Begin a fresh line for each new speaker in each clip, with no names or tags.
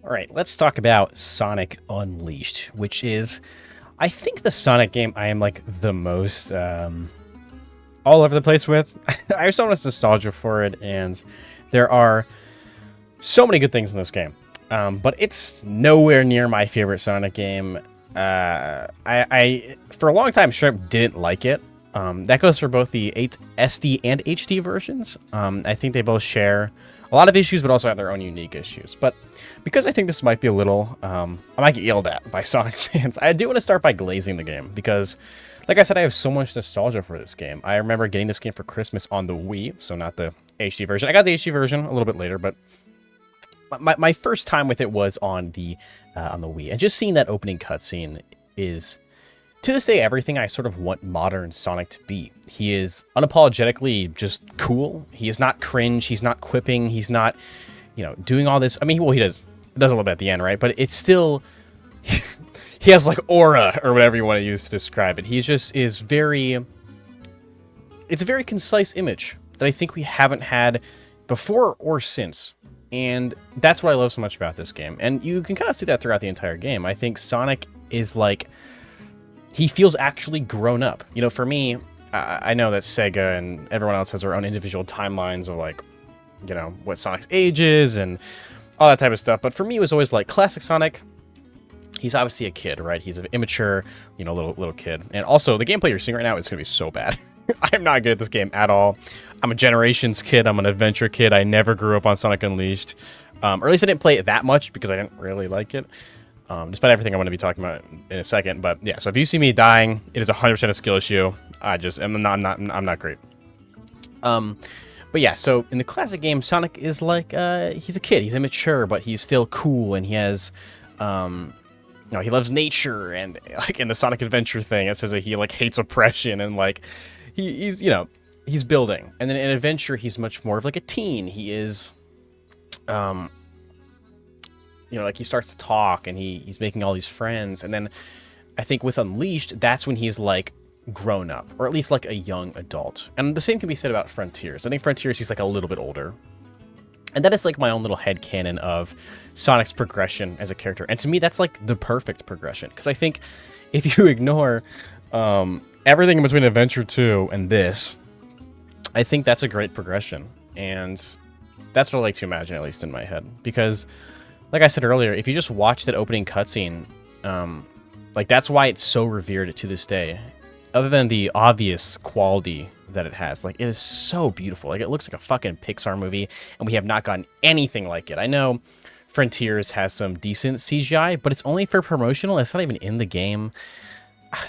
All right, let's talk about Sonic Unleashed, which is, I think, the Sonic game I am like the most all over the place with. I have so much nostalgia for it, and there are so many good things in this game. But it's nowhere near my favorite Sonic game. I for a long time, Shrimp didn't like it. That goes for both the 8 SD and HD versions. I think they both share a lot of issues, but also have their own unique issues. But because I think this might be a little, I might get yelled at by Sonic fans, I do want to start by glazing the game because, like I said, I have so much nostalgia for this game. I remember getting this game for Christmas on the Wii, so not the HD version. I got the HD version a little bit later, but my first time with it was on the Wii, and just seeing that opening cutscene is, to this day, everything I sort of want modern Sonic to be. He is unapologetically just cool. He is not cringe. He's not quipping. He's not, doing all this. I mean, well, he does a little bit at the end, right? But it's still, he has like aura or whatever you want to use to describe it. He just is it's a very concise image that I think we haven't had before or since. And that's what I love so much about this game. And you can kind of see that throughout the entire game. I think Sonic is like, he feels actually grown up. For me, I know that Sega and everyone else has their own individual timelines of like, what Sonic's age is and all that type of stuff. But for me, it was always like classic Sonic. He's obviously a kid, right? He's an immature, little kid. And also, the gameplay you're seeing right now is going to be so bad. I'm not good at this game at all. I'm a Generations kid. I'm an adventure kid. I never grew up on Sonic Unleashed. Or at least I didn't play it that much because I didn't really like it. Despite everything I'm going to be talking about in a second. But yeah, so if you see me dying, it is 100% a skill issue. I'm not great. But yeah, so in the classic game, Sonic is like, he's a kid. He's immature, but he's still cool, and he has, he loves nature, and like in the Sonic Adventure thing, it says that he like hates oppression, and like he's building. And then in Adventure, he's much more of like a teen. He is, like he starts to talk, and he's making all these friends. And then I think with Unleashed, that's when he's like grown up, or at least like a young adult. And the same can be said about Frontiers. I think Frontiers, he's like a little bit older. And that is like my own little headcanon of Sonic's progression as a character. And to me, that's like the perfect progression. Because I think if you ignore everything in between Adventure 2 and this, I think that's a great progression. And that's what I like to imagine, at least in my head. Because, like I said earlier, if you just watch that opening cutscene, like that's why it's so revered to this day. Other than the obvious quality that it has, like it is so beautiful. Like it looks like a fucking Pixar movie, and we have not gotten anything like it. I know Frontiers has some decent CGI, but it's only for promotional. It's not even in the game.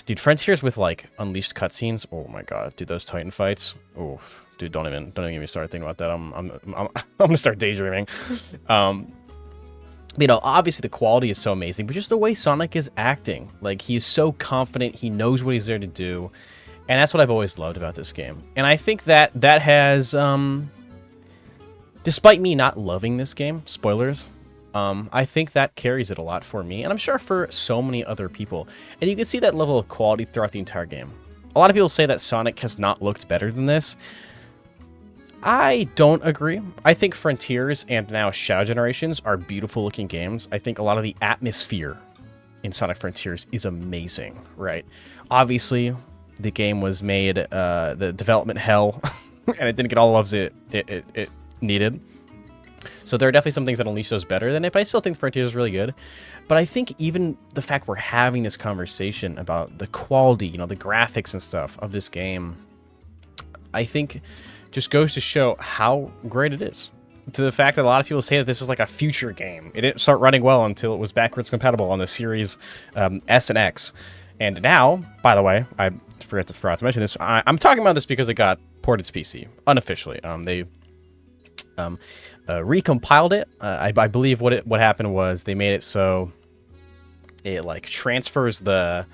Dude, Frontiers with like Unleashed cutscenes. Oh my god, dude, those Titan fights. Oh, dude, don't even get me started thinking about that. I'm gonna start daydreaming. Obviously the quality is so amazing, but just the way Sonic is acting, like he's so confident, he knows what he's there to do, and that's what I've always loved about this game. And I think that has, despite me not loving this game, spoilers, I think that carries it a lot for me, and I'm sure for so many other people. And you can see that level of quality throughout the entire game. A lot of people say that Sonic has not looked better than this. I don't agree. I think Frontiers and now Shadow Generations are beautiful looking games. I think a lot of the atmosphere in Sonic Frontiers is amazing, right? Obviously, the game was made the development hell, and it didn't get all the loves it needed. So there are definitely some things that Unleashed does better than it, but I still think Frontiers is really good. But I think even the fact we're having this conversation about the quality, the graphics and stuff of this game, I think just goes to show how great it is. To the fact that a lot of people say that this is like a future game. It didn't start running well until it was backwards compatible on the Series S and X. And now, by the way, I forgot to mention this. I'm talking about this because it got ported to PC unofficially. They recompiled it. I believe what happened was they made it so it like transfers it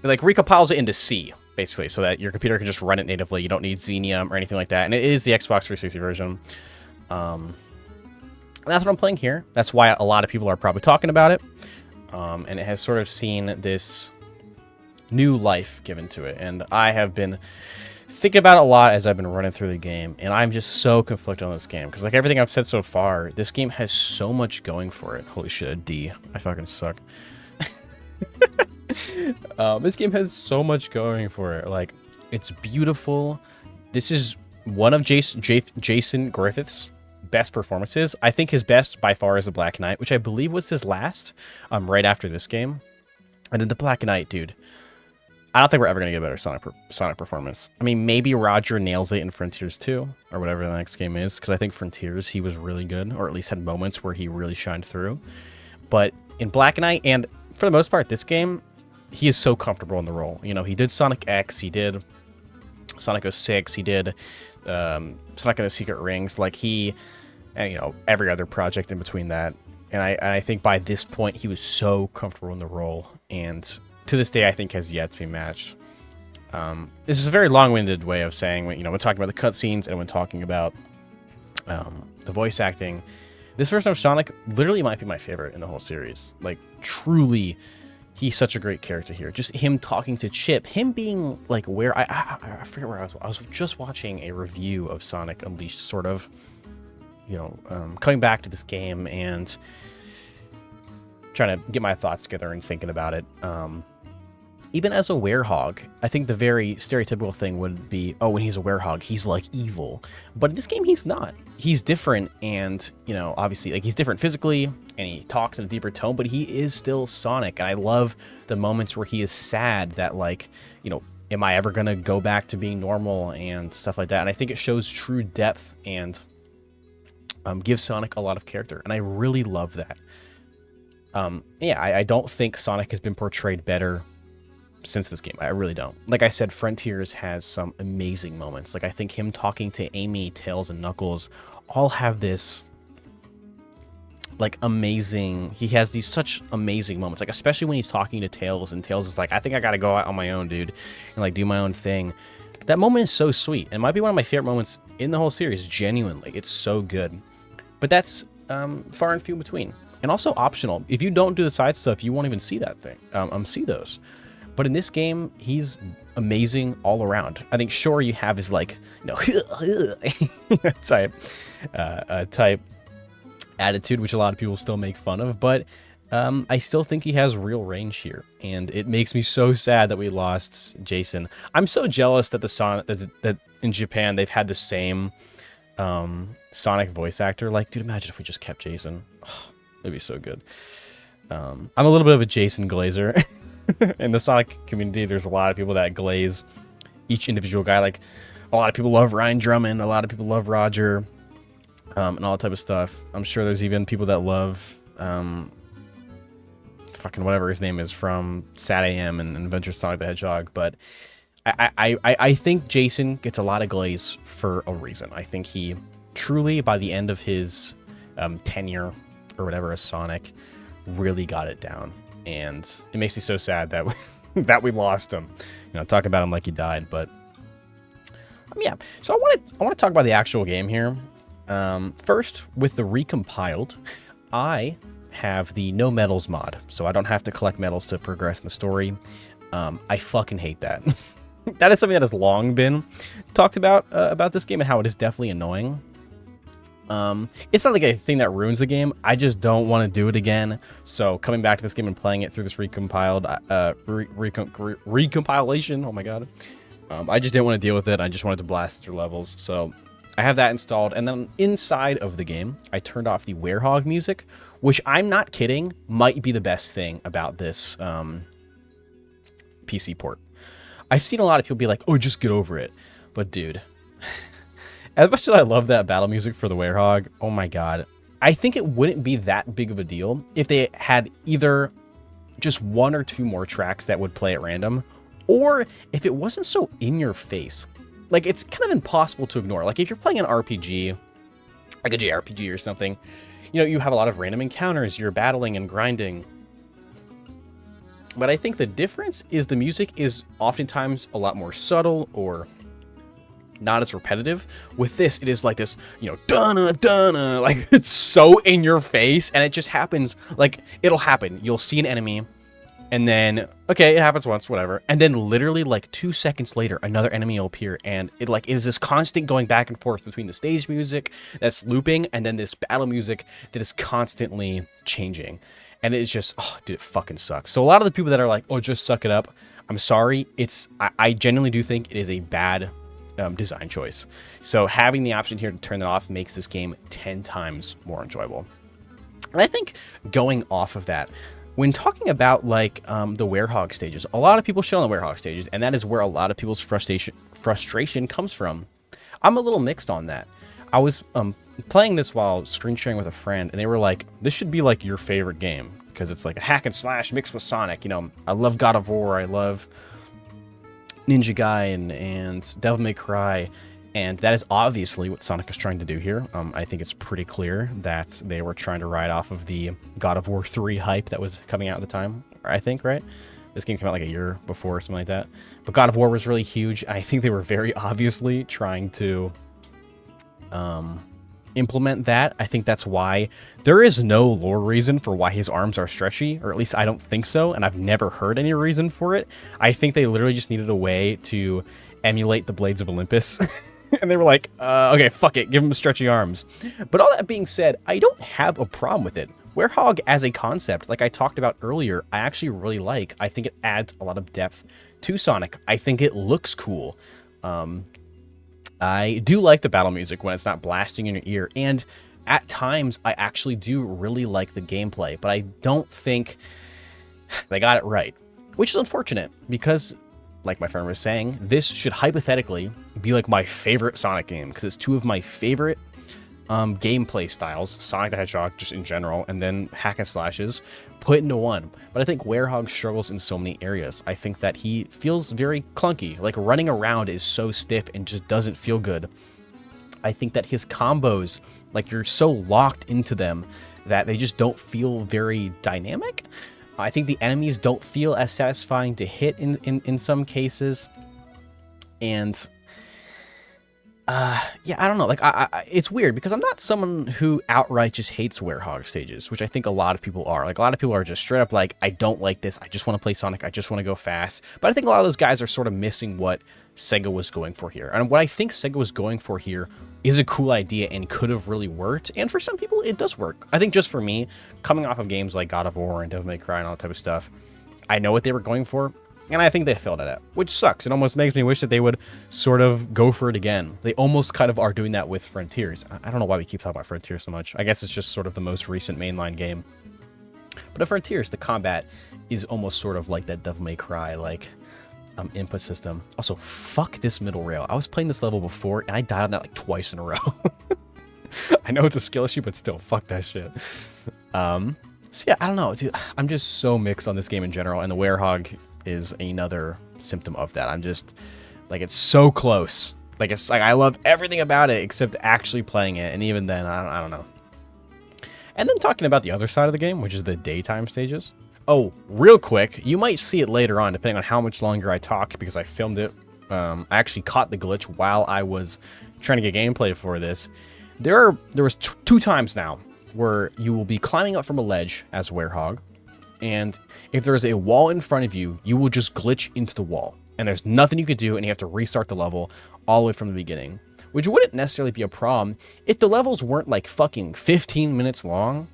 like recompiles it into C, basically, so that your computer can just run it natively. You don't need Xenium or anything like that. And it is the Xbox 360 version. And that's what I'm playing here. That's why a lot of people are probably talking about it. And it has sort of seen this new life given to it. And I have been think about it a lot as I've been running through the game, and I'm just so conflicted on this game because, like everything I've said so far, this game has so much going for it. Holy shit, D. I fucking suck. This game has so much going for it. Like, it's beautiful. This is one of Jason Griffith's best performances. I think his best by far is the Black Knight, which I believe was his last, right after this game. And then the Black Knight, dude. I don't think we're ever going to get a better Sonic performance. I mean, maybe Roger nails it in Frontiers 2, or whatever the next game is, because I think Frontiers, he was really good, or at least had moments where he really shined through. But in Black Knight, and for the most part, this game, he is so comfortable in the role. You know, he did Sonic X, he did Sonic 06, he did Sonic and the Secret Rings, like he, and, you know, every other project in between that. And I think by this point, he was so comfortable in the role, and to this day, I think has yet to be matched. This is a very long-winded way of saying, you know, when talking about the cutscenes and when talking about the voice acting, this version of Sonic literally might be my favorite in the whole series. Like, truly, he's such a great character here. Just him talking to Chip, him being like where I forget where I was. I was just watching a review of Sonic Unleashed, sort of, you know, coming back to this game and trying to get my thoughts together and thinking about it. Even as a werehog, I think the very stereotypical thing would be, oh, when he's a werehog, he's like evil. But in this game, he's not. He's different, and, you know, obviously, like, he's different physically, and he talks in a deeper tone, but he is still Sonic. And I love the moments where he is sad that, like, you know, am I ever going to go back to being normal and stuff like that. And I think it shows true depth and gives Sonic a lot of character. And I really love that. Yeah, I don't think Sonic has been portrayed better since this game. I really don't. Like I said, Frontiers has some amazing moments. Like, I think him talking to Amy, Tails, and Knuckles all have this, like, amazing... He has these such amazing moments. Like, especially when he's talking to Tails, and Tails is like, I think I gotta go out on my own, dude, and, like, do my own thing. That moment is so sweet. It might be one of my favorite moments in the whole series, genuinely. It's so good. But that's far and few between. And also optional. If you don't do the side stuff, you won't even see that thing. See those. But in this game, he's amazing all around. I think sure you have his, like, you know, type attitude, which a lot of people still make fun of, but I still think he has real range here, and it makes me so sad that we lost Jason. I'm so jealous that that in Japan they've had the same Sonic voice actor. Like, dude, imagine if we just kept Jason. Oh, it'd be so good. I'm a little bit of a Jason glazer. In the Sonic community, there's a lot of people that glaze each individual guy. Like, a lot of people love Ryan Drummond, a lot of people love Roger, and all that type of stuff. I'm sure there's even people that love fucking whatever his name is from Sat AM and Adventure Sonic the Hedgehog. But I think Jason gets a lot of glaze for a reason. I think he truly, by the end of his tenure or whatever as Sonic, really got it down. And it makes me so sad that that we lost him. You know, talk about him like he died. But yeah, so I want to talk about the actual game here. First, with the recompiled, I have the no medals mod, so I don't have to collect medals to progress in the story. I fucking hate that. That is something that has long been talked about this game and how it is definitely annoying. It's not like a thing that ruins the game. I just don't want to do it again. So coming back to this game and playing it through this recompiled recompilation, oh my god, I just didn't want to deal with it. I just wanted to blast through levels. So I have that installed, and then inside of the game, I turned off the werehog music, which, I'm not kidding, might be the best thing about this PC port. I've seen a lot of people be like, "Oh, just get over it," but dude. As much as I love that battle music for the werehog, oh my god, I think it wouldn't be that big of a deal if they had either just one or two more tracks that would play at random, or if it wasn't so in your face. Like, it's kind of impossible to ignore. Like, if you're playing an RPG, like a JRPG or something, you know, you have a lot of random encounters, you're battling and grinding. But I think the difference is the music is oftentimes a lot more subtle or not as repetitive. With this, it is like this, you know, dun-na, like, it's so in your face, and it just happens. Like, it'll happen. You'll see an enemy, And then, okay, it happens once, whatever. And then literally like 2 seconds later, another enemy will appear. And it like is this constant going back and forth between the stage music that's looping and then this battle music that is constantly changing. And it's just, oh, dude, it fucking sucks. So a lot of the people that are like, oh, just suck it up. I'm sorry. I genuinely do think it is a bad design choice. So having the option here to turn that off makes this game 10 times more enjoyable. And I think going off of that, when talking about like the Werehog stages, a lot of people shit on the Werehog stages, and that is where a lot of people's frustration comes from. I'm a little mixed on that. I was playing this while screen sharing with a friend, and they were like, this should be like your favorite game, because it's like a hack and slash mixed with Sonic. You know, I love God of War, I love Ninja Gaiden and Devil May Cry, and that is obviously what Sonic is trying to do here. I think it's pretty clear that they were trying to ride off of the God of War 3 hype that was coming out at the time, I think, right? This game came out like a year before or something like that. But God of War was really huge. I think they were very obviously trying to implement that. I think that's why there is no lore reason for why his arms are stretchy, or at least I don't think so, and I've never heard any reason for it. I think they literally just needed a way to emulate the Blades of Olympus. And they were like, okay, fuck it, give him stretchy arms. But all that being said, I don't have a problem with it. Werehog as a concept, like I talked about earlier, I actually really like. I think it adds a lot of depth to Sonic. I think it looks cool. I do like the battle music when it's not blasting in your ear, and at times I actually do really like the gameplay, but I don't think they got it right, which is unfortunate because, like my friend was saying, this should hypothetically be like my favorite Sonic game, because it's two of my favorite gameplay styles, Sonic the Hedgehog just in general, and then hack and slashes put into one. But I think Werehog struggles in so many areas. I think that he feels very clunky, like running around is so stiff and just doesn't feel good. I think that his combos, like you're so locked into them that they just don't feel very dynamic. I think the enemies don't feel as satisfying to hit in some cases. And yeah, I don't know. Like, it's weird because I'm not someone who outright just hates Werehog stages, which I think a lot of people are. Like, a lot of people are just straight up like, I don't like this. I just want to play Sonic. I just want to go fast. But I think a lot of those guys are sort of missing what Sega was going for here. And what I think Sega was going for here is a cool idea and could have really worked. And for some people, it does work. I think just for me, coming off of games like God of War and Devil May Cry and all that type of stuff, I know what they were going for. And I think they failed at it, which sucks. It almost makes me wish that they would sort of go for it again. They almost kind of are doing that with Frontiers. I don't know why we keep talking about Frontiers so much. I guess it's just sort of the most recent mainline game. But at Frontiers, the combat is almost sort of like that Devil May Cry, like, input system. Also, fuck this middle rail. I was playing this level before, and I died on that like twice in a row. I know it's a skill issue, but still, fuck that shit. So yeah, I don't know, dude. I'm just so mixed on this game in general, and the Werehog is another symptom of that. I'm just like, it's so close. Like, it's like I love everything about it except actually playing it, and even then, I don't know. And then talking about the other side of the game, which is the daytime stages. Oh, real quick, you might see it later on, depending on how much longer I talk, because I filmed it. I actually caught the glitch while I was trying to get gameplay for this. There was two times now where you will be climbing up from a ledge as Werehog, and if there is a wall in front of you, you will just glitch into the wall, and there's nothing you could do, and you have to restart the level all the way from the beginning, which wouldn't necessarily be a problem if the levels weren't like fucking 15 minutes long.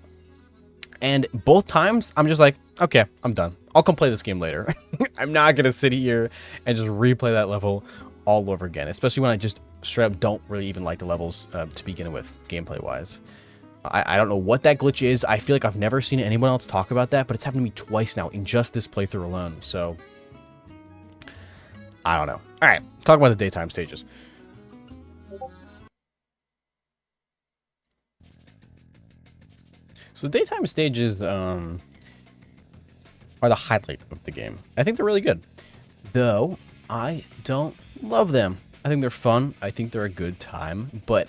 And both times, I'm just like, okay, I'm done. I'll come play this game later. I'm not going to sit here and just replay that level all over again, especially when I just straight up don't really even like the levels to begin with, gameplay-wise. I don't know what that glitch is. I feel like I've never seen anyone else talk about that, but it's happened to me twice now in just this playthrough alone, so I don't know. All right, talk about the daytime stages. So the daytime stages are the highlight of the game. I think they're really good, though I don't love them. I think they're fun. I think they're a good time. But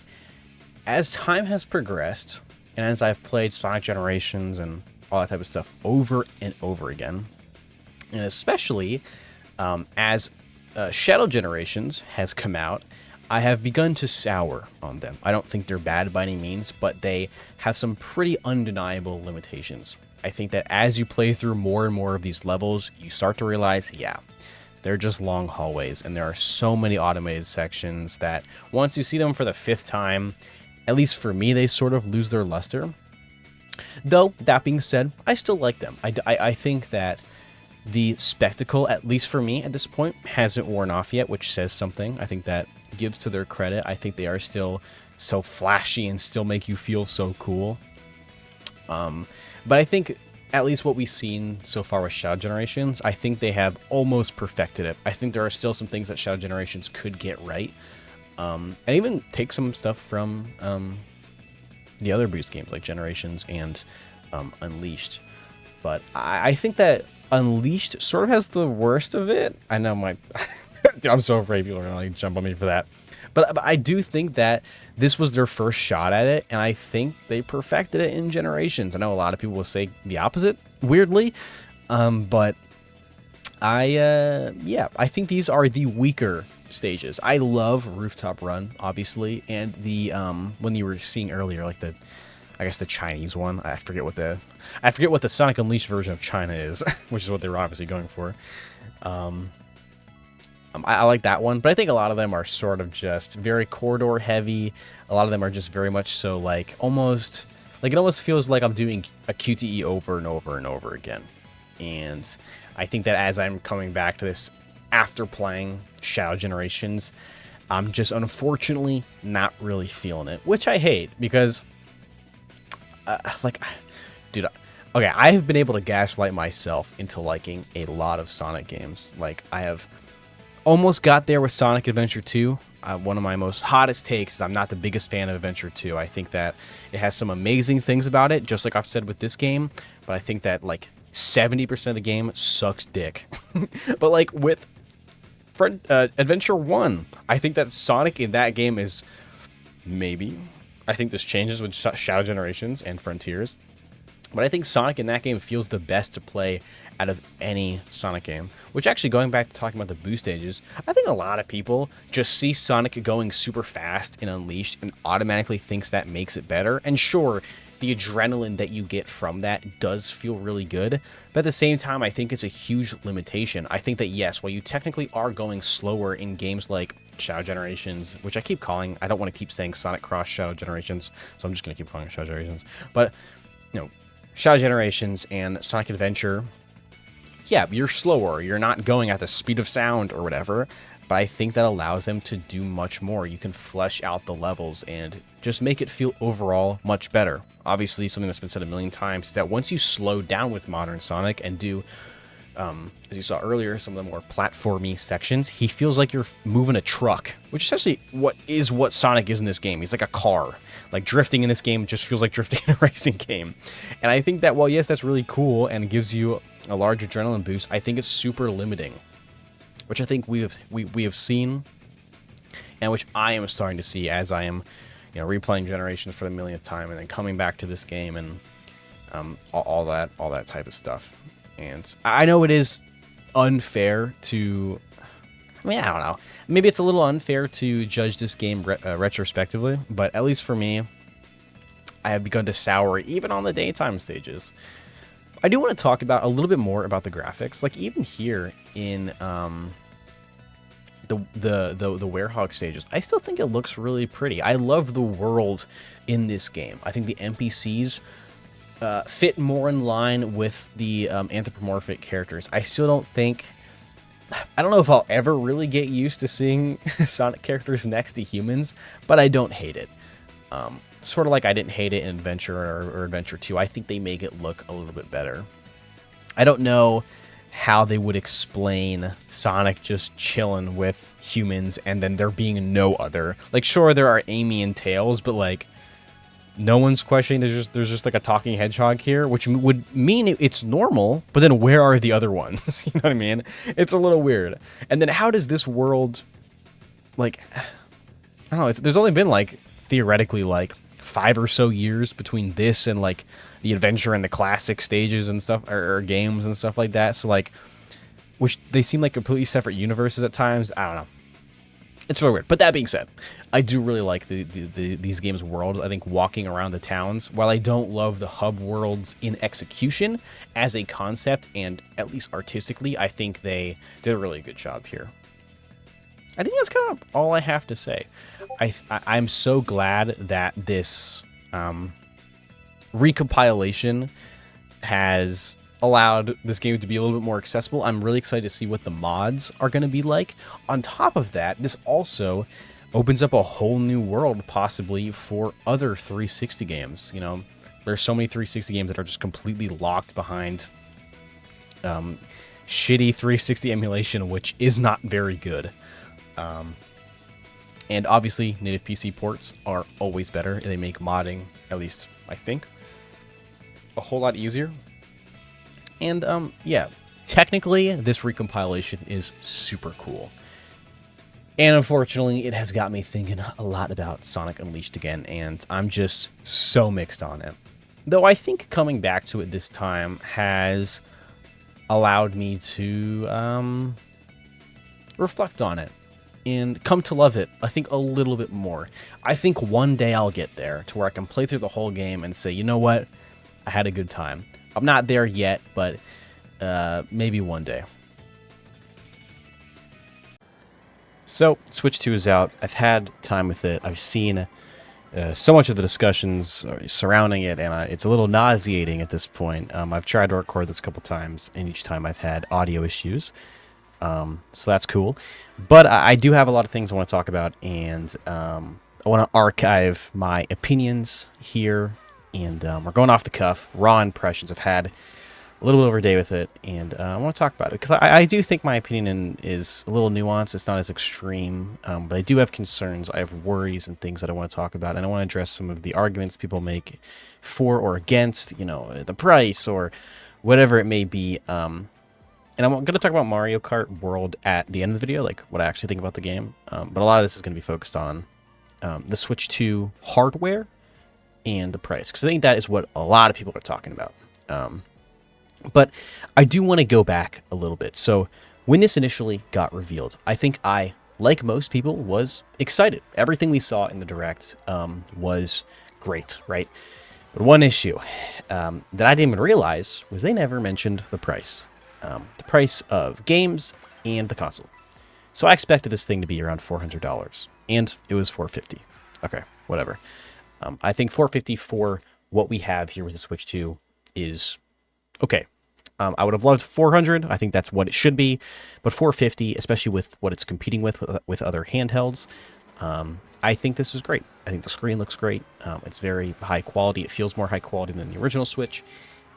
as time has progressed, and as I've played Sonic Generations and all that type of stuff over and over again, and especially as Shadow Generations has come out, I have begun to sour on them. I don't think they're bad by any means, but they have some pretty undeniable limitations. I think that as you play through more and more of these levels, you start to realize, yeah, they're just long hallways, and there are so many automated sections that once you see them for the 5th time, at least for me, they sort of lose their luster. Though, that being said, I still like them. I think that the spectacle, at least for me at this point, hasn't worn off yet, which says something. I think that gives to their credit. I think they are still so flashy and still make you feel so cool. But I think at least what we've seen so far with Shadow Generations, I think they have almost perfected it. I think there are still some things that Shadow Generations could get right. And even take some stuff from the other Boost games like Generations and Unleashed. But I think that Unleashed sort of has the worst of it. I know my... I'm so afraid people are going to like jump on me for that. But I do think that this was their first shot at it, and I think they perfected it in Generations. I know a lot of people will say the opposite, weirdly, but I think these are the weaker stages. I love Rooftop Run, obviously, and the when you were seeing earlier, like I guess the Chinese one. I forget what the Sonic Unleashed version of China is, which is what they were obviously going for. I like that one, but I think a lot of them are sort of just very corridor heavy. A lot of them are just very much so like almost like it almost feels like I'm doing a QTE over and over and over again. And I think that as I'm coming back to this after playing Shadow Generations, I'm just unfortunately not really feeling it, which I hate because dude, okay, I have been able to gaslight myself into liking a lot of Sonic games. Like I have almost got there with Sonic Adventure 2. One of my most hottest takes is I'm not the biggest fan of Adventure 2. I think that it has some amazing things about it, just like I've said with this game, but I think that like 70% of the game sucks dick. But like with Adventure 1, I think that Sonic in that game is maybe... I think this changes with Shadow Generations and Frontiers, but I think Sonic in that game feels the best to play out of any Sonic game. Which actually, going back to talking about the boost stages, I think a lot of people just see Sonic going super fast in Unleashed and automatically thinks that makes it better. And sure, the adrenaline that you get from that does feel really good, but at the same time, I think it's a huge limitation. I think that yes, while you technically are going slower in games like Shadow Generations, which I keep calling, I don't want to keep saying Sonic Cross Shadow Generations, so I'm just going to keep calling it Shadow Generations. But, you know, Shadow Generations and Sonic Adventure, yeah, you're slower, you're not going at the speed of sound or whatever, but I think that allows them to do much more. You can flesh out the levels and just make it feel overall much better. Obviously, something that's been said a million times is that once you slow down with modern Sonic and do, as you saw earlier, some of the more platformy sections, he feels like you're moving a truck, which is essentially what Sonic is in this game. He's like a car. Like drifting in this game just feels like drifting in a racing game. And I think that while yes, that's really cool and gives you a large adrenaline boost, I think it's super limiting, which I think we have seen, and which I am starting to see as I am, you know, replaying Generations for the millionth time and then coming back to this game and all that type of stuff. And I know it is unfair to, I mean, I don't know, maybe it's a little unfair to judge this game retrospectively, but at least for me, I have begun to sour even on the daytime stages. I do want to talk about a little bit more about the graphics. Like even here in the Werehog stages, I still think it looks really pretty. I love the world in this game. I think the NPCs fit more in line with the anthropomorphic characters. I still don't think... I don't know if I'll ever really get used to seeing Sonic characters next to humans, but I don't hate it. Sort of like I didn't hate it in Adventure or Adventure 2. I think they make it look a little bit better. I don't know how they would explain Sonic just chilling with humans and then there being no other. Like, sure, there are Amy and Tails, but like, no one's questioning there's just like a talking hedgehog here, which would mean it's normal, but then where are the other ones? You know what I mean? It's a little weird. And then how does this world, like, I don't know, there's only been like, theoretically, like 5 or so years between this and like the adventure and the classic stages and stuff, or games and stuff like that. So like, which they seem like completely separate universes at times. I don't know. It's really weird. But that being said, I do really like these games' worlds. I think walking around the towns, while I don't love the hub worlds in execution as a concept and at least artistically, I think they did a really good job here. I think that's kind of all I have to say. I'm so glad that this recompilation has allowed this game to be a little bit more accessible. I'm really excited to see what the mods are going to be like. On top of that, this also opens up a whole new world possibly for other 360 games. You know, there's so many 360 games that are just completely locked behind shitty 360 emulation, which is not very good. And obviously, native PC ports are always better. They make modding, at least I think, a whole lot easier. And yeah, technically, this recompilation is super cool. And unfortunately, it has got me thinking a lot about Sonic Unleashed again, and I'm just so mixed on it. Though I think coming back to it this time has allowed me to reflect on it and come to love it, I think, a little bit more. I think one day I'll get there to where I can play through the whole game and say, you know what, I had a good time. I'm not there yet, but maybe one day. So, Switch 2 is out. I've had time with it. I've seen so much of the discussions surrounding it, and it's a little nauseating at this point. I've tried to record this a couple times, and each time I've had audio issues. So that's cool. But I do have a lot of things I want to talk about, and I want to archive my opinions here. And we're going off the cuff, raw impressions. I've had a little bit over a day with it, and I want to talk about it because I do think my opinion is a little nuanced. It's not as extreme, but I do have concerns. I have worries and things that I want to talk about, and I want to address some of the arguments people make for or against, you know, the price or whatever it may be. And I'm going to talk about Mario Kart World at the end of the video, like what I actually think about the game. But a lot of this is going to be focused on the Switch 2 hardware and the price, because I think that is what a lot of people are talking about. But I do want to go back a little bit. So when this initially got revealed, I think I, like most people, was excited. Everything we saw in the Direct was great, right? But one issue that I didn't even realize was they never mentioned the price. The price of games and the console. So I expected this thing to be around $400, and it was $450. Okay, whatever. I think $450 for what we have here with the Switch 2 is okay. I would have loved $400. I think that's what it should be, but $450, especially with what it's competing with other handhelds, I think this is great. I think the screen looks great. It's very high quality. It feels more high quality than the original Switch,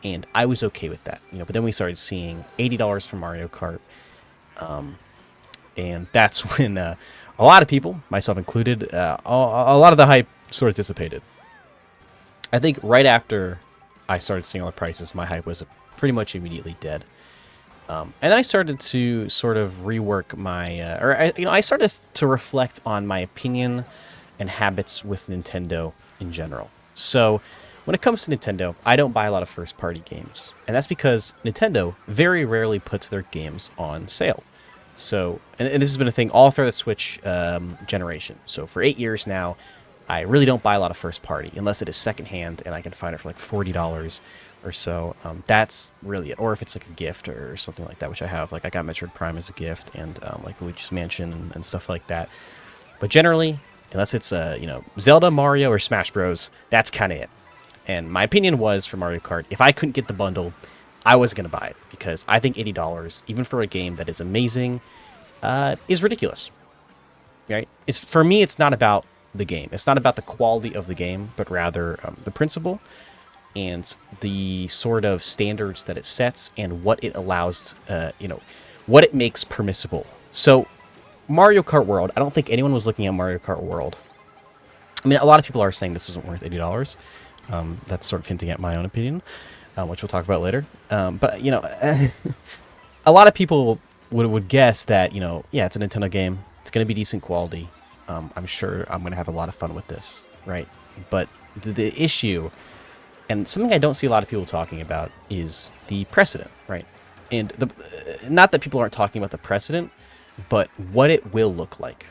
and I was okay with that. You know, but then we started seeing $80 for Mario Kart, and that's when a lot of people, myself included, a lot of the hype sort of dissipated. I think right after I started seeing all the prices, my hype was pretty much immediately dead. And then I started to sort of rework my, I started to reflect on my opinion and habits with Nintendo in general. So when it comes to Nintendo, I don't buy a lot of first-party games, and that's because Nintendo very rarely puts their games on sale. So, and this has been a thing all through the Switch generation. So for 8 years now, I really don't buy a lot of first party unless it is secondhand and I can find it for like $40 or so. That's really it. Or if it's like a gift or something like that, which I have. Like I got Metroid Prime as a gift, and like Luigi's Mansion and stuff like that. But generally, unless it's Zelda, Mario, or Smash Bros, that's kind of it. And my opinion was for Mario Kart, if I couldn't get the bundle, I was going to buy it, because I think $80, even for a game that is amazing, is ridiculous. Right? For me, it's not about the game. It's not about the quality of the game, but rather the principle and the sort of standards that it sets and what it allows, what it makes permissible. So Mario Kart World, I don't think anyone was looking at Mario Kart World. I mean, a lot of people are saying this isn't worth $80. That's sort of hinting at my own opinion, which we'll talk about later. But, a lot of people would guess that, yeah, it's a Nintendo game. It's going to be decent quality. I'm sure I'm going to have a lot of fun with this, right? But the issue, and something I don't see a lot of people talking about, is the precedent, right? And not that people aren't talking about the precedent, but what it will look like.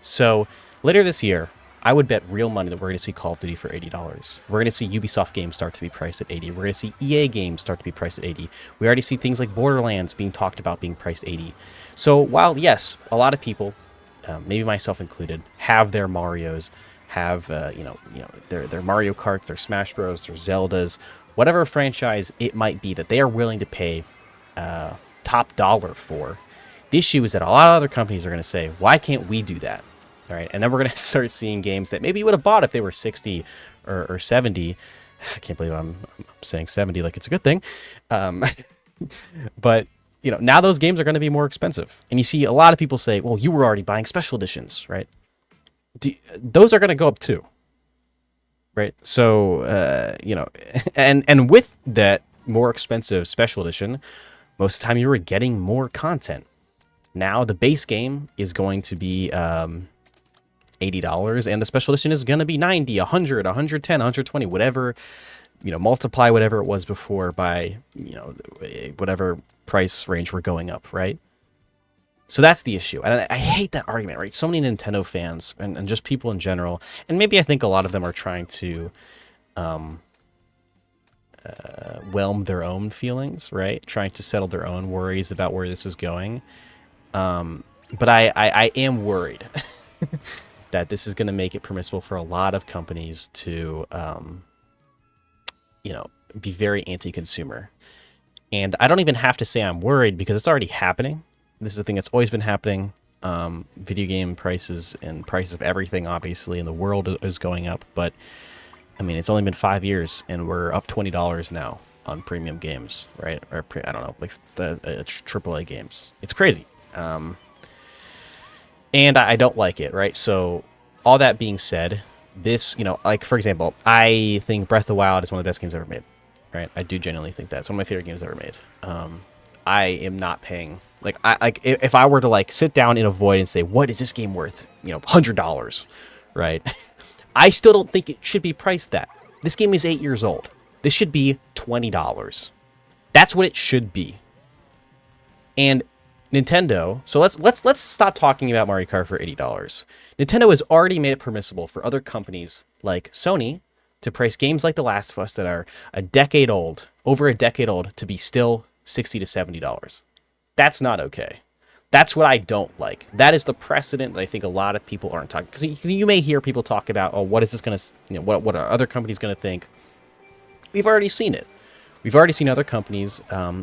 So later this year, I would bet real money that we're going to see Call of Duty for $80. We're going to see Ubisoft games start to be priced at 80. We're going to see EA games start to be priced at 80. We already see things like Borderlands being talked about being priced 80. So while, yes, a lot of people, maybe myself included, have their Marios, have their Mario Karts, their Smash Bros, their Zeldas, whatever franchise it might be that they are willing to pay top dollar for. The issue is that a lot of other companies are going to say, why can't we do that? All right, and then we're going to start seeing games that maybe you would have bought if they were 60 or 70. I can't believe I'm saying 70 like it's a good thing. But, now those games are going to be more expensive. And you see a lot of people say, well, you were already buying special editions, right? Those are going to go up too, right? So, and with that more expensive special edition, most of the time you were getting more content. Now the base game is going to be $80, and the special edition is going to be 90, 100, 110, 120, whatever, multiply whatever it was before by, whatever price range we're going up, right? So that's the issue. And I hate that argument, right? So many Nintendo fans and just people in general, and maybe I think a lot of them are trying to whelm their own feelings, right? Trying to settle their own worries about where this is going. But I am worried that this is going to make it permissible for a lot of companies to, be very anti-consumer. And I don't even have to say I'm worried because it's already happening. This is a thing that's always been happening. Video game prices and prices of everything, obviously, in the world is going up. But, I mean, it's only been 5 years, and we're up $20 now on premium games, right? Or, I don't know, like the AAA games. It's crazy. And I don't like it, right? So all that being said, this, like, for example, I think Breath of the Wild is one of the best games ever made, right? I do genuinely think that. It's one of my favorite games ever made. I am not paying, if I were to, sit down in a void and say, what is this game worth? $100, right? I still don't think it should be priced that. This game is 8 years old. This should be $20. That's what it should be. And Nintendo, so let's stop talking about Mario Kart for $80. Nintendo has already made it permissible for other companies like Sony to price games like The Last of Us that are over a decade old, to be still $60 to $70. That's not okay. That's what I don't like. That is the precedent that I think a lot of people aren't talking. Because you may hear people talk about, oh, what is this going to, what are other companies going to think? We've already seen it. We've already seen other companies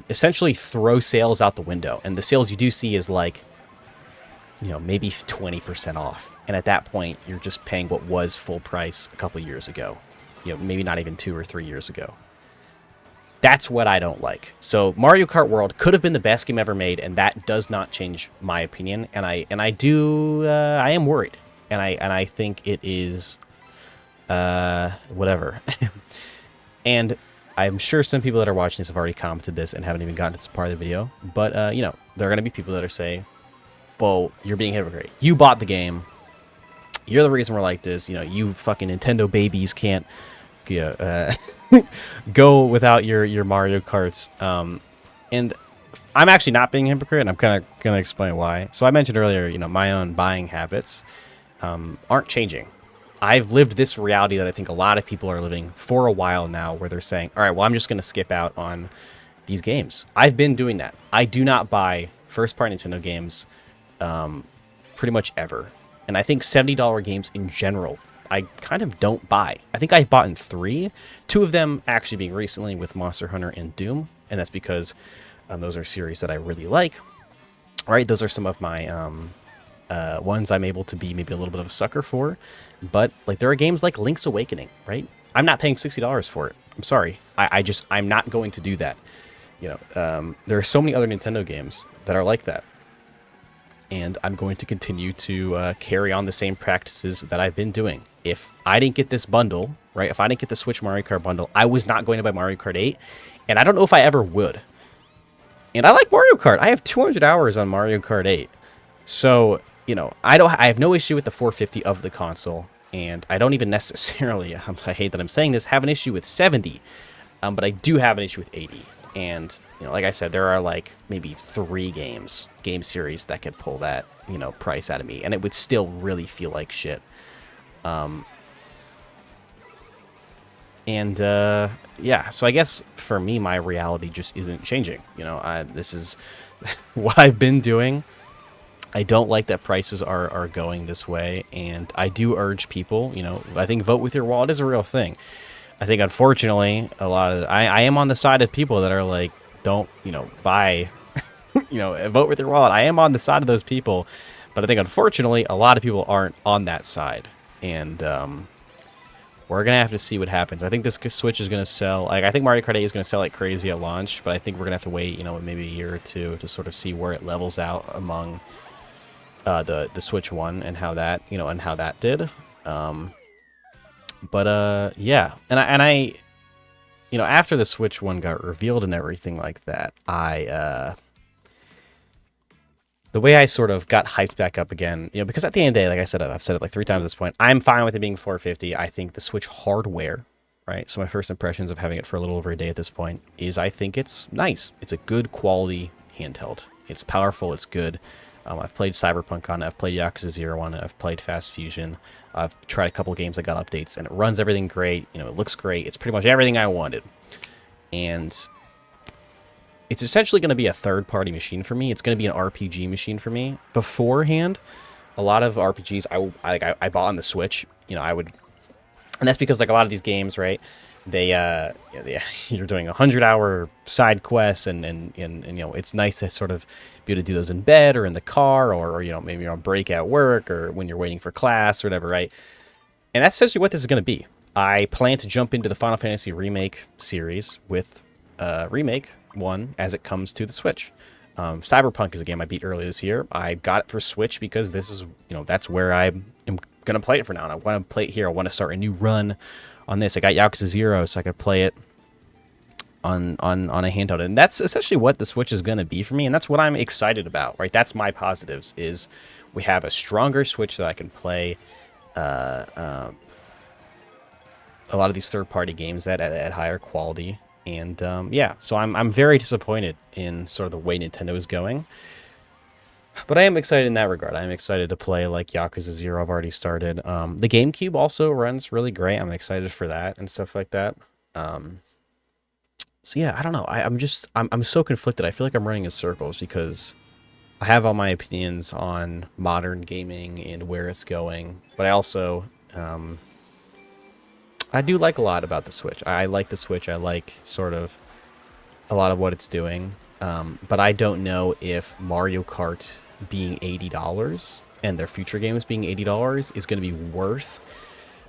essentially throw sales out the window. And the sales you do see is maybe 20% off. And at that point, you're just paying what was full price a couple years ago. Maybe not even 2 or 3 years ago. That's what I don't like. So Mario Kart World could have been the best game ever made, and that does not change my opinion. And I am worried. And I think it is whatever. And I'm sure some people that are watching this have already commented this and haven't even gotten to this part of the video. But, there are going to be people that are saying, well, you're being hypocrite. You bought the game. You're the reason we're like this. You fucking Nintendo babies can't go without your Mario Karts. And I'm actually not being a hypocrite, and I'm kind of going to explain why. So I mentioned earlier, my own buying habits aren't changing. I've lived this reality that I think a lot of people are living for a while now, where they're saying, all right, well, I'm just going to skip out on these games. I've been doing that. I do not buy first-party Nintendo games pretty much ever. And I think $70 games in general, I kind of don't buy. I think I've bought in 3. 2 of them actually being recently with Monster Hunter and Doom. And that's because those are series that I really like. All right, those are some of my ones I'm able to be maybe a little bit of a sucker for. But there are games like Link's Awakening, right? I'm not paying $60 for it. I'm sorry. I'm not going to do that. There are so many other Nintendo games that are like that. And I'm going to continue to carry on the same practices that I've been doing. If I didn't get this bundle, right? If I didn't get the Switch Mario Kart bundle, I was not going to buy Mario Kart 8. And I don't know if I ever would. And I like Mario Kart. I have 200 hours on Mario Kart 8. So, I have no issue with the 450 of the console. And I don't even necessarily, I hate that I'm saying this, have an issue with 70. But I do have an issue with 80. And, like I said, there are maybe 3 game series that could pull that, price out of me, and it would still really feel like shit. And yeah, so I guess for me, my reality just isn't changing. This is what I've been doing. I don't like that prices are going this way, and I do urge people, I think vote with your wallet is a real thing. I think, unfortunately, I am on the side of people that are like, don't, buy, vote with your wallet. I am on the side of those people, but I think, unfortunately, a lot of people aren't on that side, and we're going to have to see what happens. I think this Switch is going to sell, I think Mario Kart 8 is going to sell like crazy at launch, but I think we're going to have to wait, maybe a year or two to sort of see where it levels out among the Switch 1 and how that, and how that did. Yeah, and I after the Switch 1 got revealed and everything like that, the way I sort of got hyped back up again, because at the end of the day, like I said, I've said it like 3 times at this point, I'm fine with it being $450. I think the Switch hardware, right? So my first impressions of having it for a little over a day at this point is I think it's nice. It's a good quality handheld. It's powerful. It's good. I've played Cyberpunk on it. I've played Yakuza 0 on it. I've played Fast Fusion. I've tried a couple games that got updates, and it runs everything great. It looks great. It's pretty much everything I wanted. And it's essentially going to be a third-party machine for me. It's going to be an RPG machine for me. Beforehand, a lot of RPGs I bought on the Switch. I would, and that's because like a lot of these games, right? You're doing 100-hour side quests, and it's nice to sort of be able to do those in bed or in the car, or maybe you're on break at work, or when you're waiting for class or whatever, right? And that's essentially what this is going to be. I plan to jump into the Final Fantasy Remake series with Remake 1 as it comes to the Switch. Cyberpunk is a game I beat earlier this year. I got it for Switch because this is, that's where I am going to play it for now. And I want to play it here. I want to start a new run on this. I got Yakuza 0 so I could play it on a handheld. And that's essentially what the Switch is going to be for me. And that's what I'm excited about, right? That's my positives, is we have a stronger Switch that I can play a lot of these third-party games at higher quality. And yeah, so I'm very disappointed in sort of the way Nintendo is going. But I am excited in that regard. I'm excited to play like Yakuza 0. I've already started. The GameCube also runs really great. I'm excited for that and stuff like that. So yeah, I don't know. I'm so conflicted. I feel like I'm running in circles because I have all my opinions on modern gaming and where it's going. But I also I do like a lot about the Switch. I like the Switch. I like sort of a lot of what it's doing. But I don't know if Mario Kart being $80 and their future games being $80 is going to be worth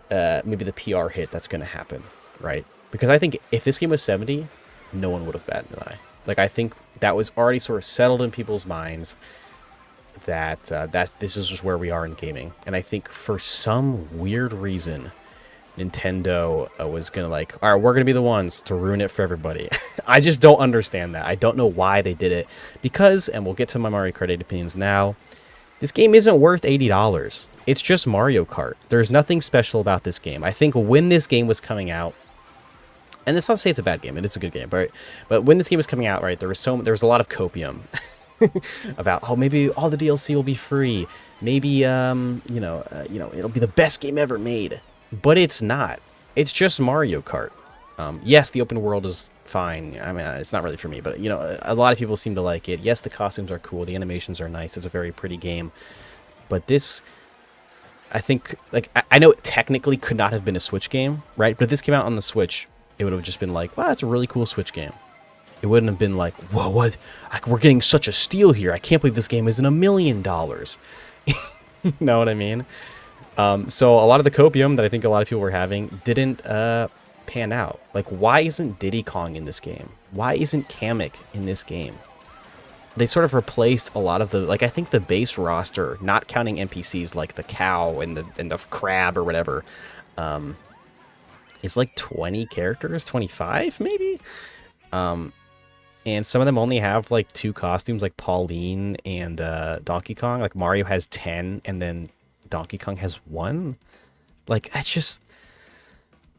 maybe the PR hit that's going to happen, right? Because I think if this game was $70, no one would have batted an eye. Like, I think that was already sort of settled in people's minds that that this is just where we are in gaming. And I think for some weird reason, Nintendo was going to like, all right, we're going to be the ones to ruin it for everybody. I just don't understand that. I don't know why they did it. Because, and we'll get to my Mario Kart 8 opinions now, this game isn't worth $80. It's just Mario Kart. There's nothing special about this game. I think when this game was coming out, and it's not to say it's a bad game, and it's a good game, but when this game was coming out, right, there was a lot of copium about, oh, maybe all the DLC will be free. Maybe, it'll be the best game ever made. But it's not. It's just Mario Kart. Yes, the open world is fine. I mean, it's not really for me, but, a lot of people seem to like it. Yes, the costumes are cool. The animations are nice. It's a very pretty game. But this, I think, like, I know it technically could not have been a Switch game, right? But if this came out on the Switch, it would have just been like, wow, that's a really cool Switch game. It wouldn't have been like, whoa, what? We're getting such a steal here. I can't believe this game isn't $1 million. You know what I mean? So a lot of the copium that I think a lot of people were having didn't pan out. Like, why isn't Diddy Kong in this game? Why isn't Kamek in this game? They sort of replaced a lot of the, like, I think the base roster, not counting NPCs like the cow and the crab or whatever, is like 20 characters, 25 maybe? And some of them only have like 2 costumes, like Pauline and Donkey Kong. Like Mario has 10 and then Donkey Kong has 1. Like, that's just,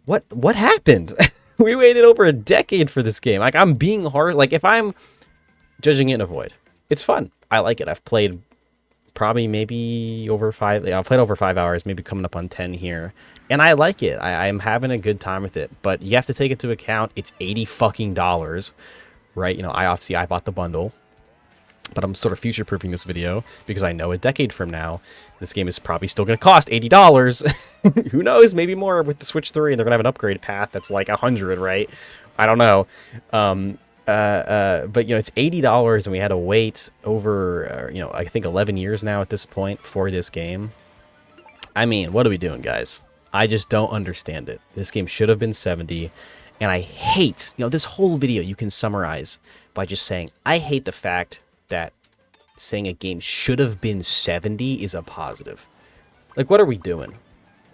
what happened? We waited over a decade for this game. Like, I'm being hard. Like, if I'm judging it in a void, it's fun. I like it. I've played probably maybe over 5. Yeah, I've played over 5 hours, maybe coming up on 10 here, and I like it. I'm having a good time with it. But you have to take into account it's $80 right? You know, I bought the bundle, but I'm sort of future proofing this video because I know a decade from now this game is probably still going to cost $80. Who knows? Maybe more with the Switch 3, and they're going to have an upgrade path that's like 100, right? I don't know. But you know, it's $80, and we had to wait over you know, I think 11 years now at this point for this game. I mean, what are we doing, guys? I just don't understand it. This game should have been 70, and I hate, you know, this whole video you can summarize by just saying, I hate the fact that saying a game should have been 70 is a positive. Like, what are we doing,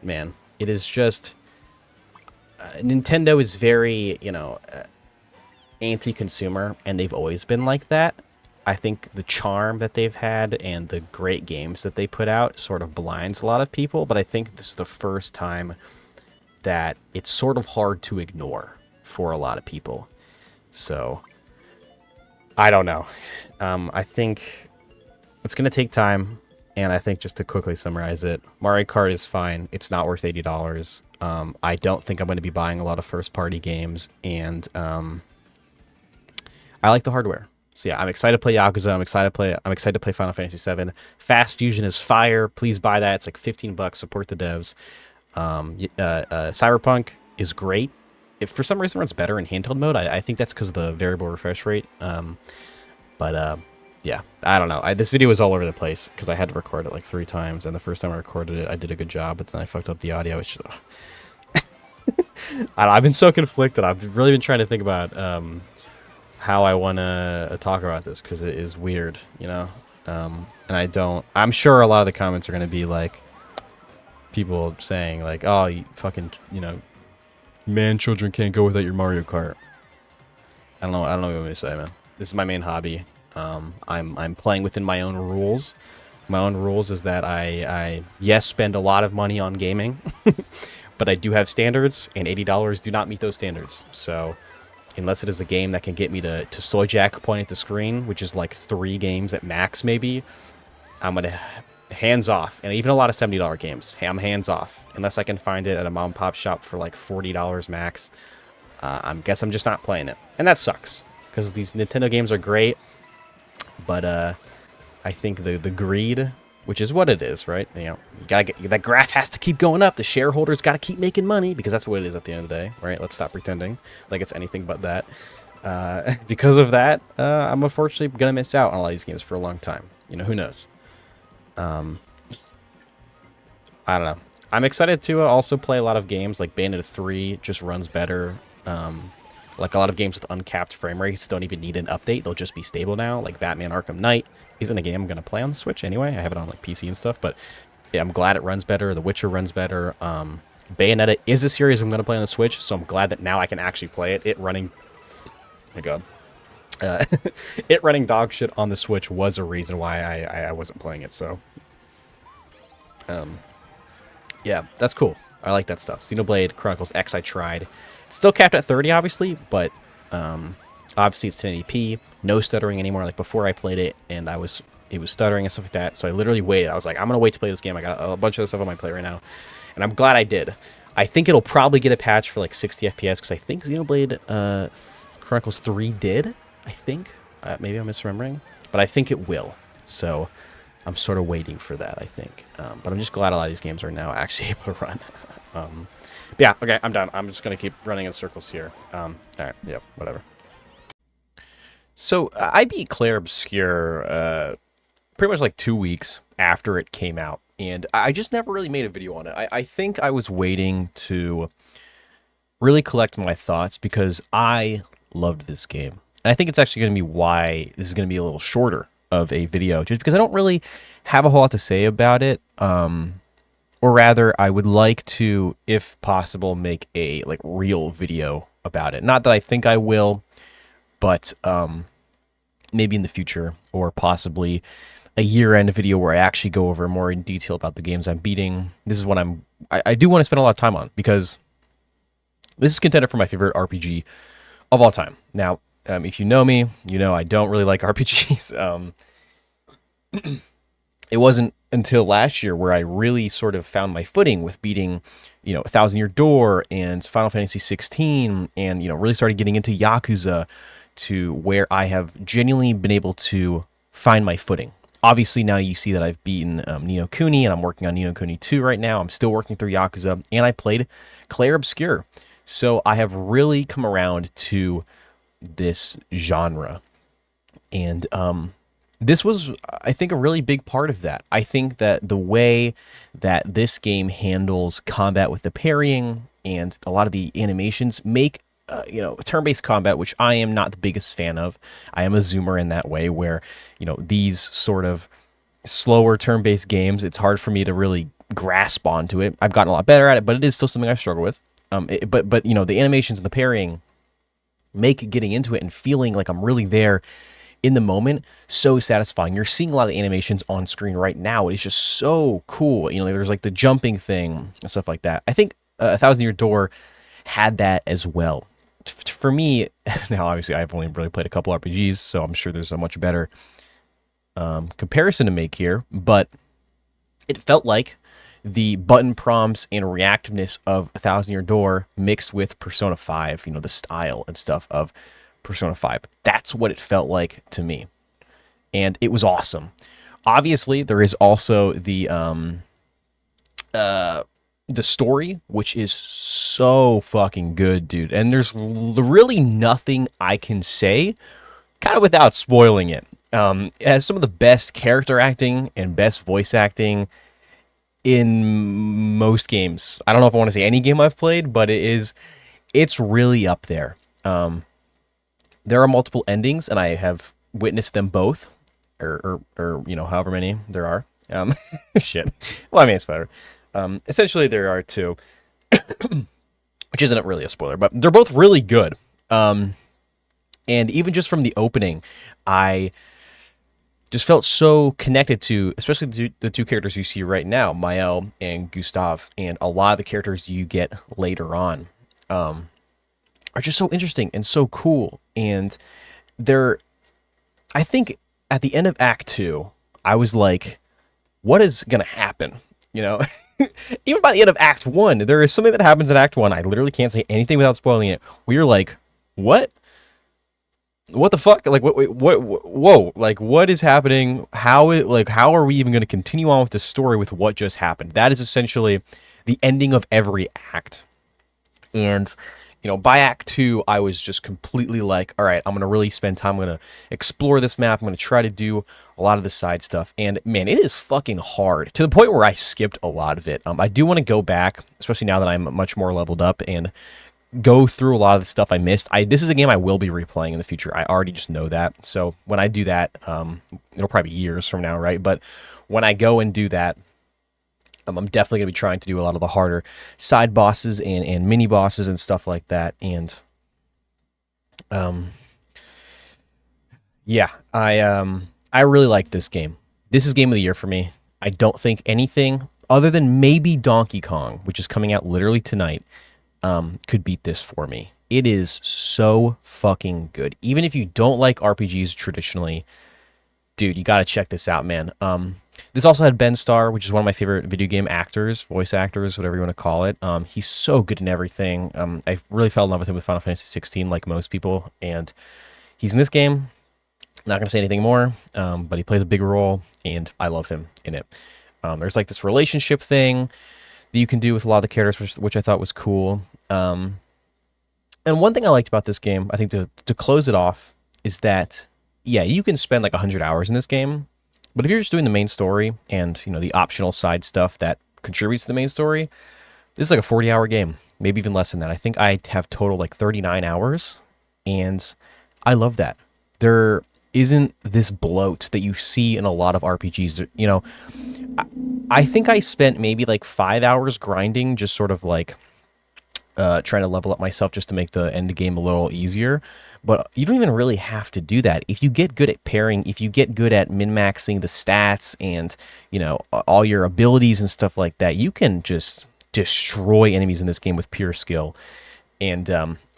man? It is just Nintendo is very, you know, anti-consumer, and they've always been like that. I think the charm that they've had and the great games that they put out sort of blinds a lot of people, but I think this is the first time that it's sort of hard to ignore for a lot of people. So, I don't know. I think it's going to take time, and I think just to quickly summarize it, Mario Kart is fine. It's not worth $80. I don't think I'm going to be buying a lot of first-party games, and I like the hardware. So yeah, I'm excited to play Yakuza. I'm excited to play Final Fantasy VII. Fast Fusion is fire. Please buy that. It's like $15. Support the devs. Cyberpunk is great. If for some reason it runs better in handheld mode, I think that's because of the variable refresh rate. Yeah, I don't know. This video was all over the place because I had to record it like 3 times, and the first time I recorded it, I did a good job, but then I fucked up the audio. Which I've been so conflicted. I've really been trying to think about how I want to talk about this because it is weird, you know. And I'm sure a lot of the comments are going to be like people saying like, "Oh, you fucking, you know, man, children can't go without your Mario Kart." I don't know what you want me to say, man. This is my main hobby. I'm playing within my own rules. My own rules is that I yes, spend a lot of money on gaming, but I do have standards, and $80 do not meet those standards. So unless it is a game that can get me to soy jack point at the screen, which is like 3 games at max maybe, I'm going to hands off. And even a lot of $70 games, I'm hands off. Unless I can find it at a mom and pop shop for like $40 max, I guess I'm just not playing it. And that sucks, because these Nintendo games are great, but I think the greed, which is what it is, right? You know, you gotta get, that graph has to keep going up. The shareholders got to keep making money, because that's what it is at the end of the day, right? Let's stop pretending like it's anything but that. Because of that, I'm unfortunately gonna miss out on a lot of these games for a long time. You know, who knows? I don't know. I'm excited to also play a lot of games like Bayonetta 3 just runs better. Like a lot of games with uncapped frame rates don't even need an update. They'll just be stable now. Like Batman Arkham Knight isn't a game I'm going to play on the Switch anyway. I have it on like PC and stuff, but yeah, I'm glad it runs better. The Witcher runs better. Bayonetta is a series I'm going to play on the Switch, so I'm glad that now I can actually play it. It running... Oh my god. It running dog shit on the Switch was a reason why I wasn't playing it, so... yeah, that's cool. I like that stuff. Xenoblade Chronicles X I tried. It's still capped at 30, obviously, but obviously it's 1080p. No stuttering anymore. Like before I played it, and it was stuttering and stuff like that. So I literally waited. I was like, I'm gonna wait to play this game. I got a bunch of other stuff on my plate right now, and I'm glad I did. I think it'll probably get a patch for like 60 FPS because I think Xenoblade Chronicles 3 did. I think maybe I'm misremembering, but I think it will. So I'm sort of waiting for that, I think. But I'm just glad a lot of these games are now actually able to run. But yeah, okay, I'm done. I'm just going to keep running in circles here. All right, yeah, whatever. So I beat Claire Obscure pretty much like 2 weeks after it came out. And I just never really made a video on it. I think I was waiting to really collect my thoughts because I loved this game. And I think it's actually going to be why this is going to be a little shorter of a video, just because I don't really have a whole lot to say about it. Or rather, I would like to, if possible, make a like real video about it. Not that I think I will, but maybe in the future, or possibly a year-end video where I actually go over more in detail about the games I'm beating. This is what I do want to spend a lot of time on, because this is contender for my favorite RPG of all time. Now, if you know me, you know I don't really like RPGs.
it wasn't until last year where I really sort of found my footing with beating, A Thousand Year Door and Final Fantasy 16, and really started getting into Yakuza, to where I have genuinely been able to find my footing. Obviously, now you see that I've beaten Ni no Kuni, and I'm working on Ni no Kuni 2 right now. I'm still working through Yakuza, and I played Claire Obscure. So I have really come around to this genre. And this was, I think, a really big part of that. I think that the way that this game handles combat with the parrying and a lot of the animations make turn-based combat, which I am not the biggest fan of. I am a zoomer in that way, where these sort of slower turn-based games, it's hard for me to really grasp onto it. I've gotten a lot better at it, but it is still something I struggle with. But the animations and the parrying make getting into it and feeling like I'm really there in the moment so satisfying. You're seeing a lot of animations on screen right now. It's just so cool. There's like the jumping thing and stuff like that. I think A Thousand Year Door had that as well. For me, now obviously I've only really played a couple RPGs, so I'm sure there's a much better comparison to make here, but it felt like the button prompts and reactiveness of A Thousand Year Door mixed with Persona 5, the style and stuff of Persona 5. That's what it felt like to me. And it was awesome. Obviously, there is also the story, which is so fucking good, dude. And there's really nothing I can say kind of without spoiling it. It has some of the best character acting and best voice acting in most games. I don't know if I want to say any game I've played, but it's really up there. There are multiple endings, and I have witnessed them both, or however many there are. Shit. Well, I mean, it's better. Essentially, there are two, which isn't really a spoiler, but they're both really good. And even just from the opening, I just felt so connected to, especially the two characters you see right now, Mael and Gustav, and a lot of the characters you get later on are just so interesting and so cool. And I think at the end of Act 2, I was like, what is going to happen? Even by the end of Act 1, there is something that happens in Act 1. I literally can't say anything without spoiling it. We're like, what? What the fuck? Like, what, whoa, like, what is happening? How are we even going to continue on with the story with what just happened? That is essentially the ending of every act. And, by Act 2, I was just completely like, all right, I'm going to really spend time. I'm going to explore this map. I'm going to try to do a lot of the side stuff. And, man, it is fucking hard, to the point where I skipped a lot of it. I do want to go back, especially now that I'm much more leveled up, and go through a lot of the stuff I missed. This is a game I will be replaying in the future. I already just know that. So when I do that, it'll probably be years from now, right? But when I go and do that, I'm definitely going to be trying to do a lot of the harder side bosses and mini bosses and stuff like that. And yeah, I really like this game. This is game of the year for me. I don't think anything other than maybe Donkey Kong, which is coming out literally tonight, could beat this for me. It is so fucking good. Even if you don't like RPGs traditionally, dude, you gotta check this out, man. This also had Ben Starr, which is one of my favorite video game actors, voice actors, whatever you want to call it. He's so good in everything. I really fell in love with him with Final Fantasy 16, like most people, and he's in this game. Not gonna say anything more, but he plays a big role, and I love him in it. There's like this relationship thing that you can do with a lot of the characters, which I thought was cool. And one thing I liked about this game, I think to close it off, is that, yeah, you can spend like 100 hours in this game, but if you're just doing the main story and, the optional side stuff that contributes to the main story, this is like a 40-hour game, maybe even less than that. I think I have total like 39 hours, and I love that. There isn't this bloat that you see in a lot of RPGs. I think I spent maybe like 5 hours grinding, just sort of like trying to level up myself just to make the end game a little easier. But you don't even really have to do that. If you get good at pairing, if you get good at min-maxing the stats and, all your abilities and stuff like that, you can just destroy enemies in this game with pure skill. And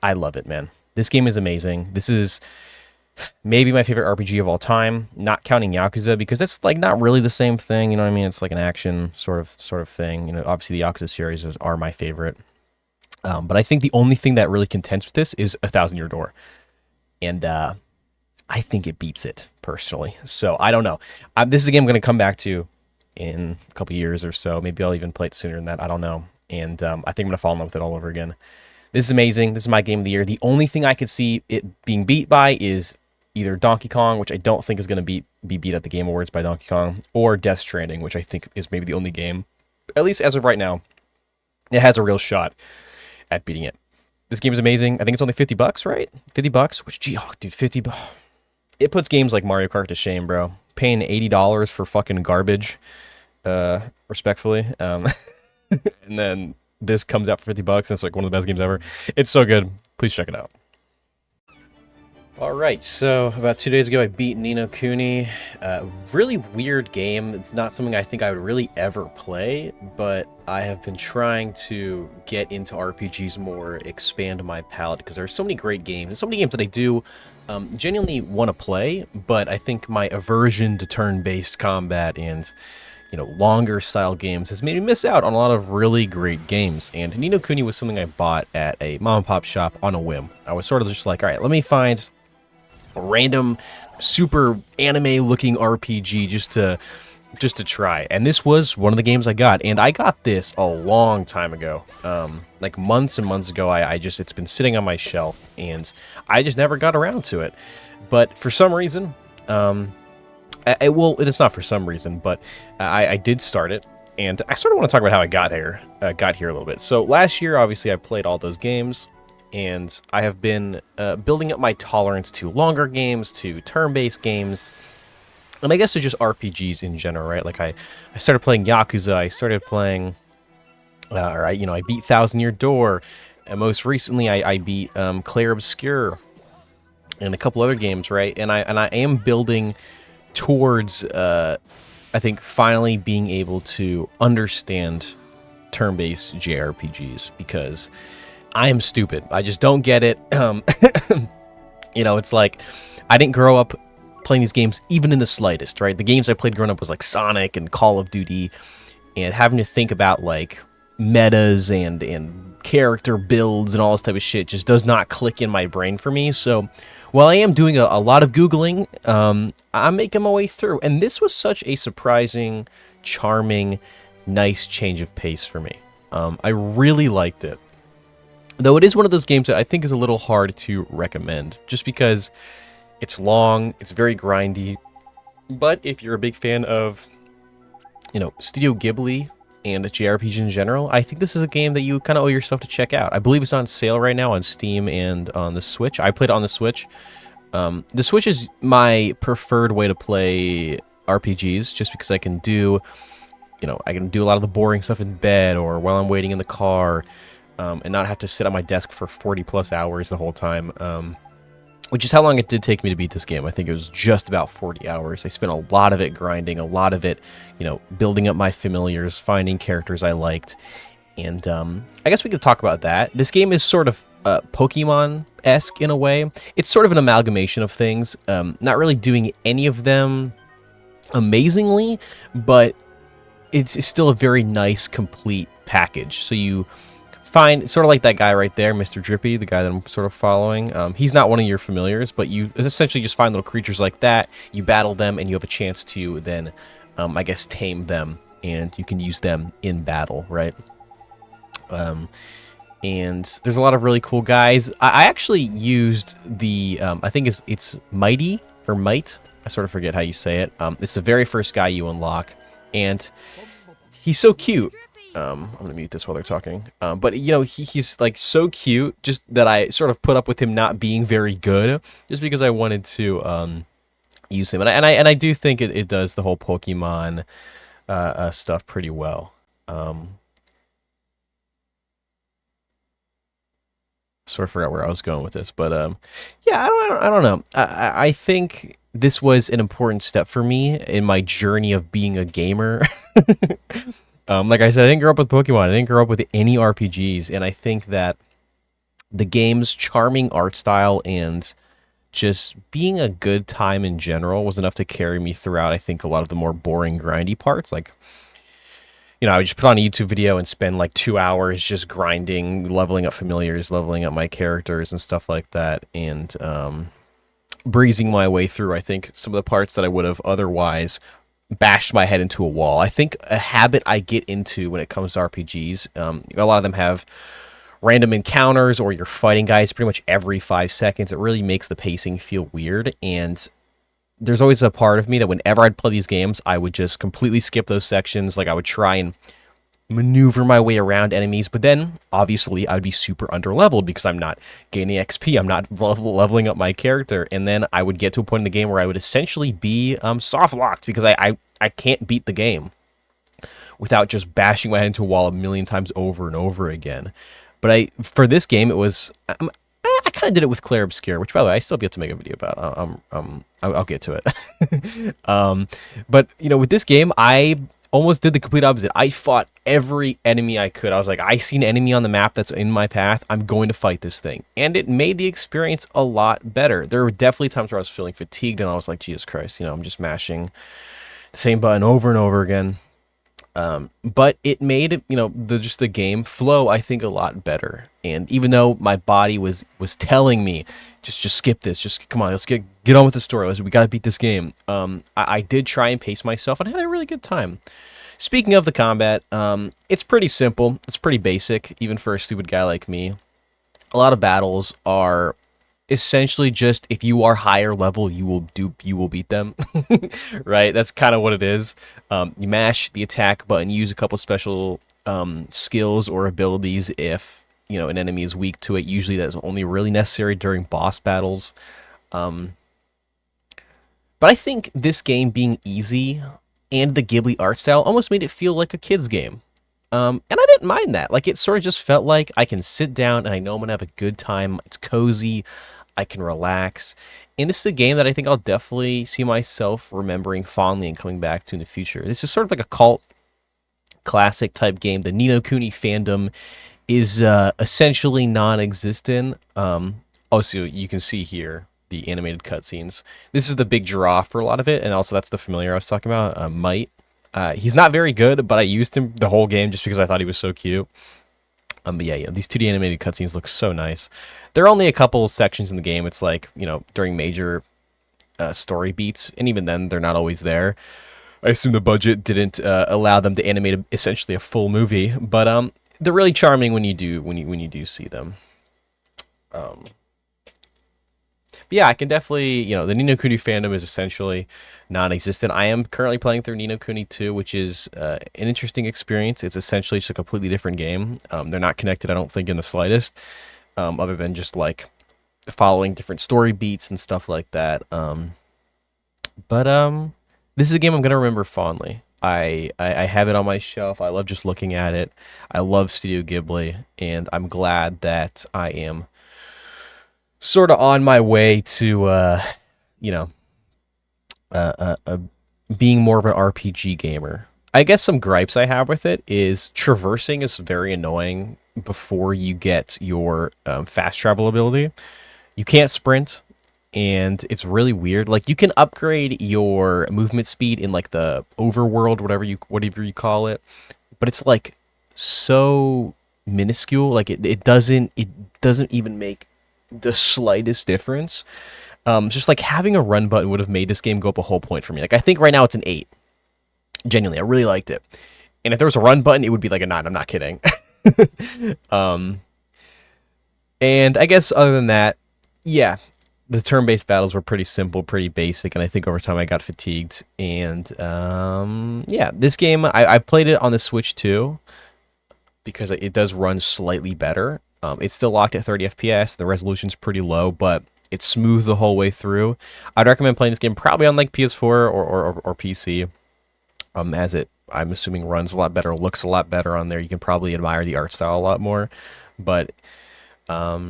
I love it, man. This game is amazing. This is maybe my favorite RPG of all time, not counting Yakuza, because that's like not really the same thing. You know what I mean? It's like an action sort of thing. You know, obviously the Yakuza series are my favorite. But I think the only thing that really contends with this is A Thousand Year Door, and I think it beats it personally. So I don't know. This is a game I'm going to come back to in a couple years or so. Maybe I'll even play it sooner than that. I don't know. And I think I'm going to fall in love with it all over again. This is amazing. This is my game of the year. The only thing I could see it being beat by is either Donkey Kong, which I don't think is going to be beat at the Game Awards by Donkey Kong, or Death Stranding, which I think is maybe the only game, at least as of right now, it has a real shot at beating it. This game is amazing. I think it's only $50, right? $50, which, gee, oh, dude, $50. It puts games like Mario Kart to shame, bro. Paying $80 for fucking garbage, respectfully. And then this comes out for $50, and it's like one of the best games ever. It's so good. Please check it out. All right, so about 2 days ago, I beat Ni no Kuni. Really weird game. It's not something I think I would really ever play, but I have been trying to get into RPGs more, expand my palette, because there are so many great games, and so many games that I do genuinely want to play, but I think my aversion to turn-based combat and longer style games has made me miss out on a lot of really great games. And Ni no Kuni was something I bought at a mom and pop shop on a whim. I was sort of just like, all right, let me find a random super anime looking RPG just to try. And this was one of the games I got, and I got this a long time ago, like months and months ago. It's been sitting on my shelf, and I just never got around to it. But for some reason, it's not for some reason, but I did start it, and I sort of want to talk about how I got here a little bit. So last year, obviously, I played all those games, and I have been building up my tolerance to longer games, to turn-based games, and I guess to just RPGs in general, right? Like I started playing Yakuza, I started playing, I beat Thousand Year Door, and most recently I beat Clair Obscur, and a couple other games, right? And I am building towards, I think, finally being able to understand turn-based JRPGs, because I am stupid. I just don't get it. It's like I didn't grow up playing these games even in the slightest, right? The games I played growing up was like Sonic and Call of Duty, and having to think about like metas and character builds and all this type of shit just does not click in my brain for me. So while I am doing a lot of Googling, I'm making my way through. And this was such a surprising, charming, nice change of pace for me. I really liked it. Though it is one of those games that I think is a little hard to recommend, just because it's long, it's very grindy. But if you're a big fan of, Studio Ghibli and JRPG in general, I think this is a game that you kind of owe yourself to check out. I believe it's on sale right now on Steam and on the Switch. I played it on the Switch. The Switch is my preferred way to play RPGs, just because I can do a lot of the boring stuff in bed or while I'm waiting in the car, and not have to sit at my desk for 40 plus hours the whole time, which is how long it did take me to beat this game. I think it was just about 40 hours. I spent a lot of it grinding, a lot of it, building up my familiars, finding characters I liked. And I guess we could talk about that. This game is sort of Pokemon-esque in a way. It's sort of an amalgamation of things, not really doing any of them amazingly, but it's still a very nice, complete package. So you find, sort of like that guy right there, Mr. Drippy, the guy that I'm sort of following. He's not one of your familiars, but you essentially just find little creatures like that, you battle them, and you have a chance to then, I guess, tame them, and you can use them in battle, right? And there's a lot of really cool guys. I actually used the, I think it's Mighty, or Might, I sort of forget how you say it. It's the very first guy you unlock, and he's so cute. I'm gonna mute this while they're talking. But he's like so cute, just that I sort of put up with him not being very good, just because I wanted to use him. And I do think it does the whole Pokemon stuff pretty well. Sort of forgot where I was going with this, but yeah, I don't know. I think this was an important step for me in my journey of being a gamer. Like I said, I didn't grow up with Pokemon. I didn't grow up with any RPGs, and I think that the game's charming art style and just being a good time in general was enough to carry me throughout, I think, a lot of the more boring, grindy parts. Like, I would just put on a YouTube video and spend like 2 hours just grinding, leveling up familiars, leveling up my characters and stuff like that, and breezing my way through, I think, some of the parts that I would have otherwise bashed my head into a wall. I think a habit I get into when it comes to RPGs, a lot of them have random encounters or you're fighting guys pretty much every 5 seconds. It really makes the pacing feel weird, and there's always a part of me that whenever I'd play these games, I would just completely skip those sections. Like, I would try and maneuver my way around enemies, but then obviously I'd be super underleveled because I'm not gaining XP, I'm not leveling up my character, and then I would get to a point in the game where I would essentially be soft locked because I can't beat the game without just bashing my head into a wall a million times over and over again. But for this game, it was I kind of did it with Claire Obscure, which, by the way, I still have yet to make a video about. I'll get to it. But with this game, I almost did the complete opposite. I fought every enemy I could. I was like, I see an enemy on the map that's in my path. I'm going to fight this thing, and it made the experience a lot better. There were definitely times where I was feeling fatigued, and I was like, Jesus Christ, I'm just mashing the same button over and over again. But it made it, the game flow, I think, a lot better. And even though my body was telling me, just skip this, just come on, let's get on with the story. We got to beat this game. I did try and pace myself, and I had a really good time. Speaking of the combat, it's pretty simple. It's pretty basic, even for a stupid guy like me. A lot of battles are essentially just, if you are higher level, you will beat them. Right? That's kind of what it is. You mash the attack button, use a couple special skills or abilities if an enemy is weak to it. Usually that's only really necessary during boss battles. But I think this game being easy and the Ghibli art style almost made it feel like a kid's game. And I didn't mind that. Like, it sort of just felt like I can sit down and I know I'm gonna have a good time. It's cozy. I can relax. And this is a game that I think I'll definitely see myself remembering fondly and coming back to in the future. This is sort of like a cult classic type game. The Ni no Kuni fandom is essentially non-existent. Also, you can see here the animated cutscenes. This is the big draw for a lot of it, and also that's the familiar I was talking about, Might. He's not very good, but I used him the whole game just because I thought he was so cute. But yeah, these 2D animated cutscenes look so nice. There are only a couple sections in the game. It's like, during major story beats, and even then, they're not always there. I assume the budget didn't allow them to animate essentially a full movie, but they're really charming when you do see them. But yeah, I can definitely, the Ni no Kuni fandom is essentially non-existent. I am currently playing through Ni no Kuni 2, which is an interesting experience. It's essentially just a completely different game. They're not connected, I don't think, in the slightest, other than just like following different story beats and stuff like that. But this is a game I'm going to remember fondly. I have it on my shelf. I love just looking at it. I love Studio Ghibli, and I'm glad that I am sort of on my way to, being more of an RPG gamer. I guess some gripes I have with it is traversing is very annoying before you get your fast travel ability. You can't sprint, and it's really weird. Like, you can upgrade your movement speed in like the overworld, whatever you call it, but it's like so minuscule. Like it doesn't even make the slightest difference. Just like having a run button would have made this game go up a whole point for me. Like, I think right now it's an 8. Genuinely, I really liked it. And if there was a run button, it would be like a 9. I'm not kidding. And I guess other than that, yeah, the turn-based battles were pretty simple, pretty basic, and I think over time I got fatigued. And yeah, this game, I played it on the Switch too, because it does run slightly better. It's still locked at 30 FPS. The resolution's pretty low, but it's smooth the whole way through. I'd recommend playing this game probably on like PS4 or PC, as it, I'm assuming, runs a lot better, looks a lot better on there. You can probably admire the art style a lot more. But yeah,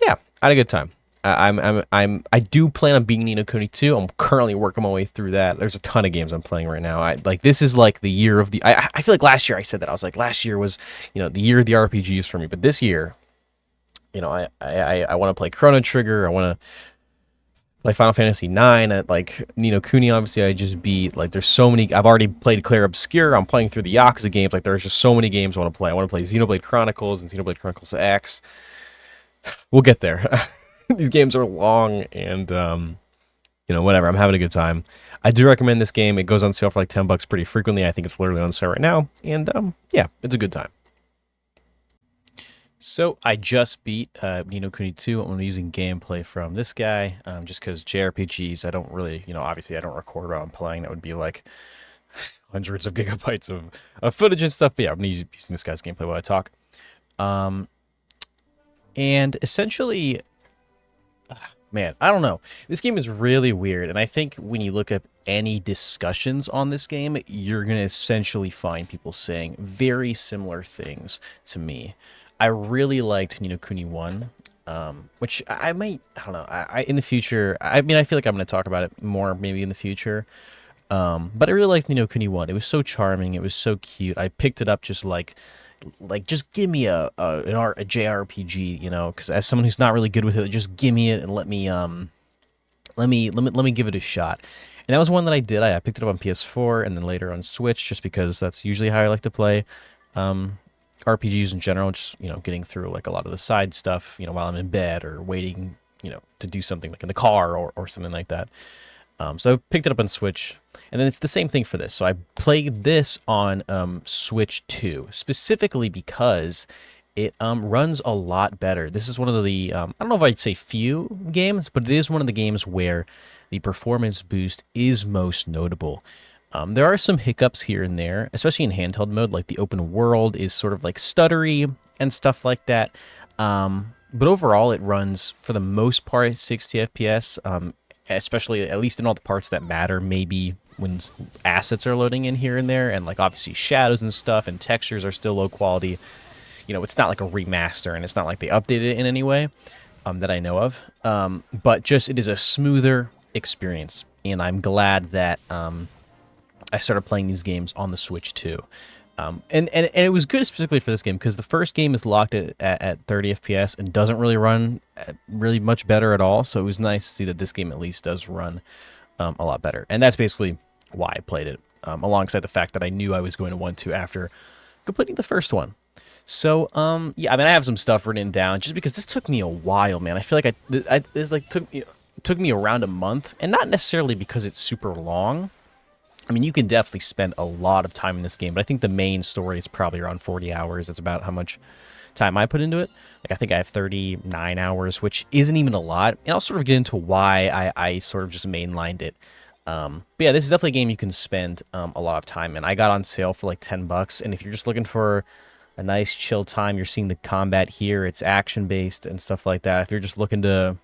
I had a good time. I do plan on beating Ni no Kuni 2. I'm currently working my way through that. There's a ton of games I'm playing right now. This is like the year of the. I feel like last year I said that. I was like, last year was the year of the RPGs for me. But this year, I want to play Chrono Trigger. I want to play Final Fantasy 9 at like Nino Kuni. Obviously, I just beat. Like, there's so many. I've already played Clair Obscure. I'm playing through the Yakuza games. Like, there's just so many games I want to play. I want to play Xenoblade Chronicles and Xenoblade Chronicles X. We'll get there. These games are long, and whatever. I'm having a good time. I do recommend this game. It goes on sale for like $10 pretty frequently. I think it's literally on sale right now, and yeah, it's a good time. So I just beat Nino Kuni 2. I'm using gameplay from this guy, just because JRPGs, I don't really, obviously I don't record while I'm playing. That would be like hundreds of gigabytes of footage and stuff. But yeah, I'm using this guy's gameplay while I talk. And essentially, man, I don't know. This game is really weird. And I think when you look up any discussions on this game, you're going to essentially find people saying very similar things to me. I really liked Ni no Kuni 1, which I don't know, I in the future, I mean, I feel like I'm going to talk about it more maybe in the future, but I really liked Ni no Kuni 1. It was so charming, it was so cute. I picked it up just like just give me a JRPG, because as someone who's not really good with it, just give me it and let me give it a shot. And that was one that I did. I picked it up on PS4 and then later on Switch, just because that's usually how I like to play RPGs in general, just, getting through like a lot of the side stuff, while I'm in bed or waiting, to do something like in the car or something like that. So I picked it up on Switch, and then it's the same thing for this. So I played this on Switch 2, specifically because it runs a lot better. This is one of the, I don't know if I'd say few games, but it is one of the games where the performance boost is most notable. There are some hiccups here and there, especially in handheld mode, like the open world is sort of like stuttery and stuff like that. But overall, it runs, for the most part, at 60 FPS, especially at least in all the parts that matter, maybe when assets are loading in here and there, and like obviously shadows and stuff and textures are still low quality. It's not like a remaster, and it's not like they updated it in any way that I know of. But just it is a smoother experience, and I'm glad that I started playing these games on the Switch too. And it was good specifically for this game because the first game is locked at 30 FPS and doesn't really run really much better at all. So it was nice to see that this game at least does run a lot better. And that's basically why I played it, alongside the fact that I knew I was going to want to after completing the first one. So, yeah, I mean, I have some stuff written down just because this took me a while, man. I feel like this like took me around a month, and not necessarily because it's super long. I mean, you can definitely spend a lot of time in this game, but I think the main story is probably around 40 hours. That's about how much time I put into it. Like, I think I have 39 hours, which isn't even a lot. And I'll sort of get into why I sort of just mainlined it. But yeah, this is definitely a game you can spend a lot of time in. I got on sale for like $10, and if you're just looking for a nice chill time, you're seeing the combat here. It's action-based and stuff like that. If you're just looking to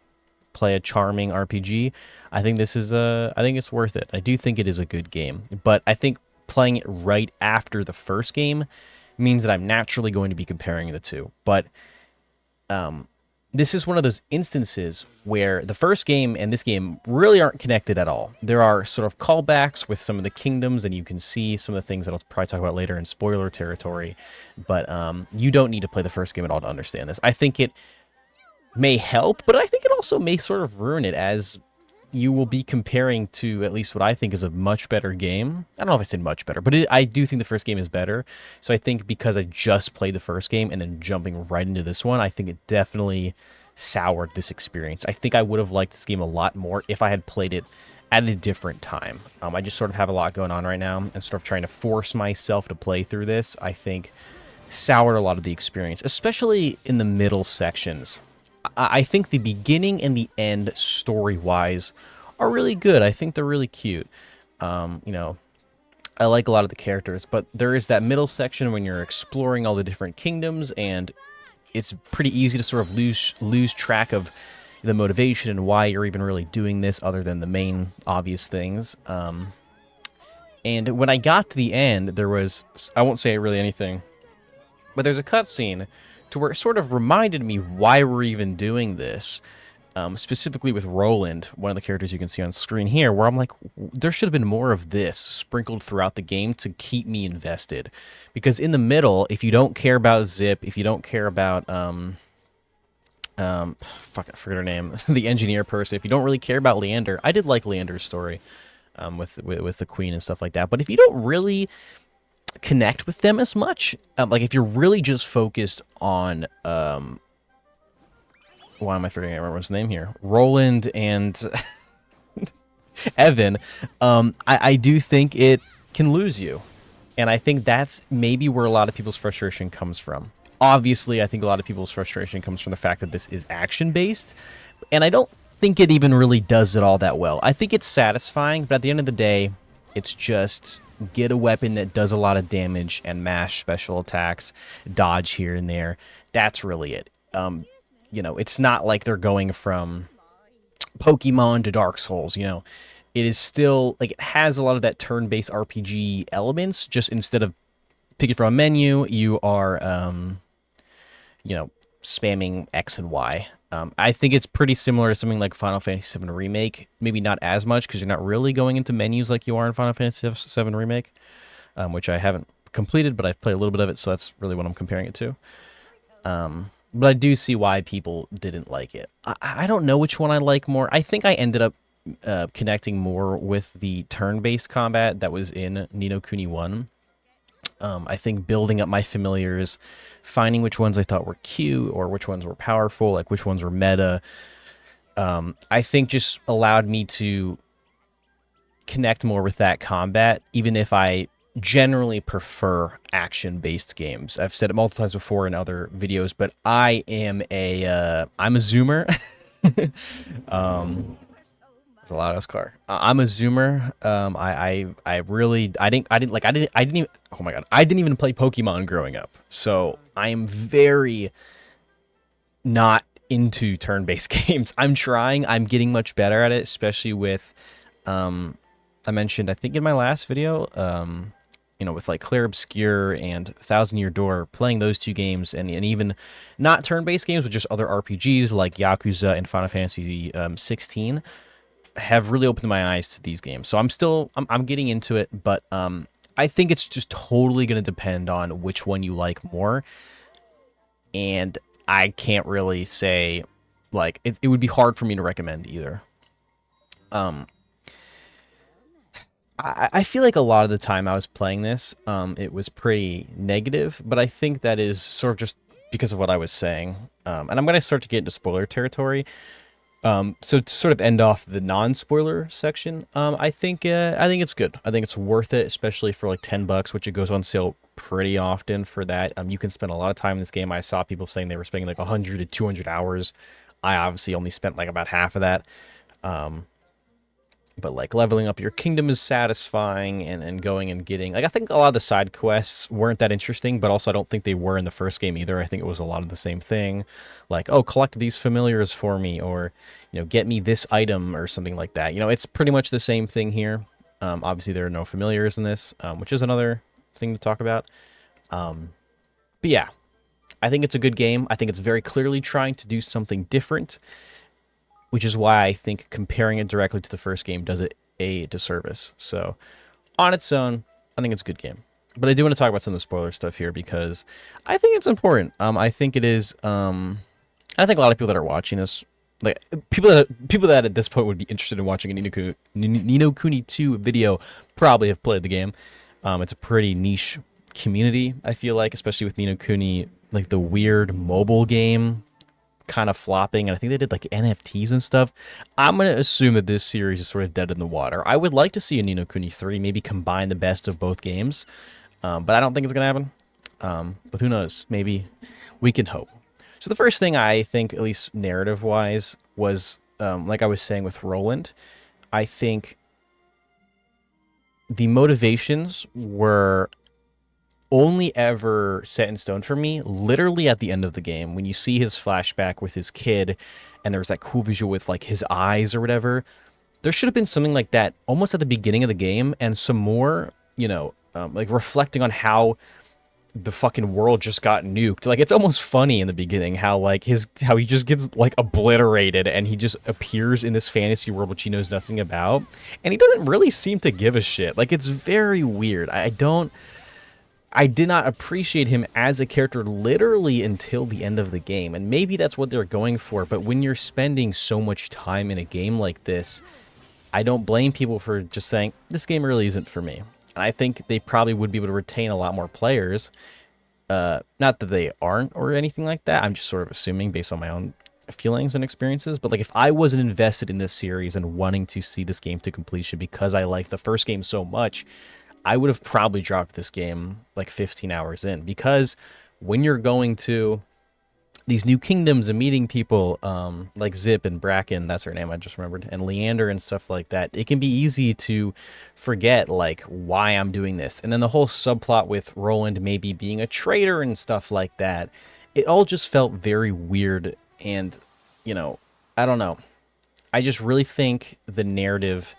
play a charming RPG, I think this is I think it's worth it. I do think it is a good game, but I think playing it right after the first game means that I'm naturally going to be comparing the two. But this is one of those instances where the first game and this game really aren't connected at all. There are sort of callbacks with some of the kingdoms, and you can see some of the things that I'll probably talk about later in spoiler territory, but you don't need to play the first game at all to understand this. I think it may help, but I think it also may sort of ruin it, as you will be comparing to at least what I think is a much better game. I don't know if I said much better, but I do think the first game is better. So I think because I just played the first game and then jumping right into this one, I think it definitely soured this experience. I think I would have liked this game a lot more if I had played it at a different time. I just sort of have a lot going on right now, and sort of trying to force myself to play through this, I think, soured a lot of the experience, especially in the middle sections. I think the beginning and the end, story-wise, are really good. I think they're really cute. I like a lot of the characters, but there is that middle section when you're exploring all the different kingdoms, and it's pretty easy to sort of lose track of the motivation and why you're even really doing this, other than the main obvious things. And when I got to the end, there was, I won't say really anything, but there's a cutscene to where it sort of reminded me why we're even doing this, specifically with Roland, one of the characters you can see on screen here, where I'm like, there should have been more of this sprinkled throughout the game to keep me invested. Because in the middle, if you don't care about Zip, if you don't care about Fuck, I forget her name. The engineer person. If you don't really care about Leander, I did like Leander's story, with the queen and stuff like that. But if you don't really connect with them as much, like if you're really just focused on, why am I forgetting? I remember his name here. Roland and Evan. I do think it can lose you. And I think that's maybe where a lot of people's frustration comes from. Obviously, I think a lot of people's frustration comes from the fact that this is action-based. And I don't think it even really does it all that well. I think it's satisfying, but at the end of the day, it's just get a weapon that does a lot of damage and mash special attacks, dodge here and there. That's really it. It's not like they're going from Pokemon to Dark Souls, It is still, like, it has a lot of that turn-based RPG elements, just instead of picking from a menu, you are, spamming X and Y. I think it's pretty similar to something like Final Fantasy VII Remake. Maybe not as much, because you're not really going into menus like you are in Final Fantasy VII Remake, which I haven't completed, but I've played a little bit of it, so that's really what I'm comparing it to. But I do see why people didn't like it. I don't know which one I like more. I think I ended up connecting more with the turn-based combat that was in Ni no Kuni 1. I think building up my familiars, finding which ones I thought were cute or which ones were powerful, like which ones were meta, I think just allowed me to connect more with that combat, even if I generally prefer action-based games. I've said it multiple times before in other videos, but I'm a zoomer. It's a loud ass car. I'm a zoomer. I didn't even, oh my god, I didn't even play Pokemon growing up, so I am very not into turn-based games. I'm trying. I'm getting much better at it, especially with, I mentioned, I think in my last video, with like Clair Obscur and Thousand Year Door, playing those two games, and even not turn-based games, but just other RPGs like Yakuza and Final Fantasy 16, have really opened my eyes to these games. So I'm getting into it, but I think it's just totally going to depend on which one you like more. And I can't really say, like, it would be hard for me to recommend either. I feel like a lot of the time I was playing this, it was pretty negative, but I think that is sort of just because of what I was saying. And I'm going to start to get into spoiler territory. So to sort of end off the non-spoiler section, I think it's good. I think it's worth it, especially for like $10, which it goes on sale pretty often for that. You can spend a lot of time in this game. I saw people saying they were spending like 100 to 200 hours. I obviously only spent like about half of that. But like leveling up your kingdom is satisfying, and going and getting, like, I think a lot of the side quests weren't that interesting, but also I don't think they were in the first game either. I think it was a lot of the same thing, like, oh, collect these familiars for me, or get me this item or something like that. It's pretty much the same thing here. Obviously there are no familiars in this, which is another thing to talk about. But yeah, I think it's a good game. I think it's very clearly trying to do something different, which is why I think comparing it directly to the first game does it a disservice. So, on its own, I think it's a good game. But I do want to talk about some of the spoiler stuff here, because I think it's important. I think it is. I think a lot of people that are watching this, like people that at this point would be interested in watching a Ni no Kuni 2 video, probably have played the game. It's a pretty niche community, I feel like, especially with Ni no Kuni, like the weird mobile game kind of flopping, and I think they did like NFTs and stuff. I'm going to assume that this series is sort of dead in the water. I would like to see a Ni no Kuni 3 maybe combine the best of both games, but I don't think it's going to happen. But who knows? Maybe we can hope. So the first thing I think, at least narrative-wise, was, like I was saying with Roland, I think the motivations were only ever set in stone for me literally at the end of the game, when you see his flashback with his kid and there's that cool visual with like his eyes or whatever. There should have been something like that almost at the beginning of the game, and some more, like reflecting on how the fucking world just got nuked. Like, it's almost funny in the beginning how how he just gets like obliterated, and he just appears in this fantasy world which he knows nothing about, and he doesn't really seem to give a shit. Like, it's very weird. I did not appreciate him as a character literally until the end of the game. And maybe that's what they're going for. But when you're spending so much time in a game like this, I don't blame people for just saying, this game really isn't for me. And I think they probably would be able to retain a lot more players. Not that they aren't or anything like that. I'm just sort of assuming based on my own feelings and experiences. But like if I wasn't invested in this series and wanting to see this game to completion because I liked the first game so much, I would have probably dropped this game like 15 hours in, because when you're going to these new kingdoms and meeting people like Zip and Bracken, that's her name, I just remembered, and Leander and stuff like that, it can be easy to forget like why I'm doing this. And then the whole subplot with Roland maybe being a traitor and stuff like that, it all just felt very weird. And, you know, I don't know. I just really think the narrative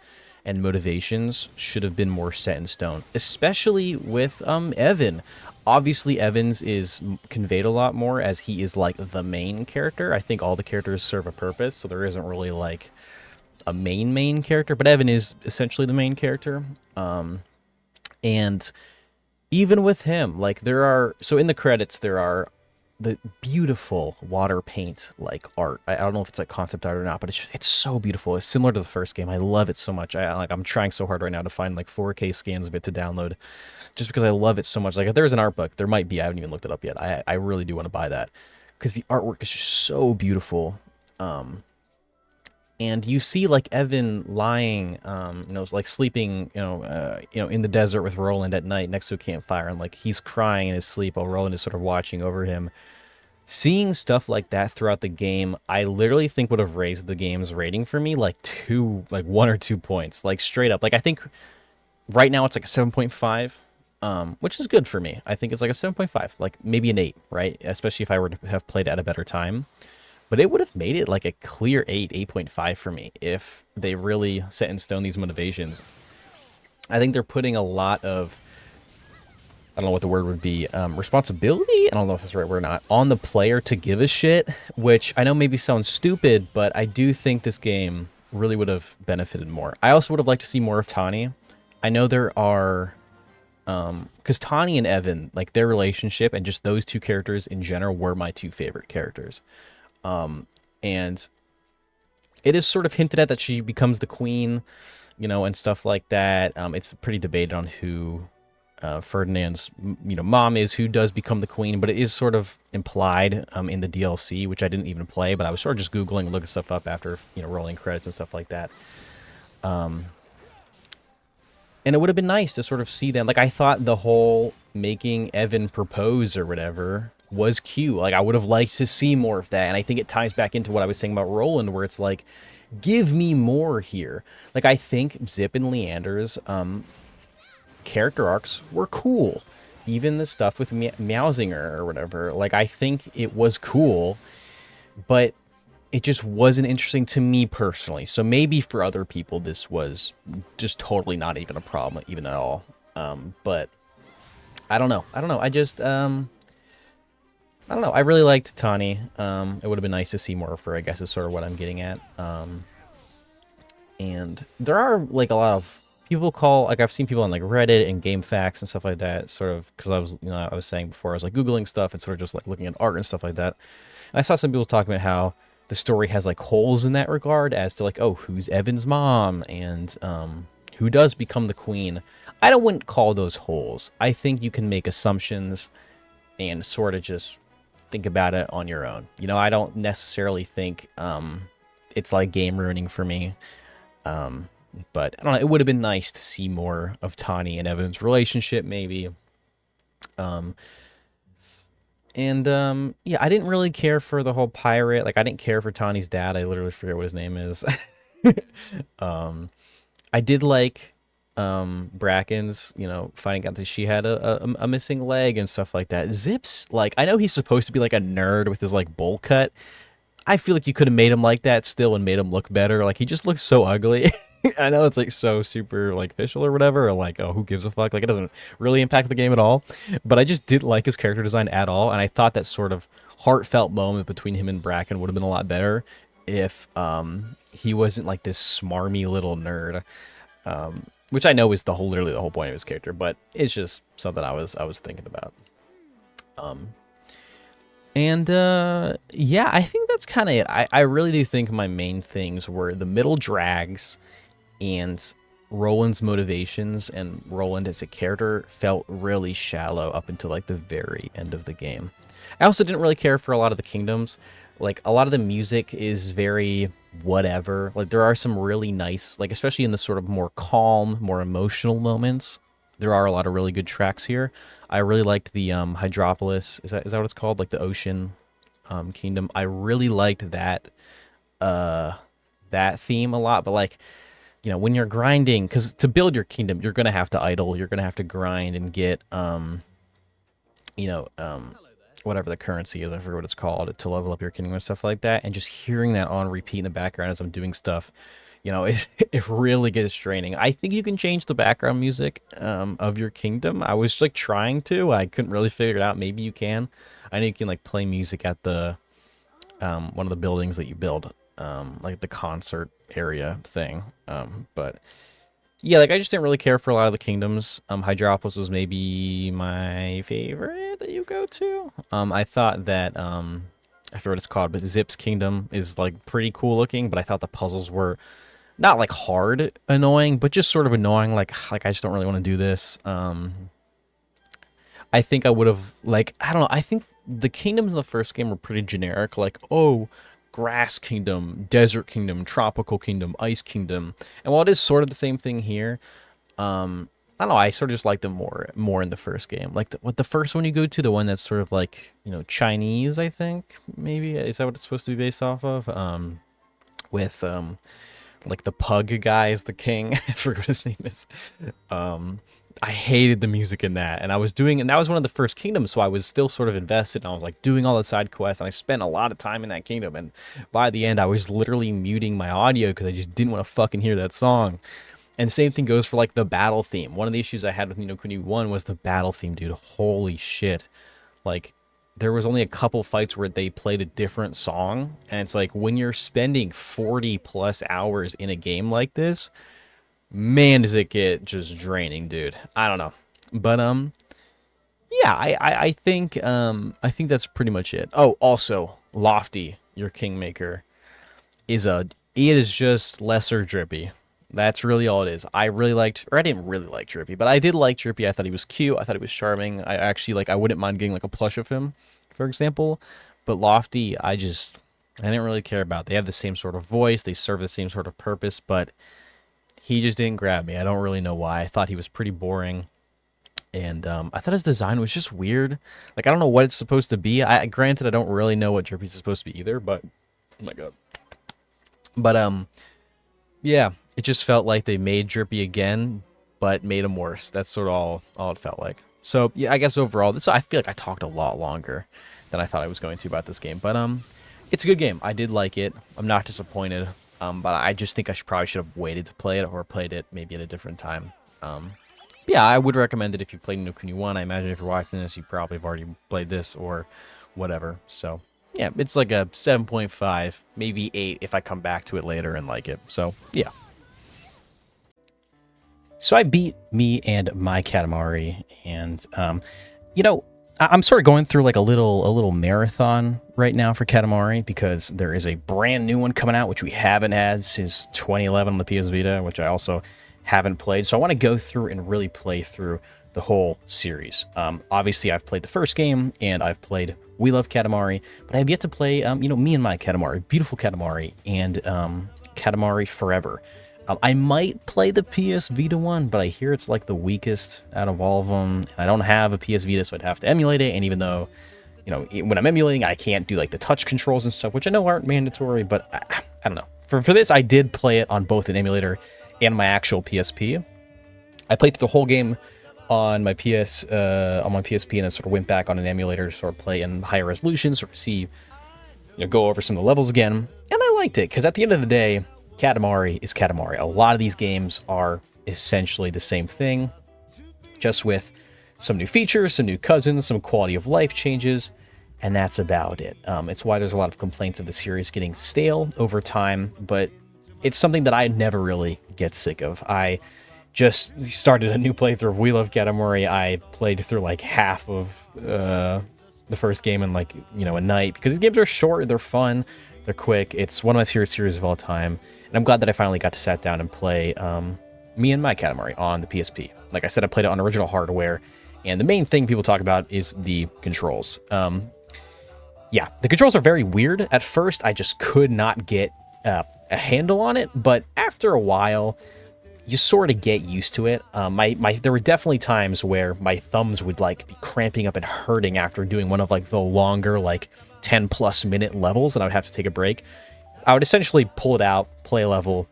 and motivations should have been more set in stone, especially with Evan. Obviously, Evans is conveyed a lot more as he is like the main character. I think all the characters serve a purpose, so there isn't really like a main character, but Evan is essentially the main character. And even with him, like there are, so in the credits there are the beautiful water paint like art. I don't know if it's like concept art or not, but it's so beautiful. It's similar to the first game. I love it so much. I'm trying so hard right now to find like 4K scans of it to download, just because I love it so much. Like if there's an art book, there might be. I haven't even looked it up yet. I really do want to buy that because the artwork is just so beautiful. And you see like Evan lying, like sleeping, in the desert with Roland at night next to a campfire, and like he's crying in his sleep while Roland is sort of watching over him. Seeing stuff like that throughout the game, I literally think would have raised the game's rating for me like 1 or 2 points, like straight up. Like I think right now it's like a 7.5, which is good for me. I think it's like a 7.5, like maybe an 8, right? Especially if I were to have played at a better time. But it would have made it like a clear 8.5 for me if they really set in stone these motivations. I think they're putting a lot of, I don't know what the word would be, responsibility? I don't know if that's the right word or not, on the player to give a shit, which I know maybe sounds stupid, but I do think this game really would have benefited more. I also would have liked to see more of Tawny. I know there are, because Tawny and Evan, like their relationship and just those two characters in general were my two favorite characters. And it is sort of hinted at that she becomes the queen, and stuff like that. It's pretty debated on who Ferdinand's, mom is, who does become the queen, but it is sort of implied in the DLC, which I didn't even play, but I was sort of just Googling and looking stuff up after, rolling credits and stuff like that. And it would have been nice to sort of see them. Like, I thought the whole making Evan propose or whatever was cute. Like, I would have liked to see more of that. And I think it ties back into what I was saying about Roland, where it's like, give me more here. Like, I think Zip and Leander's character arcs were cool. Even the stuff with Meowsinger or whatever. Like, I think it was cool, but it just wasn't interesting to me personally. So maybe for other people, this was just totally not even a problem, even at all. But I don't know. I just, I don't know. I really liked Tawny. It would have been nice to see more of her, I guess, is sort of what I'm getting at. And there are, like, a lot of people like, I've seen people on, like, Reddit and GameFAQs and stuff like that, sort of, because I was saying before, I was, like, Googling stuff and sort of just, like, looking at art and stuff like that. And I saw some people talking about how the story has, like, holes in that regard as to, like, oh, who's Evan's mom and who does become the queen. I wouldn't call those holes. I think you can make assumptions and sort of just think about it on your own. I don't necessarily think it's like game ruining for me. But I don't know, it would have been nice to see more of Tawny and Evan's relationship, maybe. Yeah, I didn't really care for the whole pirate. Like, I didn't care for Tawny's dad. I literally forget what his name is. I did like Bracken's, finding out that she had a missing leg and stuff like that. Zip's, like, I know he's supposed to be like a nerd with his like bowl cut. I feel like you could have made him like that still and made him look better. Like, he just looks so ugly. I know it's like so super like official or whatever, or like, oh, who gives a fuck? Like, it doesn't really impact the game at all. But I just didn't like his character design at all, and I thought that sort of heartfelt moment between him and Bracken would have been a lot better if he wasn't like this smarmy little nerd. which I know is literally the whole point of his character, but it's just something I was thinking about. And yeah, I think that's kind of it. I really do think my main things were the middle drags and Roland's motivations, and Roland as a character felt really shallow up until like the very end of the game. I also didn't really care for a lot of the kingdoms. Like a lot of the music is very whatever. Like there are some really nice, like especially in the sort of more calm, more emotional moments, there are a lot of really good tracks here. I really liked the Hydropolis. Is that what it's called? Like the ocean kingdom. I really liked that theme a lot. But like, you know, when you're grinding, because to build your kingdom, you're gonna have to idle. You're gonna have to grind and get you know, whatever the currency is, I forget what it's called, to level up your kingdom and stuff like that. And just hearing that on repeat in the background as I'm doing stuff, you know, it really gets draining. I think you can change the background music of your kingdom. I was like trying to, I couldn't really figure it out. Maybe you can. I know you can like play music at the one of the buildings that you build, like the concert area thing. But yeah, like I just didn't really care for a lot of the kingdoms. Hydropolis was maybe my favorite that you go to. I thought that I forget what it's called, but Zip's kingdom is like pretty cool looking. But I thought the puzzles were not like hard annoying, but just sort of annoying. Like I just don't really want to do this. I think I would have like I don't know. I think the kingdoms in the first game were pretty generic. Like grass kingdom, desert kingdom, tropical kingdom, ice kingdom. And while it is sort of the same thing here, I don't know, I sort of just like them more in the first game. Like the first one you go to, the one that's sort of like, you know, Chinese, I think, maybe. Is that what it's supposed to be based off of? With like the pug guy is the king. I forget what his name is. I hated the music in that, and that was one of the first kingdoms, so I was still sort of invested, and I was like doing all the side quests, and I spent a lot of time in that kingdom, and by the end I was literally muting my audio because I just didn't want to fucking hear that song. And same thing goes for like the battle theme. One of the issues I had with Ni no Kuni 1 was the battle theme, dude. Holy shit. Like there was only a couple fights where they played a different song, and it's like when you're spending 40 plus hours in a game like this, man, does it get just draining, dude. I don't know. But yeah, I think that's pretty much it. Oh, also, Lofty, your Kingmaker, it is just lesser Drippy. That's really all it is. I didn't really like Drippy, but I did like Drippy. I thought he was cute. I thought he was charming. I actually I wouldn't mind getting like a plush of him, for example. But Lofty, I didn't really care about. They have the same sort of voice. They serve the same sort of purpose, but he just didn't grab me. I don't really know why. I thought he was pretty boring. And I thought his design was just weird. Like, I don't know what it's supposed to be. Granted, I don't really know what Drippy's is supposed to be either, but... Oh my god. But, yeah. It just felt like they made Drippy again, but made him worse. That's sort of all it felt like. So, yeah, I guess overall, I feel like I talked a lot longer than I thought I was going to about this game. But, it's a good game. I did like it. I'm not disappointed. But I just think I probably should have waited to play it or played it maybe at a different time. Yeah, I would recommend it if you played Ni no Kuni 1. I imagine if you're watching this, you probably have already played this or whatever. So, yeah, it's like a 7.5, maybe 8 if I come back to it later and like it. So, yeah. So I beat Me and My Katamari, and, you know, I'm sort of going through like a little marathon right now for Katamari because there is a brand new one coming out, which we haven't had since 2011 on the PS Vita, which I also haven't played. So I want to go through and really play through the whole series. Obviously, I've played the first game and I've played We Love Katamari, but I have yet to play, you know, Me and My Katamari, Beautiful Katamari, and Katamari Forever. I might play the PS Vita one, but I hear it's like the weakest out of all of them. I don't have a PS Vita, so I'd have to emulate it. And even though, you know, when I'm emulating, I can't do like the touch controls and stuff, which I know aren't mandatory, but I don't know. For this, I did play it on both an emulator and my actual PSP. I played through the whole game on my PSP, and then sort of went back on an emulator to sort of play in higher resolution, sort of see, you know, go over some of the levels again. And I liked it because at the end of the day, Katamari is Katamari. A lot of these games are essentially the same thing, just with some new features, some new cousins, some quality of life changes, and that's about it. It's why there's a lot of complaints of the series getting stale over time, but it's something that I never really get sick of. I
just started a new playthrough of We Love Katamari. I played through like half of the first game in like, a night, because these games are short, they're fun, they're quick. It's one of my favorite series of all time, and I'm glad that I finally got to sit down and play Me and My Katamari on the PSP. Like I said, I played it on original hardware, and the main thing people talk about is the controls. Yeah, the controls are very weird. At first, I just could not get a handle on it, but after a while, you sort of get used to it. There were definitely times where my thumbs would like be cramping up and hurting after doing one of like the longer like 10+ minute levels, and I would have to take a break. I would essentially pull it out, play a level,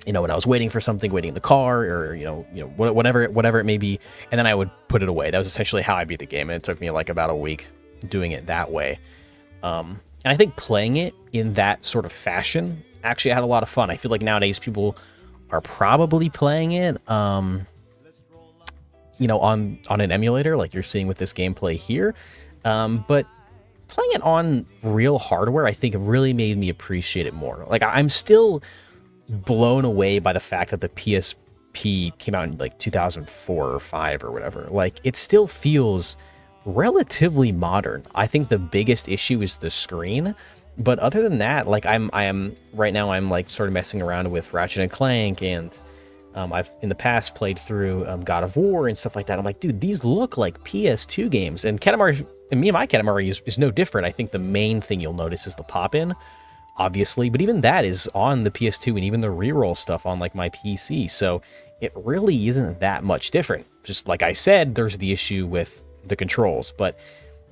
when I was waiting for something, waiting in the car, or whatever it may be, and then I would put it away. That was essentially how I beat the game, and it took me like about a week doing it that way. And I think playing it in that sort of fashion actually had a lot of fun. I feel like nowadays people are probably playing it, on an emulator, like you're seeing with this gameplay here. But playing it on real hardware, I think, really made me appreciate it more. Like, I'm still blown away by the fact that the PSP came out in like 2004 or 5 or whatever. Like, it still feels relatively modern. I think the biggest issue is the screen. But other than that, like I'm right now, I'm like sort of messing around with Ratchet and Clank, and I've in the past played through God of War and stuff like that. I'm like, dude, these look like PS2 games, and Katamari, and Me and My Katamari is no different. I think the main thing you'll notice is the pop-in, obviously, but even that is on the PS2, and even the reroll stuff on like my PC. So it really isn't that much different. Just like I said, there's the issue with the controls, but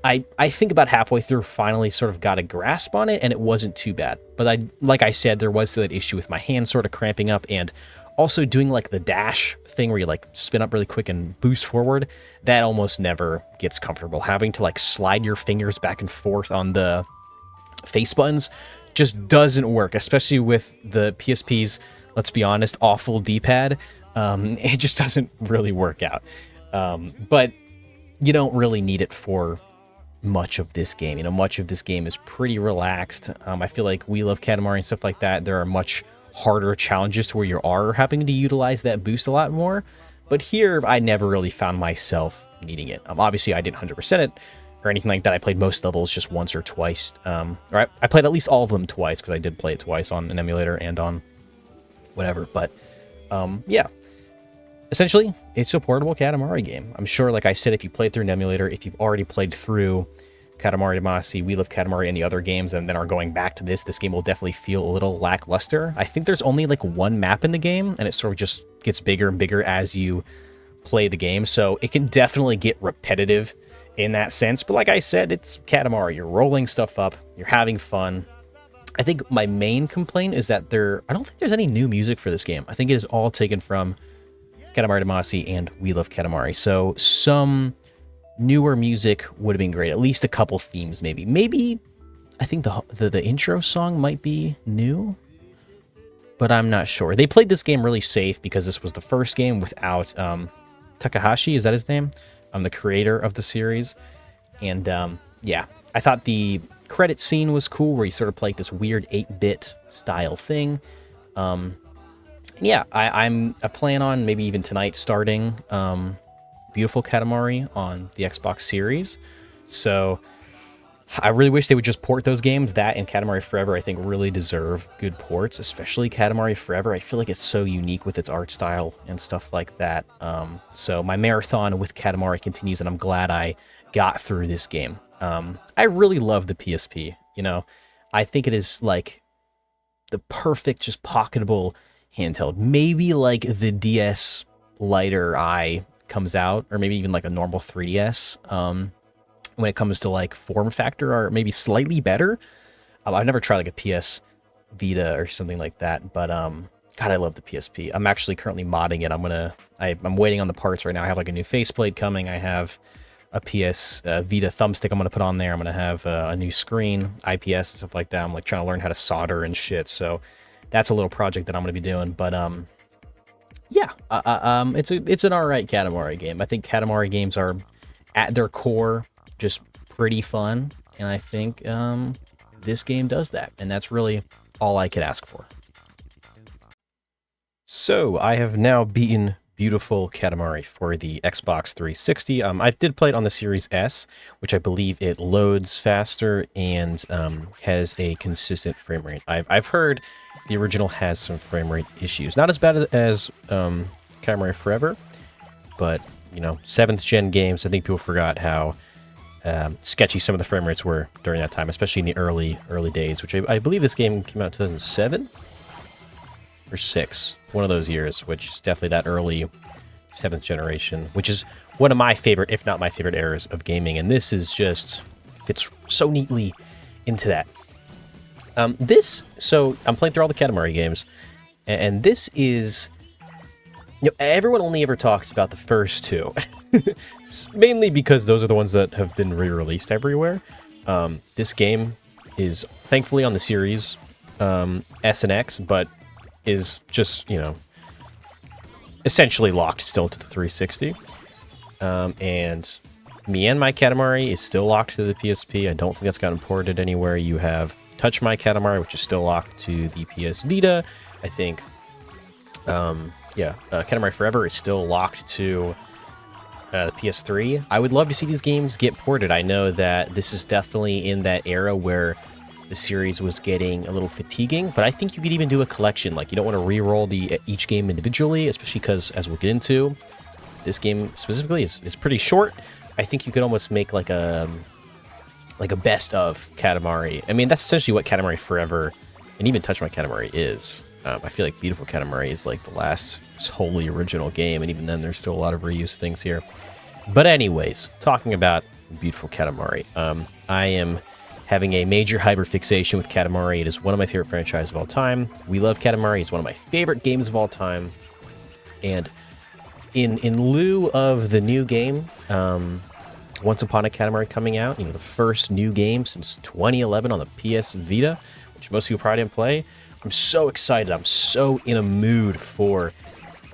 I think about halfway through finally sort of got a grasp on it, and it wasn't too bad. But like I said, there was that issue with my hands sort of cramping up, and also doing like the dash thing where you like spin up really quick and boost forward. That almost never gets comfortable. Having to like slide your fingers back and forth on the face buttons just doesn't work, especially with the PSP's, let's be honest, awful D-pad. It just doesn't really work out. But you don't really need it for much of this game. Much of this game is pretty relaxed. I feel like We Love Katamari and stuff like that, there are much harder challenges to where you are having to utilize that boost a lot more. But here, I never really found myself needing it. Obviously, I didn't 100% it or anything like that. I played most levels just once or twice. I played at least all of them twice, because I did play it twice on an emulator and on whatever. But yeah. Essentially, it's a portable Katamari game. I'm sure, like I said, if you played through an emulator, if you've already played through Katamari Damacy, We Love Katamari, and the other games, and then are going back to this game will definitely feel a little lackluster. I think there's only like one map in the game, and it sort of just gets bigger and bigger as you play the game, so it can definitely get repetitive in that sense. But like I said, it's Katamari. You're rolling stuff up, you're having fun. I think my main complaint is that I don't think there's any new music for this game. I think it is all taken from Katamari Damacy and We Love Katamari. So some newer music would have been great. At least a couple themes, maybe. Maybe I think the intro song might be new, but I'm not sure. They played this game really safe because this was the first game without Takahashi, is that his name? The creator of the series. And yeah, I thought the credit scene was cool, where you sort of play this weird 8-bit style thing. Yeah, I plan on maybe even tonight starting Beautiful Katamari on the Xbox Series. So I really wish they would just port those games. That and Katamari Forever, I think, really deserve good ports, especially Katamari Forever. I feel like it's so unique with its art style and stuff like that. So my marathon with Katamari continues, and I'm glad I got through this game. I really love the PSP. I think it is like the perfect, just pocketable handheld. Maybe like the DS Lite I comes out, or maybe even like a normal 3DS when it comes to like form factor, or maybe slightly better. I've never tried like a PS Vita or something like that, but God, I love the PSP. I'm actually currently modding it. I'm waiting on the parts right now. I have like a new faceplate coming. I have a PS Vita thumbstick I'm gonna put on there. I'm gonna have a new screen, IPS and stuff like that. I'm like trying to learn how to solder and shit. So that's a little project that I'm going to be doing, but yeah, it's an alright Katamari game. I think Katamari games are, at their core, just pretty fun, and I think this game does that, and that's really all I could ask for. So, I have now beaten
beautiful Katamari for the Xbox 360. I did play it on the Series S, which I believe it loads faster and has a consistent frame rate. I've heard the original has some frame rate issues. Not as bad as Katamari Forever, but, you know, 7th gen games, I think people forgot how sketchy some of the frame rates were during that time, especially in the early days, which I believe this game came out in 2007 or 6, one of those years, which is definitely that early 7th generation, which is one of my favorite, if not my favorite eras of gaming, and this is just fits so neatly into that. So I'm playing through all the Katamari games, and this is, you know, everyone only ever talks about the first two, mainly because those are the ones that have been re-released everywhere. This game is thankfully on the Series S and X, but is just, you know, essentially locked still to the 360. And Me and My Katamari is still locked to the PSP. I don't think that's gotten ported anywhere. You have Touch My Katamari, which is still locked to the PS Vita. I think, Katamari Forever is still locked to the PS3. I would love to see these games get ported. I know that this is definitely in that era where the series was getting a little fatiguing, but I think you could even do a collection. Like, you don't want to re-roll each game individually, especially because, as we'll get into, this game specifically is pretty short. I think you could almost make like a best of Katamari. I mean, that's essentially what Katamari Forever and even Touch My Katamari is. I feel like Beautiful Katamari is like the last wholly original game, and even then there's still a lot of reused things here. But anyways, talking about Beautiful Katamari, I am having a major hyperfixation with Katamari. It is one of my favorite franchises of all time. We love Katamari. It's one of my favorite games of all time. And in lieu of the new game, Once Upon a Katamari coming out, you know, the first new game since 2011 on the PS Vita, which most people probably didn't play, I'm so excited. I'm so in a mood for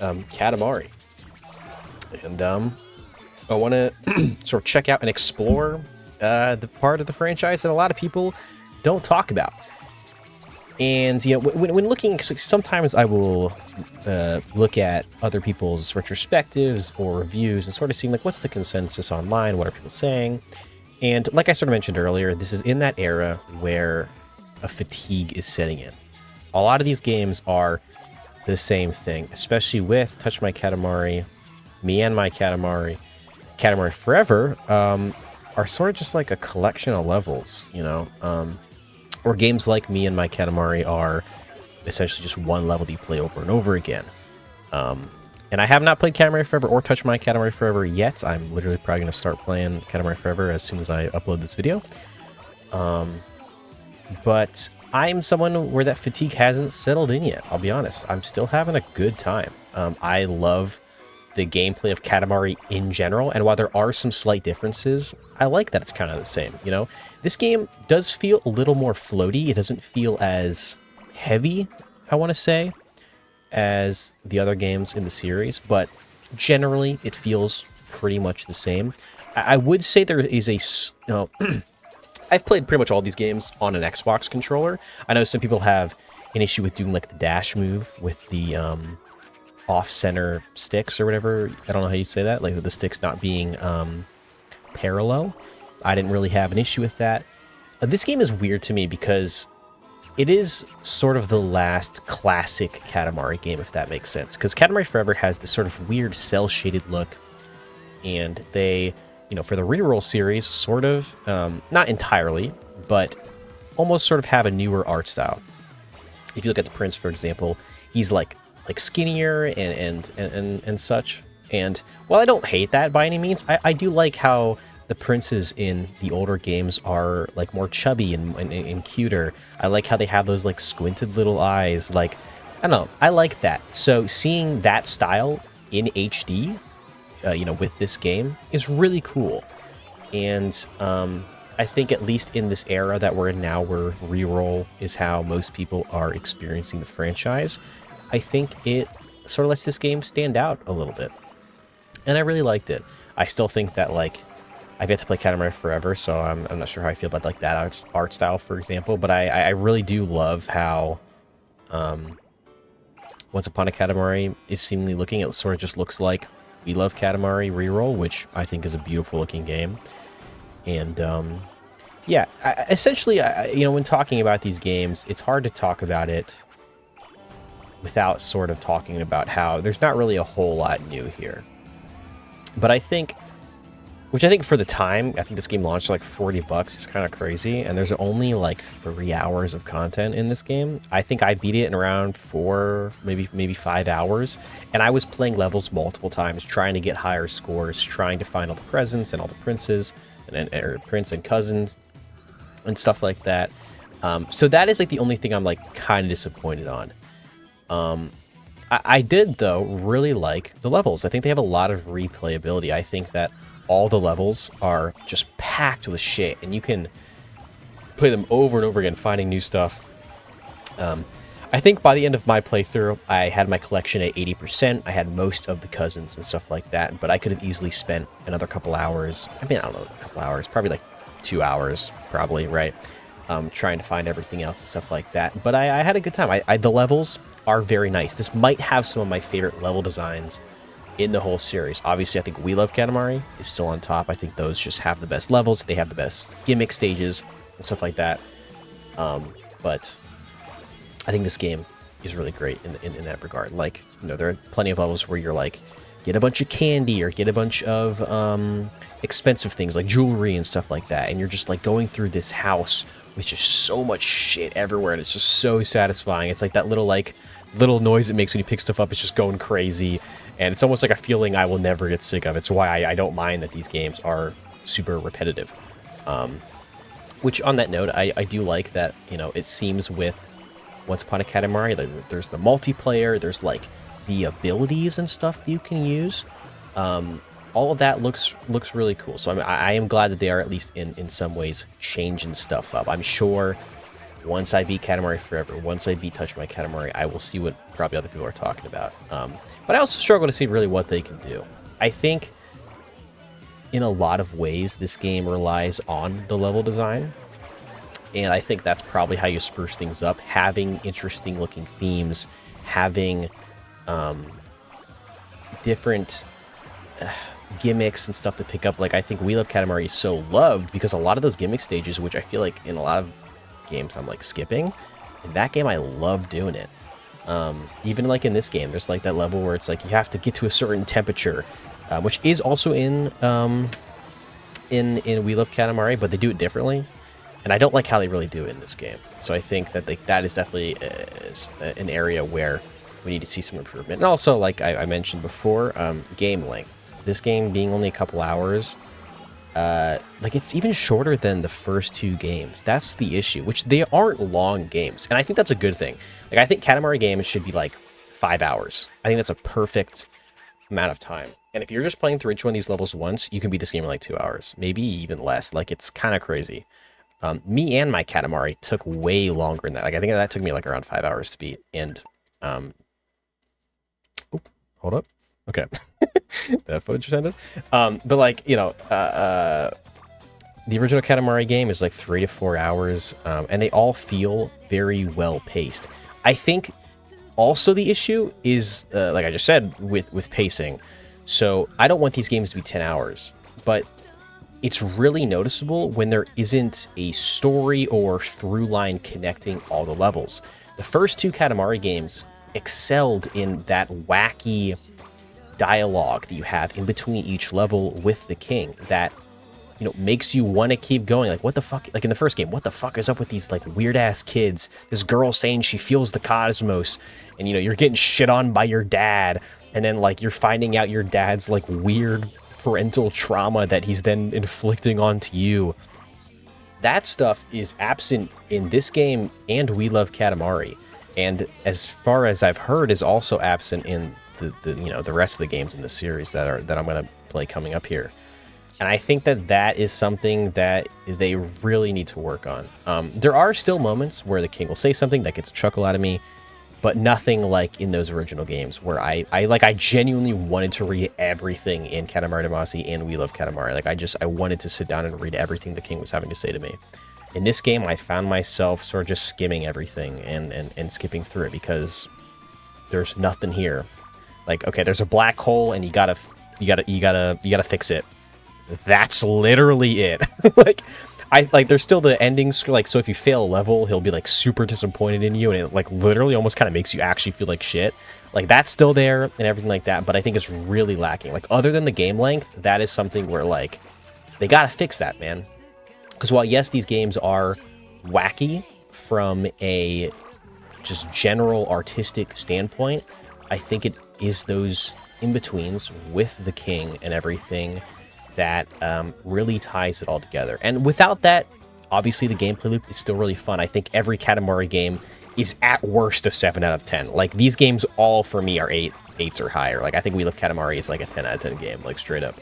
Katamari. And I want to sort of check out and explore the part of the franchise that a lot of people don't talk about. And, you know, when looking, sometimes I will look at other people's retrospectives or reviews and sort of seeing, like, what's the consensus online? What are people saying? And like I sort of mentioned earlier, this is in that era where a fatigue is setting in. A lot of these games are the same thing, especially with Touch My Katamari, Me and My Katamari, Katamari Forever, are sort of just like a collection of levels, you know? Or games like Me and My Katamari are essentially just one level that you play over and over again. And I have not played Katamari Forever or Touch My Katamari Forever yet. I'm literally probably going to start playing Katamari Forever as soon as I upload this video. But I'm someone where that fatigue hasn't settled in yet, I'll be honest. I'm still having a good time. I love the gameplay of Katamari in general, and while there are some slight differences, I like that it's kind of the same, you know? This game does feel a little more floaty. It doesn't feel as heavy, I want to say, as the other games in the series, but generally it feels pretty much the same. I would say there is a... I've played pretty much all these games on an Xbox controller. I know some people have an issue with doing like the dash move with the off-center sticks or whatever. I don't know how you say that, like the sticks not being parallel. I didn't really have an issue with that. This game is weird to me because it is sort of the last classic Katamari game, if that makes sense. Because Katamari Forever has this sort of weird cel-shaded look, and they, you know, for the reroll series, sort of, not entirely, but almost sort of have a newer art style. If you look at the Prince, for example, he's like skinnier and such. And while I don't hate that by any means, I do like how the princes in the older games are like more chubby and cuter. I like how they have those like squinted little eyes. Like, I don't know, I like that. So seeing that style in HD, you know, with this game is really cool. And I think at least in this era that we're in now, where reroll is how most people are experiencing the franchise, I think it sort of lets this game stand out a little bit. And I really liked it. I still think that, like, I've yet to play Katamari Forever, so I'm not sure how I feel about like that art style, for example. But I really do love how Once Upon a Katamari is seemingly looking. It sort of just looks like We Love Katamari Reroll, which I think is a beautiful looking game. And yeah, essentially, when talking about these games, it's hard to talk about it without sort of talking about how there's not really a whole lot new here. But I think for the time, I think this game launched like $40. It's kind of crazy, and there's only like 3 hours of content in this game. I think I beat it in around 4, maybe 5 hours, and I was playing levels multiple times, trying to get higher scores, trying to find all the presents and all the princes, and prince and cousins, and stuff like that. So that is like the only thing I'm like kind of disappointed on. I did, though, really like the levels. I think they have a lot of replayability. I think that all the levels are just packed with shit, and you can play them over and over again, finding new stuff. I think by the end of my playthrough, I had my collection at 80%. I had most of the cousins and stuff like that, but I could have easily spent another couple hours. I mean, I don't know, a couple hours, probably like 2 hours, probably, right? Trying to find everything else and stuff like that. But I had a good time. The levels are very nice. This might have some of my favorite level designs in the whole series. Obviously, I think We Love Katamari is still on top. I think those just have the best levels. They have the best gimmick stages and stuff like that. But I think this game is really great in that regard. Like, there are plenty of levels where you're like, get a bunch of candy or get a bunch of expensive things like jewelry and stuff like that. And you're just like going through this house with just so much shit everywhere, and it's just so satisfying. It's like that little noise it makes when you pick stuff up. It's just going crazy, and it's almost like a feeling I will never get sick of. It's why I don't mind that these games are super repetitive. Which, on that note, I do like that, it seems with Once Upon a Katamari, there's the multiplayer, there's like the abilities and stuff that you can use. All of that looks really cool. So I am glad that they are at least in some ways changing stuff up. I'm sure once I beat Katamari Forever, once I beat Touch My Katamari, I will see what probably other people are talking about. But I also struggle to see really what they can do. I think in a lot of ways, this game relies on the level design. And I think that's probably how you spruce things up. Having interesting looking themes, having different gimmicks and stuff to pick up. Like, I think We Love Katamari is so loved because a lot of those gimmick stages, which I feel like in a lot of games I'm like skipping, in that game I love doing it. Even like in this game, there's like that level where it's like you have to get to a certain temperature, which is also in We Love Katamari, but they do it differently, and I don't like how they really do it in this game. So I think that that is definitely an area where we need to see some improvement. And also, like I mentioned before, game length. This game being only a couple hours, like it's even shorter than the first 2 games. That's the issue, which they aren't long games. And I think that's a good thing. Like, I think Katamari games should be like 5 hours. I think that's a perfect amount of time. And if you're just playing through each one of these levels once, you can beat this game in like 2 hours, maybe even less. Like, it's kind of crazy. Me and my Katamari took way longer than that. Like, I think that took me like around 5 hours to beat. And, hold up. Okay. That footage just ended. But like, the original Katamari game is like 3 to 4 hours, and they all feel very well paced. I think also the issue is, like I just said, with pacing. So I don't want these games to be 10 hours, but it's really noticeable when there isn't a story or through line connecting all the levels. The first 2 Katamari games excelled in that wacky dialogue that you have in between each level with the king that makes you want to keep going. Like, what the fuck, like in the first game, what the fuck is up with these like weird ass kids? This girl saying she feels the cosmos, and you're getting shit on by your dad, and then like you're finding out your dad's like weird parental trauma that he's then inflicting onto you. That stuff is absent in this game and We Love Katamari, and as far as I've heard, is also absent in the rest of the games in the series that I'm going to play coming up here. And I think that is something that they really need to work on. There are still moments where the king will say something that gets a chuckle out of me, but nothing like in those original games where I genuinely wanted to read everything in Katamari Damacy and We Love Katamari. Like, I wanted to sit down and read everything the king was having to say to me. In this game, I found myself sort of just skimming everything and skipping through it because there's nothing here. Like, okay, there's a black hole, and you gotta fix it. That's literally it. There's still the endings. Like, so if you fail a level, he'll be like super disappointed in you, and it like literally almost kind of makes you actually feel like shit. Like, that's still there and everything like that, but I think it's really lacking. Like, other than the game length, that is something where like they gotta fix that, man. Because while yes, these games are wacky from a just general artistic standpoint, I think it is those in-betweens with the king and everything that really ties it all together. And without that, obviously the gameplay loop is still really fun. I think every Katamari game is at worst a 7 out of 10. Like, these games all for me are 8s or higher. Like, I think We Love Katamari is like a 10 out of 10 game, like straight up.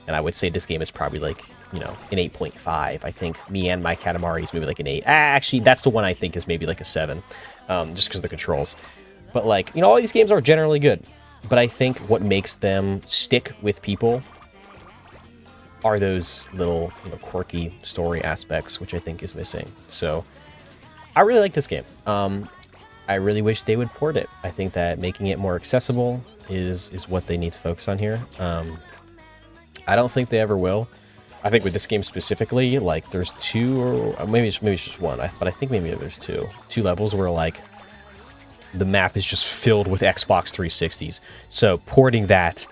And I would say this game is probably like, you know, an 8.5. I think Me and My Katamari is maybe like an 8. Actually, that's the one I think is maybe like a 7, just because of the controls. But like, you know, all these games are generally good. But I think what makes them stick with people are those little, you know, quirky story aspects, which I think is missing. So I really like this game. I really wish they would port it. I think that making it more accessible is what they need to focus on here. I don't think they ever will. I think with this game specifically, like, there's two, or maybe it's just one, but I think maybe there's two levels where like the map is just filled with Xbox 360s. So porting that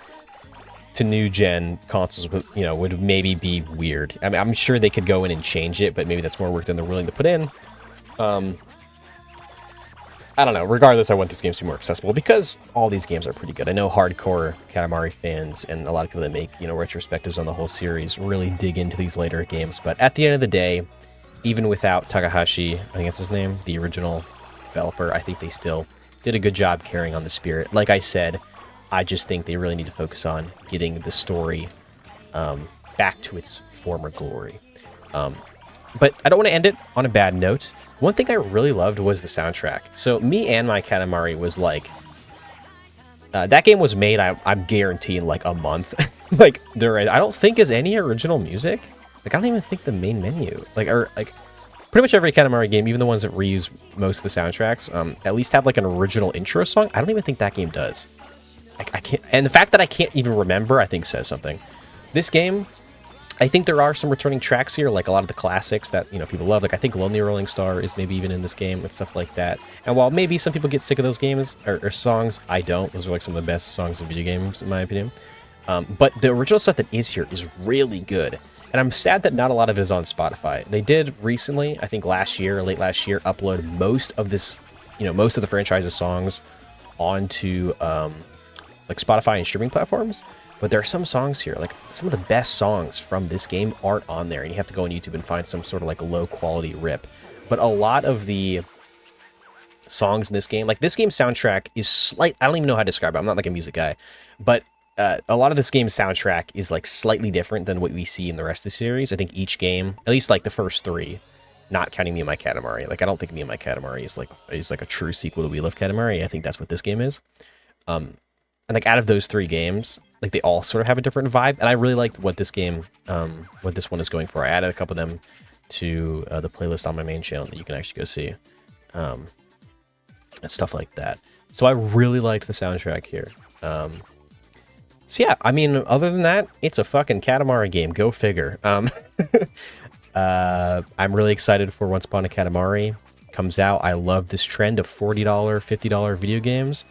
to new gen consoles, you know, would maybe be weird. I mean, I'm sure they could go in and change it, but maybe that's more work than they're willing to put in. I don't know. Regardless, I want this game to be more accessible because all these games are pretty good. I know hardcore Katamari fans and a lot of people that make, you know, retrospectives on the whole series really dig into these later games. But at the end of the day, even without Takahashi, I think that's his name, the original developer, I think they still did a good job carrying on the spirit. Like I said, I just think they really need to focus on getting the story back to its former glory. But I don't want to end it on a bad note. One thing I really loved was the soundtrack. So Me and My Katamari was like... that game was made, I'm guaranteeing, like a month. Like, I don't think is any original music. Like, I don't even think the main menu. Like, pretty much every Katamari game, even the ones that reuse most of the soundtracks, at least have like an original intro song. I don't even think that game does. I can't... And the fact that I can't even remember, I think says something. This game... I think there are some returning tracks here, like a lot of the classics that, you know, people love. Like, I think Lonely Rolling Star is maybe even in this game and stuff like that. And while maybe some people get sick of those games or songs, I don't. Those are like some of the best songs in video games, in my opinion. But the original stuff that is here is really good. And I'm sad that not a lot of it is on Spotify. They did recently, I think last year or late last year, upload most of this, you know, most of the franchise's songs onto like Spotify and streaming platforms. But there are some songs here, like some of the best songs from this game aren't on there, and you have to go on YouTube and find some sort of like low quality rip. But a lot of the songs in this game, like this game's soundtrack is I don't even know how to describe it. I'm not like a music guy, but a lot of this game's soundtrack is like slightly different than what we see in the rest of the series. I think each game, at least like the first 3, not counting Me and My Katamari. Like, I don't think Me and My Katamari is like a true sequel to We Love Katamari. I think that's what this game is. And like out of those 3 games, like they all sort of have a different vibe, and I really liked what this game, what this one is going for. I added a couple of them to the playlist on my main channel that you can actually go see, and stuff like that. So I really liked the soundtrack here. So yeah, I mean, other than that, it's a fucking Katamari game. Go figure. I'm really excited for Once Upon a Katamari comes out. I love this trend of $40, $50 video games.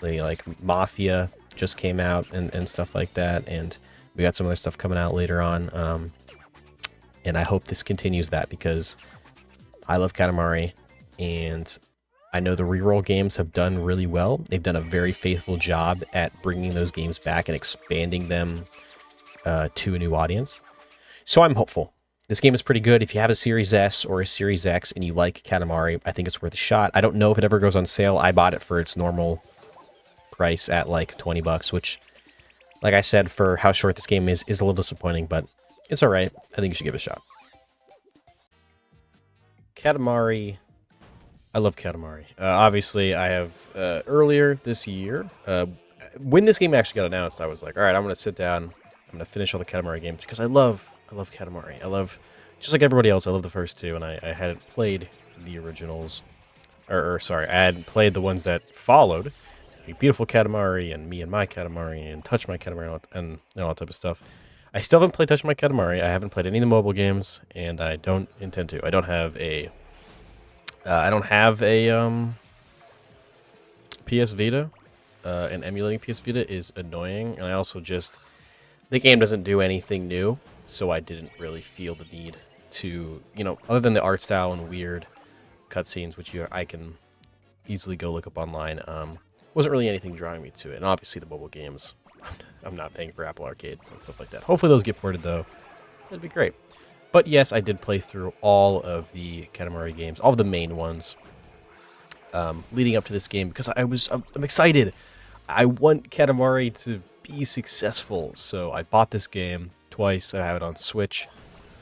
Like Mafia just came out and stuff like that, and we got some other stuff coming out later on, and I hope this continues that because I love Katamari, and I know the reroll games have done really well. They've done a very faithful job at bringing those games back and expanding them to a new audience, so I'm hopeful. This game is pretty good. If you have a Series S or a Series X and you like Katamari, I think it's worth a shot. I don't know if it ever goes on sale. I bought it for its normal price at like $20, which, like I said, for how short this game is a little disappointing, but it's alright. I think you should give it a shot. Katamari. I love Katamari. Obviously, I have earlier this year, when this game actually got announced, I was like, alright, I'm going to sit down, I'm going to finish all the Katamari games, because I love Katamari. I love, just like everybody else, I love the first 2, and I hadn't played the originals. or sorry, I hadn't played the ones that followed, like Beautiful Katamari and Me and My Katamari and Touch My Katamari and all that type of stuff. I still haven't played Touch My Katamari. I haven't played any of the mobile games, and I don't intend to. I don't have a PS Vita, and emulating PS Vita is annoying. And I also just the game doesn't do anything new, so I didn't really feel the need to, other than the art style and weird cutscenes, which I can easily go look up online. Wasn't really anything drawing me to it, and obviously the mobile games. I'm not paying for Apple Arcade and stuff like that. Hopefully those get ported though. That'd be great. But yes, I did play through all of the Katamari games, all of the main ones, leading up to this game because I'm excited. I want Katamari to be successful, so I bought this game twice. I have it on Switch,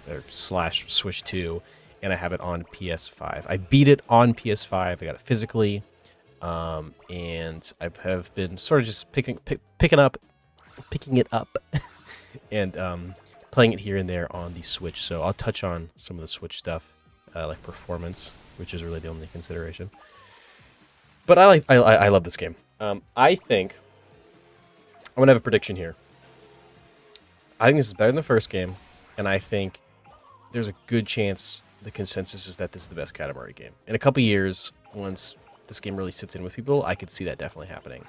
or slash Switch 2, and I have it on PS5. I beat it on PS5. I got it physically, and I have been sort of just picking it up, and playing it here and there on the Switch. So I'll touch on some of the Switch stuff, like performance, which is really the only consideration. But I love this game. I think I'm gonna have a prediction here. I think this is better than the first game, and I think there's a good chance the consensus is that this is the best Katamari game. In a couple years, once this game really sits in with people, I could see that definitely happening.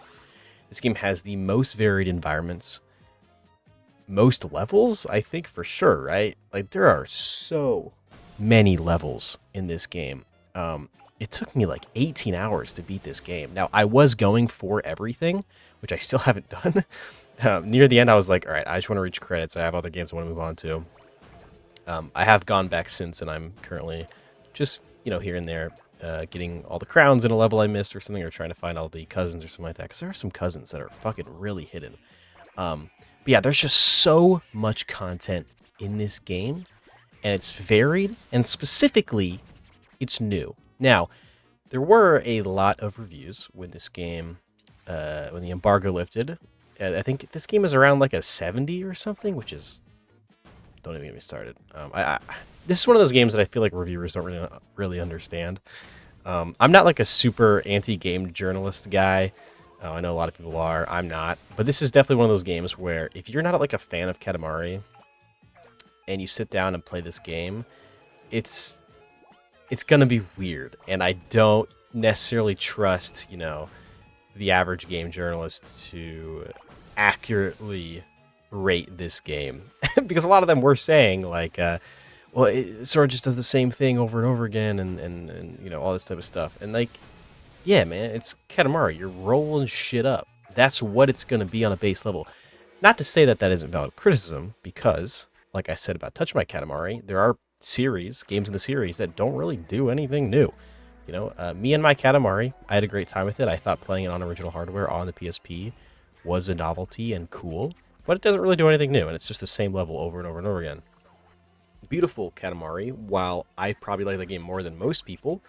This game has the most varied environments, most levels, I think, for sure, right? Like, there are so many levels in this game. It took me like 18 hours to beat this game. Now, I was going for everything, which I still haven't done. Near the end, I was like, all right, I just want to reach credits. I have other games I want to move on to. I have gone back since, and I'm currently just, here and there, getting all the crowns in a level I missed or something, or trying to find all the cousins or something like that, because there are some cousins that are fucking really hidden. But yeah, there's just so much content in this game, and it's varied, and specifically, it's new. Now, there were a lot of reviews when this game, when the embargo lifted. I think this game is around like a 70 or something, which is, don't even get me started. This is one of those games that I feel like reviewers don't really understand. I'm not like a super anti-game journalist guy. I know a lot of people are. I'm not. But this is definitely one of those games where if you're not like a fan of Katamari and you sit down and play this game, it's going to be weird. And I don't necessarily trust, the average game journalist to accurately rate this game. Because a lot of them were saying, like, well, it sort of just does the same thing over and over again and all this type of stuff. And, like, yeah, man, it's Katamari. You're rolling shit up. That's what it's going to be on a base level. Not to say that that isn't valid criticism, because, like I said about Touch My Katamari, there are games in the series that don't really do anything new. Me and My Katamari, I had a great time with it. I thought playing it on original hardware on the PSP was a novelty and cool, but it doesn't really do anything new, and it's just the same level over and over and over again. Beautiful Katamari, while I probably like the game more than most people,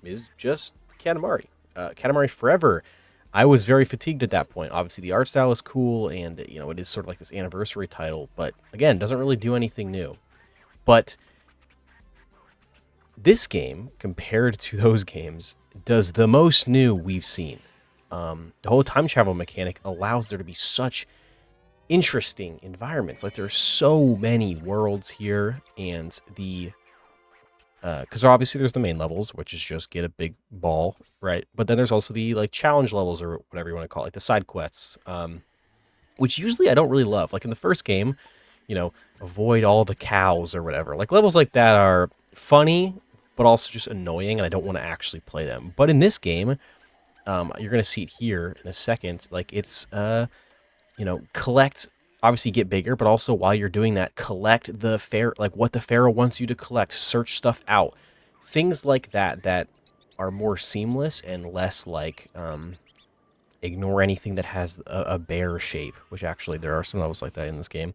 is just Katamari. Katamari Forever, I was very fatigued at that point. Obviously, the art style is cool, and it is sort of like this anniversary title, but again, doesn't really do anything new. But this game, compared to those games, does the most new we've seen. The whole time travel mechanic allows there to be such interesting environments. Like, there's so many worlds here, and because obviously there's the main levels, which is just get a big ball, right? But then there's also the challenge levels, or whatever you want to call it, like the side quests, which usually I don't really love. Like in the first game, avoid all the cows or whatever. Like levels like that are funny, but also just annoying, and I don't want to actually play them. But in this game, you're gonna see it here in a second. Like it's collect. Obviously get bigger, but also while you're doing that, collect what the pharaoh wants you to collect, search stuff out, things like that are more seamless and less like ignore anything that has a bear shape, which actually there are some levels like that in this game.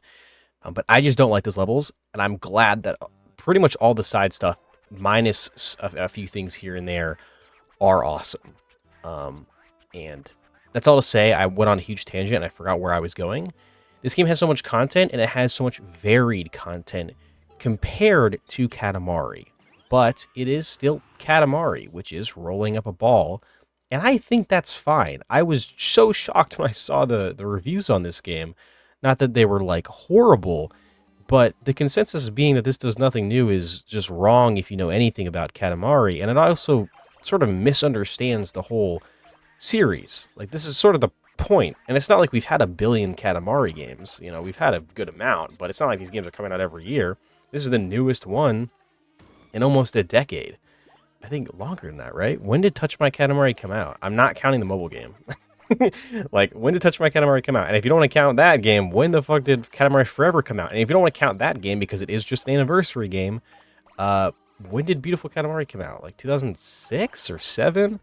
But I just don't like those levels, and I'm glad that pretty much all the side stuff, minus a few things here and there, are awesome. And that's all to say. I went on a huge tangent and I forgot where I was going. This game has so much content, and it has so much varied content compared to Katamari. but it is still Katamari, which is rolling up a ball. And I think that's fine. I was so shocked when I saw the reviews on this game. Not that they were like horrible, but the consensus being that this does nothing new is just wrong if you know anything about Katamari. And it also sort of misunderstands the whole series. Like, this is sort of the point. And it's not like we've had a billion Katamari games. You know, we've had a good amount, but it's not like these games are coming out every year. This is the newest one in almost a decade. I think longer than that, right? When did Touch My Katamari come out? I'm not counting the mobile game. Like, when did Touch My Katamari come out? And if you don't want to count that game, when the fuck did Katamari Forever come out? And if you don't want to count that game because it is just an anniversary game, when did Beautiful Katamari come out? Like 2006 or 7?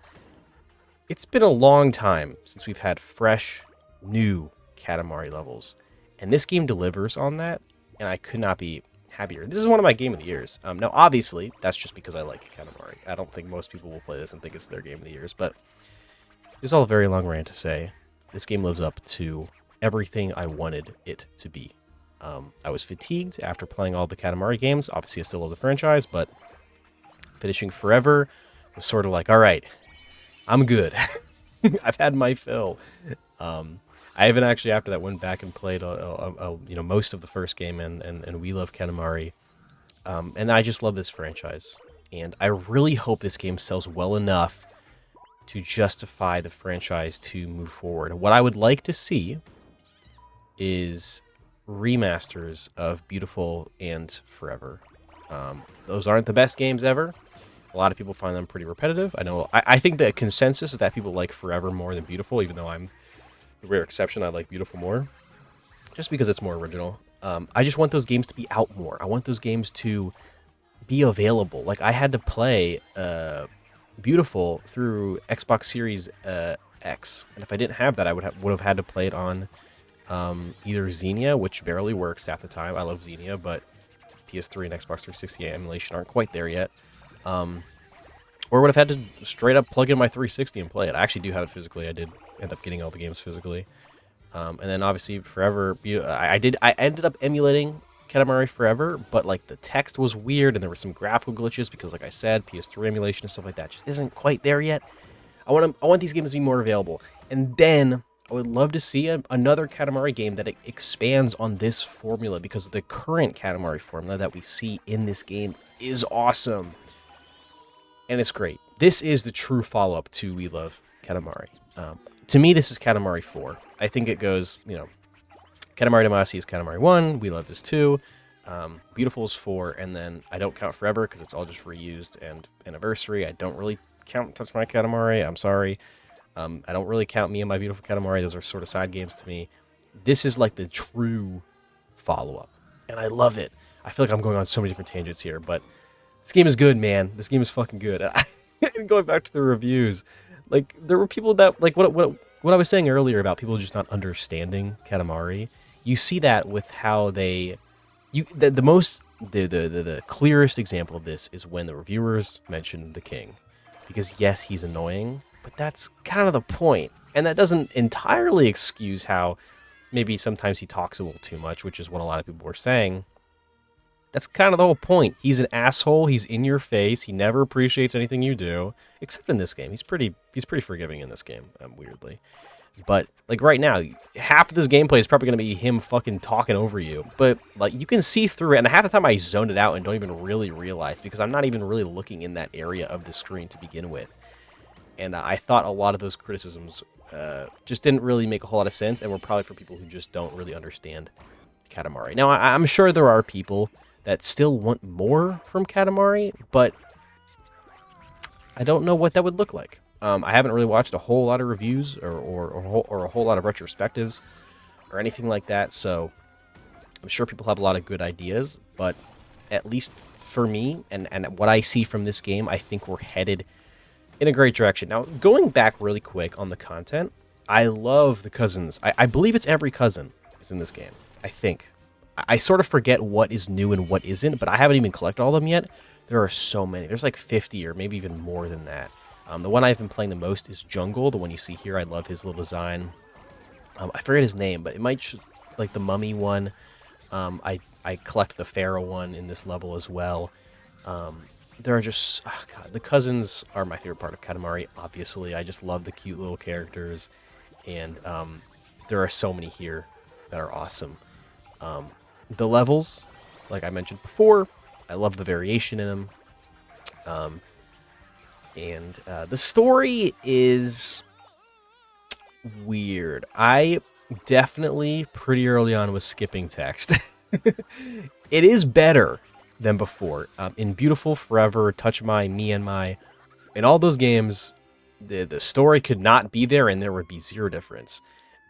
It's been a long time since we've had fresh, new Katamari levels. And this game delivers on that, and I could not be happier. This is one of my game of the years. Now, obviously, that's just because I like Katamari. I don't think most people will play this and think it's their game of the years, but this is all a very long rant to say this game lives up to everything I wanted it to be. I was fatigued after playing all the Katamari games. Obviously, I still love the franchise, but finishing Forever was sort of like, all right, I'm good. I've had my fill. I even actually, after that, went back and played most of the first game and We Love Katamari. And I just love this franchise. And I really hope this game sells well enough to justify the franchise to move forward. What I would like to see is remasters of Beautiful and Forever. Those aren't the best games ever. A lot of people find them pretty repetitive. I think the consensus is that people like Forever more than Beautiful, even though I'm the rare exception. I like Beautiful more, just because it's more original. I just want those games to be out more. I want those games to be available. Like, I had to play Beautiful through Xbox Series X, and if I didn't have that, I would have had to play it on either Xenia, which barely works at the time. I love Xenia, but PS3 and Xbox 360 emulation aren't quite there yet. Or would have had to straight up plug in my 360 and play it. I actually do have it physically. I did end up getting all the games physically. And then obviously Forever, I ended up emulating Katamari Forever, but like the text was weird and there were some graphical glitches because, like I said, PS3 emulation and stuff like that just isn't quite there yet. I want these games to be more available. And then I would love to see another Katamari game that expands on this formula, because the current Katamari formula that we see in this game is awesome. And it's great. This is the true follow-up to We Love Katamari. To me, this is Katamari 4. I think it goes, Katamari Damacy is Katamari 1, We Love is 2, Beautiful is 4, and then I don't count Forever because it's all just reused and Anniversary. I don't really count Touch My Katamari. I'm sorry. I don't really count Me and My Beautiful Katamari. Those are sort of side games to me. This is like the true follow-up, and I love it. I feel like I'm going on so many different tangents here, but this game is good, man. This game is fucking good. And going back to the reviews, like, there were people that, like, what I was saying earlier about people just not understanding Katamari. You see that with how the clearest example of this is when the reviewers mention the king, because yes, he's annoying, but that's kind of the point, and that doesn't entirely excuse how maybe sometimes he talks a little too much, which is what a lot of people were saying. That's kind of the whole point. He's an asshole. He's in your face. He never appreciates anything you do, except in this game. He's pretty forgiving in this game, weirdly. But like right now, half of this gameplay is probably going to be him fucking talking over you. But like, you can see through it, and half the time I zoned it out and don't even really realize, because I'm not even really looking in that area of the screen to begin with. And I thought a lot of those criticisms just didn't really make a whole lot of sense, and were probably for people who just don't really understand Katamari. Now, I'm sure there are people that still want more from Katamari, but I don't know what that would look like. I haven't really watched a whole lot of reviews or a whole lot of retrospectives or anything like that, so I'm sure people have a lot of good ideas, but at least for me and what I see from this game, I think we're headed in a great direction. Now, going back really quick on the content, I love the cousins. I believe it's every cousin is in this game, I think. I sort of forget what is new and what isn't, but I haven't even collected all of them yet. There are so many. There's like 50 or maybe even more than that. The one I've been playing the most is Jungle, the one you see here. I love his little design. I forget his name, but it might like the mummy one. I collect the Pharaoh one in this level as well. there are just God, the cousins are my favorite part of Katamari. Obviously, I just love the cute little characters, and there are so many here that are awesome. The levels, like I mentioned before, I love the variation in them, and the story is weird. I definitely pretty early on was skipping text. It is better than before. In Beautiful Forever, Touch My, Me and My, in all those games, the story could not be there, and there would be zero difference.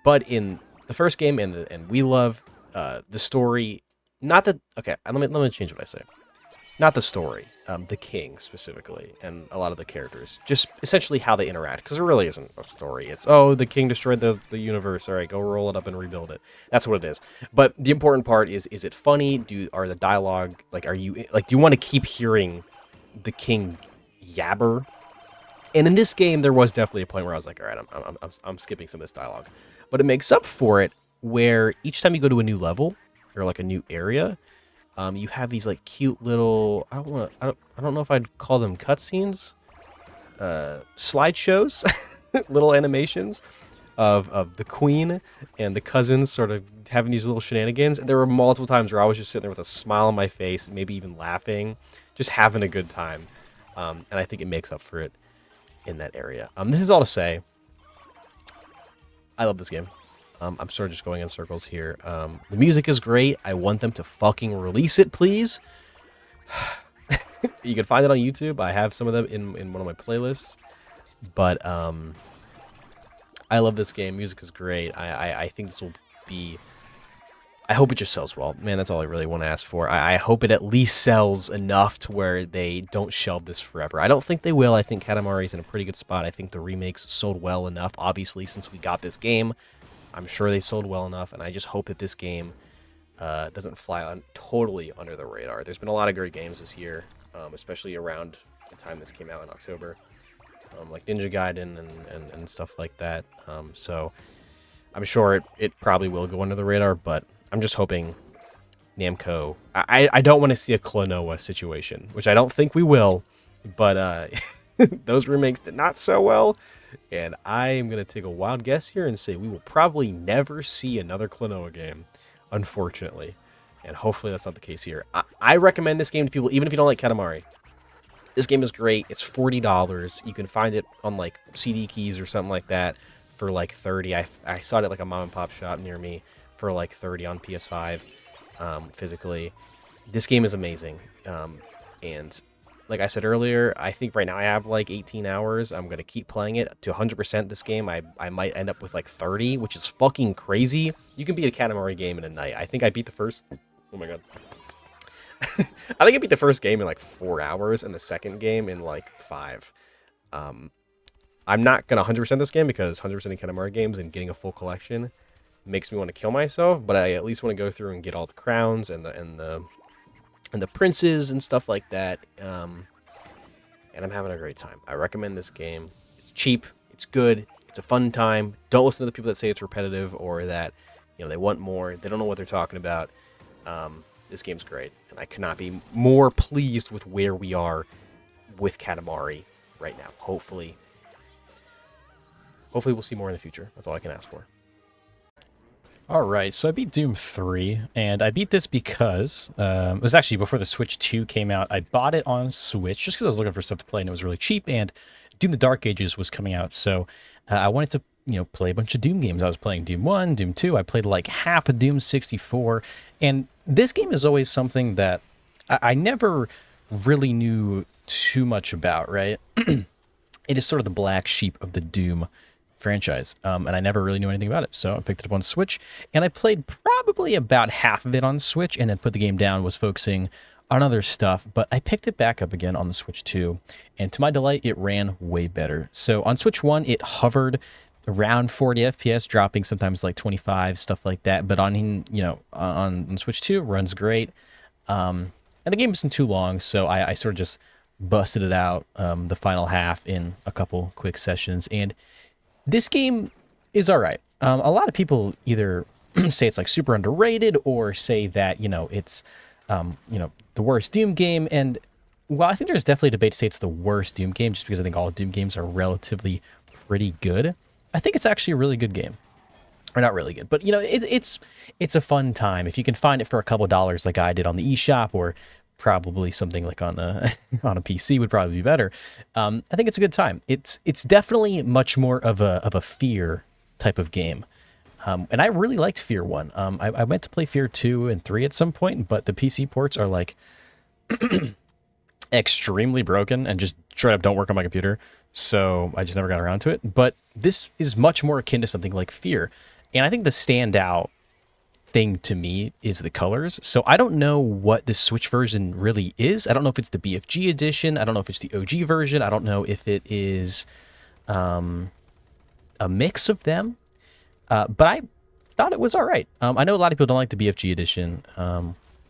But in the first game and We Love, the story, not that okay. Let me change what I say. Not the story, the king specifically, and a lot of the characters. Just essentially how they interact, because there really isn't a story. It's, oh, the king destroyed the universe. All right, go roll it up and rebuild it. That's what it is. But the important part is it funny? Are the dialogue, like, are you, like, do you want to keep hearing the king yabber? And in this game, there was definitely a point where I was like, all right, I'm skipping some of this dialogue. But it makes up for it where each time you go to a new level, or like a new area, you have these like cute little, I don't know if I'd call them cutscenes, slideshows, little animations of the queen and the cousins sort of having these little shenanigans. There were multiple times where I was just sitting there with a smile on my face, maybe even laughing, just having a good time. And I think it makes up for it in that area. This is all to say, I love this game. I'm sort of just going in circles here. The music is great. I want them to fucking release it, please. You can find it on YouTube. I have some of them in one of my playlists. But I love this game. Music is great. I think this will be... I hope it just sells well. Man, that's all I really want to ask for. I hope it at least sells enough to where they don't shelve this forever. I don't think they will. I think Katamari's in a pretty good spot. I think the remakes sold well enough, obviously, since we got this game. I'm sure they sold well enough, and I just hope that this game doesn't fly totally under the radar. There's been a lot of great games this year, especially around the time this came out in October, like Ninja Gaiden and stuff like that. So I'm sure it probably will go under the radar, but I'm just hoping Namco... I don't want to see a Klonoa situation, which I don't think we will, but those remakes did not sell well. And I am going to take a wild guess here and say we will probably never see another Klonoa game, unfortunately. And hopefully that's not the case here. I recommend this game to people, even if you don't like Katamari. This game is great. It's $40. You can find it on like CD Keys or something like that for like $30. I saw it at like a mom and pop shop near me for like $30 on PS5 physically. This game is amazing. And like I said earlier, I think right now I have like 18 hours. I'm going to keep playing it to 100% this game. I might end up with like 30, which is fucking crazy. You can beat a Katamari game in a night. I think I beat the first... Oh my god. I think I beat the first game in like 4 hours and the second game in like 5. I'm not going to 100% this game because 100%ing Katamari games and getting a full collection makes me want to kill myself, but I at least want to go through and get all the crowns and the princes and stuff like that. And I'm having a great time. I recommend this game. It's cheap. It's good. It's a fun time. Don't listen to the people that say it's repetitive or that, you know, they want more. They don't know what they're talking about. This game's great, and I could not be more pleased with where we are with Katamari right now. Hopefully we'll see more in the future. That's all I can ask for.
Alright, so I beat Doom 3, and I beat this because, it was actually before the Switch 2 came out. I bought it on Switch just because I was looking for stuff to play, and it was really cheap, and Doom the Dark Ages was coming out, so I wanted to, you know, play a bunch of Doom games. I was playing Doom 1, Doom 2, I played like half of Doom 64, and this game is always something that I never really knew too much about, right? It is sort of the black sheep of the Doom franchise, and I never really knew anything about it, so I picked it up on Switch, and I played probably about half of it on Switch, and then put the game down, was focusing on other stuff, but I picked it back up again on the Switch 2, and to my delight, it ran way better. So on Switch 1, it hovered around 40 FPS, dropping sometimes like 25, stuff like that, but on, you know, on Switch 2, it runs great, and the game isn't too long, so I sort of just busted it out, the final half in a couple quick sessions, and this game is all right. A lot of people either say it's like super underrated or say that, you know, it's, you know, the worst Doom game. And Well, I think there's definitely a debate to say it's the worst Doom game, just because I think all Doom games are relatively pretty good. I think it's actually a really good game, or not really good, but it's a fun time if you can find it for a couple dollars, like I did on the eShop, or probably something like on a on a PC would probably be better. I think it's a good time. It's definitely much more of a Fear type of game. And I really liked Fear 1. I meant to play Fear 2 and 3 at some point, but the PC ports are like extremely broken and just straight up don't work on my computer. So I just never got around to it. But this is much more akin to something like Fear. And I think the standout thing to me is the colors. So I don't know what the Switch version really is. I don't know if it's the BFG edition. I don't know if it's the OG version. I don't know if it is a mix of them. But I thought it was all right. I know a lot of people don't like the BFG edition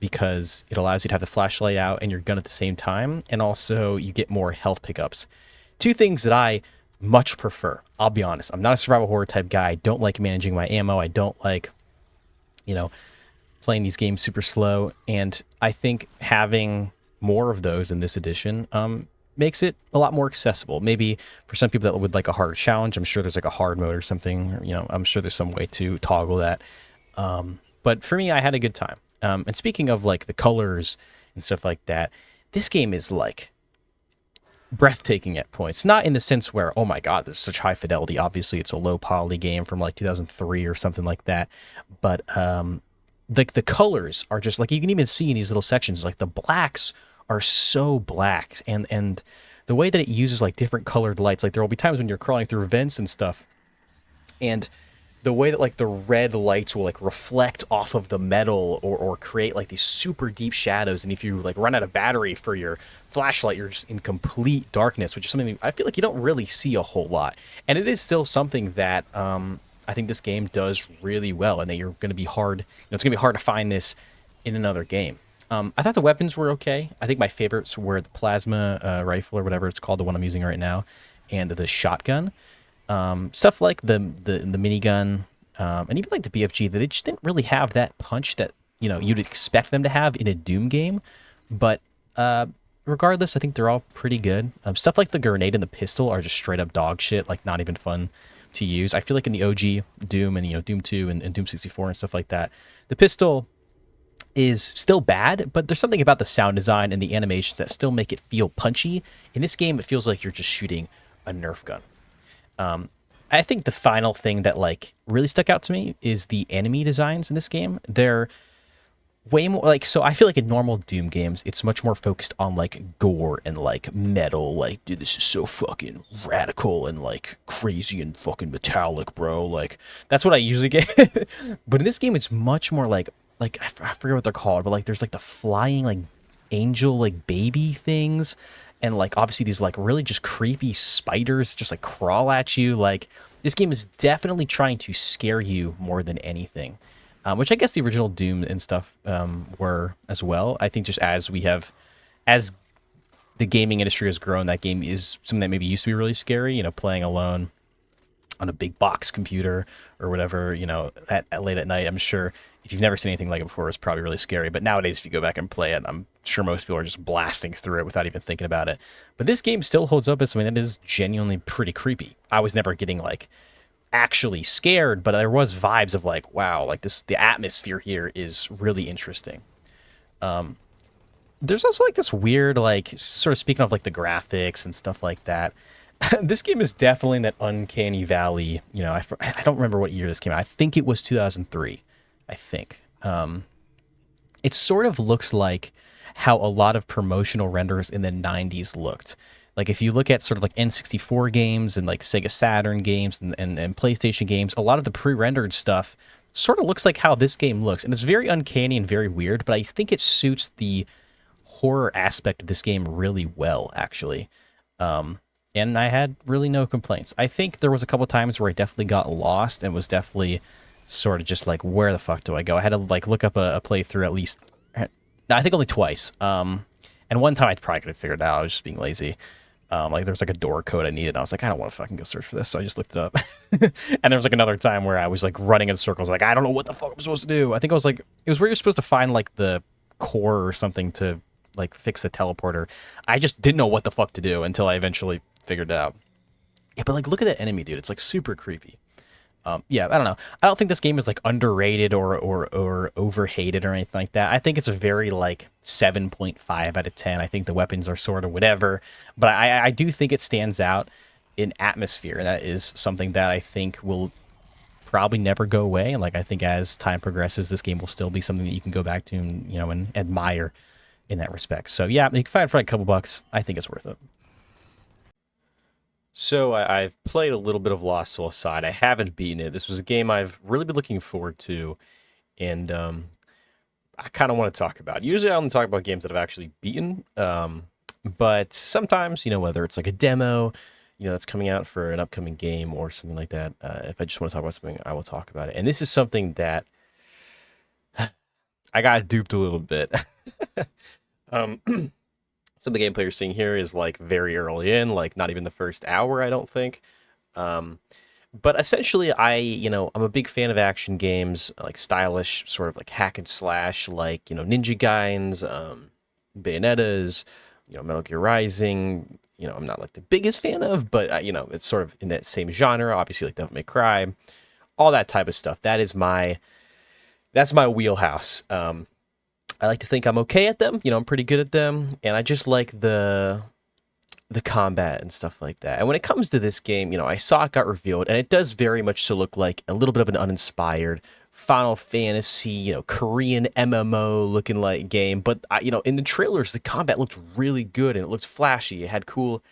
because it allows you to have the flashlight out and your gun at the same time. And also you get more health pickups. Two things that I much prefer. I'll be honest. I'm not a survival horror type guy. I don't like managing my ammo. I don't like, playing these games super slow. And I think having more of those in this edition makes it a lot more accessible. Maybe for some people that would like a harder challenge. I'm sure there's like a hard mode or something. I'm sure there's some way to toggle that. But for me, I had a good time. And speaking of like the colors and stuff like that, this game is like breathtaking at points. Not in the sense where, oh my god, this is such high fidelity. Obviously, it's a low poly game from like 2003 or something like that. But like the colors are just like, you can even see in these little sections, like the blacks are so black, and the way that it uses like different colored lights, like there will be times when you're crawling through vents and stuff, and the way that like the red lights will like reflect off of the metal or create like these super deep shadows, and if you like run out of battery for your flashlight, you're just in complete darkness, which is something I feel like you don't really see a whole lot. And it is still something that I think this game does really well, and that you're going to be hard, it's going to be hard to find this in another game. I thought the weapons were okay. I think my favorites were the plasma rifle, or whatever it's called, the one I'm using right now, and the shotgun. Stuff like the minigun, and even like the BFG, that they just didn't really have that punch that you'd expect them to have in a Doom game. But regardless, I think they're all pretty good. Stuff like the grenade and the pistol are just straight up dog shit, like not even fun to use. I feel like in the OG Doom and Doom 2 and Doom 64 and stuff like that, the pistol is still bad, but there's something about the sound design and the animations that still make it feel punchy. In this game, it feels like you're just shooting a Nerf gun. I think the final thing that like really stuck out to me is the enemy designs in this game. They're way more like, so I feel like in normal Doom games, it's much more focused on like gore and like metal, like, dude, this is so fucking radical and like crazy and fucking metallic, bro. Like that's what I usually get. But in this game, it's much more like I forget what they're called, but like there's like the flying like angel like baby things, and like obviously these like really just creepy spiders just like crawl at you. Like this game is definitely trying to scare you more than anything, which I guess the original Doom and stuff were as well. I think just as the gaming industry has grown, that game is something that maybe used to be really scary, playing alone on a big box computer or whatever, at late at night. I'm sure if you've never seen anything like it before, it's probably really scary. But nowadays, if you go back and play it, I'm sure most people are just blasting through it without even thinking about it. But this game still holds up as something that is genuinely pretty creepy. I was never getting like actually scared, but there was vibes of like, wow, like the atmosphere here is really interesting. There's also like this weird, like, sort of speaking of like the graphics and stuff like that, this game is definitely in that uncanny valley. I don't remember what year this came out. I think it was 2003. I think. It sort of looks like how a lot of promotional renders in the 90s looked. Like if you look at sort of like N64 games and like Sega Saturn games and PlayStation games, a lot of the pre-rendered stuff sort of looks like how this game looks. And it's very uncanny and very weird, but I think it suits the horror aspect of this game really well, actually. And I had really no complaints. I think there was a couple times where I definitely got lost and was definitely sort of just like, where the fuck do I go? I had to like look up a playthrough at least, I think only twice. And one time I probably could have figured it out. I was just being lazy. Like there was like a door code I needed. And I was like, I don't want to fucking go search for this. So I just looked it up. And there was like another time where I was like running in circles. Like, I don't know what the fuck I'm supposed to do. I think I was like, it was where you're supposed to find like the core or something to
like fix the teleporter. I just didn't know what the fuck to do until I eventually figured it out. Yeah, but like look at that enemy, dude. It's like super creepy. Yeah, I don't know. I don't think this game is like underrated or overhated or anything like that. I think it's a very like 7.5 out of 10. I think the weapons are sort of whatever, but I do think it stands out in atmosphere. That is something that I think will probably never go away. And like I think as time progresses, this game will still be something that you can go back to and and admire in that respect. So yeah, you can find it for like a couple bucks. I think it's worth it. So I've played a little bit of Lost Soul Side. I haven't beaten it. This was a game I've really been looking forward to, and I kind of want to talk about. Usually, I only talk about games that I've actually beaten, but sometimes, whether it's like a demo, that's coming out for an upcoming game or something like that. If I just want to talk about something, I will talk about it. And this is something that I got duped a little bit. So the gameplay you're seeing here is like very early in, like not even the first hour, I don't think. But essentially, I'm a big fan of action games, like stylish, sort of like hack and slash, like Ninja Gaidens, Bayonetta's, Metal Gear Rising. I'm not like the biggest fan of, but it's sort of in that same genre. Obviously, like Devil May Cry, all that type of stuff. That's my wheelhouse. I like to think I'm okay at them. I'm pretty good at them, and I just like the combat and stuff like that. And when it comes to this game, I saw it got revealed, and it does very much so look like a little bit of an uninspired Final Fantasy, Korean MMO looking like game. But in the trailers, the combat looked really good and it looked flashy. It had cool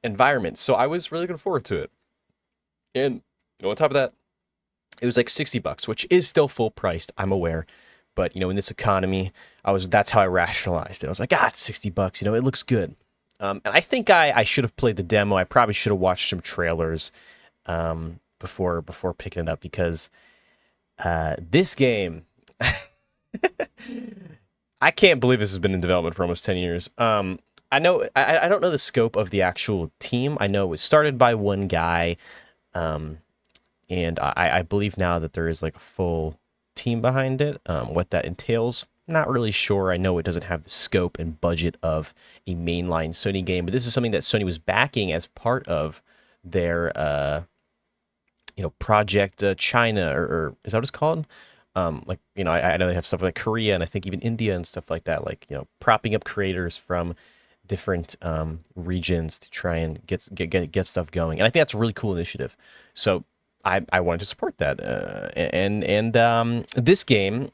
environments, so I was really looking forward to it. And on top of that, it was like $60, which is still full priced. I'm aware. But, in this economy, that's how I rationalized it. I was like, it's $60, it looks good. And I think I should have played the demo. I probably should have watched some trailers before picking it up, because this game, I can't believe this has been in development for almost 10 years. I know I don't know the scope of the actual team. I know it was started by one guy, and I believe now that there is like a full team behind it. What that entails, not really sure. I know it doesn't have the scope and budget of a mainline Sony game, but this is something that Sony was backing as part of their Project China, or is that what it's called? I know they have stuff like Korea and I think even India and stuff like that, like propping up creators from different regions to try and get stuff going. And I think that's a really cool initiative. So I wanted to support that, and this game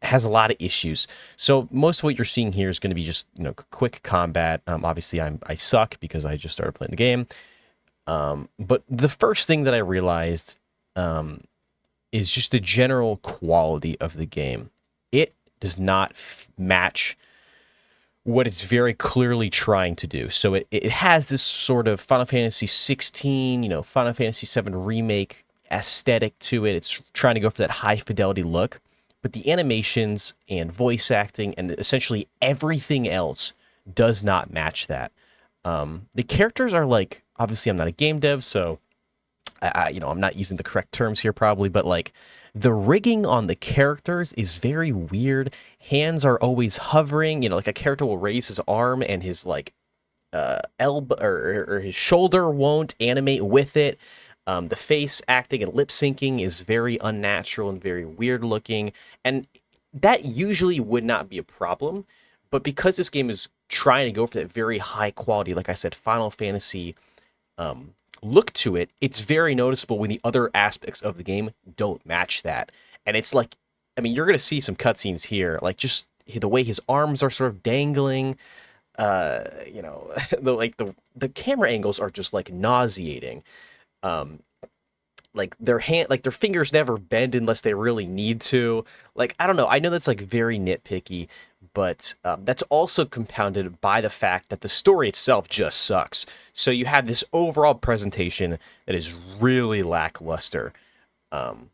has a lot of issues. So most of what you're seeing here is going to be just quick combat. Obviously, I suck because I just started playing the game. But the first thing that I realized is just the general quality of the game. It does not match what it's very clearly trying to do. So it has this sort of Final Fantasy 16, Final Fantasy 7 remake aesthetic to it. It's trying to go for that high fidelity look, but the animations and voice acting and essentially everything else does not match that. The characters are like, obviously I'm not a game dev, so I'm not using the correct terms here probably, but like the rigging on the characters is very weird. Hands are always hovering, like a character will raise his arm and his like elbow or his shoulder won't animate with it. The face acting and lip syncing is very unnatural and very weird looking, and that usually would not be a problem, but because this game is trying to go for that very high quality, like I said, Final Fantasy look to it, it's very noticeable when the other aspects of the game don't match that. And it's like, you're going to see some cutscenes here, like just the way his arms are sort of dangling, the camera angles are just like nauseating. Like their fingers never bend unless they really need to. Like, I don't know. I know that's like very nitpicky, but that's also compounded by the fact that the story itself just sucks. So you have this overall presentation that is really lackluster. And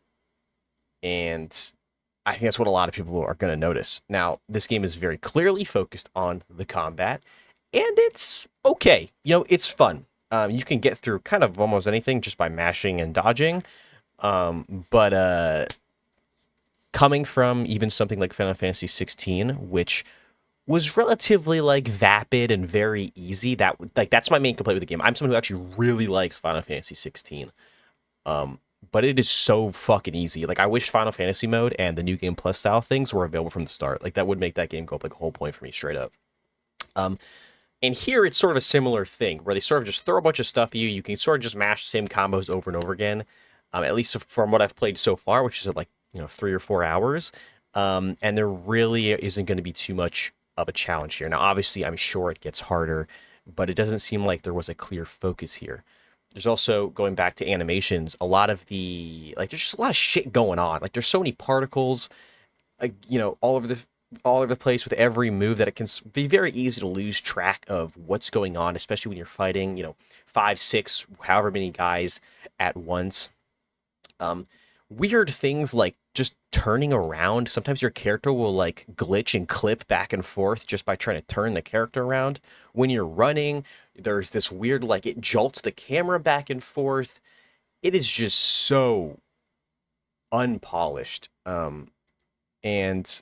I think that's what a lot of people are going to notice. Now, this game is very clearly focused on the combat, and it's okay. It's fun. You can get through kind of almost anything just by mashing and dodging. But coming from even something like Final Fantasy 16, which was relatively like vapid and very easy. That's my main complaint with the game. I'm someone who actually really likes Final Fantasy 16. But it is so fucking easy. Like I wish Final Fantasy mode and the new game plus style things were available from the start. Like that would make that game go up like a whole point for me straight up. Um, and here it's sort of a similar thing where they sort of just throw a bunch of stuff at you. You can sort of just mash the same combos over and over again. At least from what I've played so far, which is at like 3 or 4 hours. And there really isn't going to be too much of a challenge here. Now, obviously, I'm sure it gets harder, but it doesn't seem like there was a clear focus here. There's also, going back to animations, a lot of there's just a lot of shit going on. Like there's so many particles, all over the place with every move that it can be very easy to lose track of what's going on, especially when you're fighting, 5, 6, however many guys at once. Weird things like just turning around. Sometimes your character will like glitch and clip back and forth just by trying to turn the character around. When you're running, there's this weird, like it jolts the camera back and forth. It is just so unpolished. And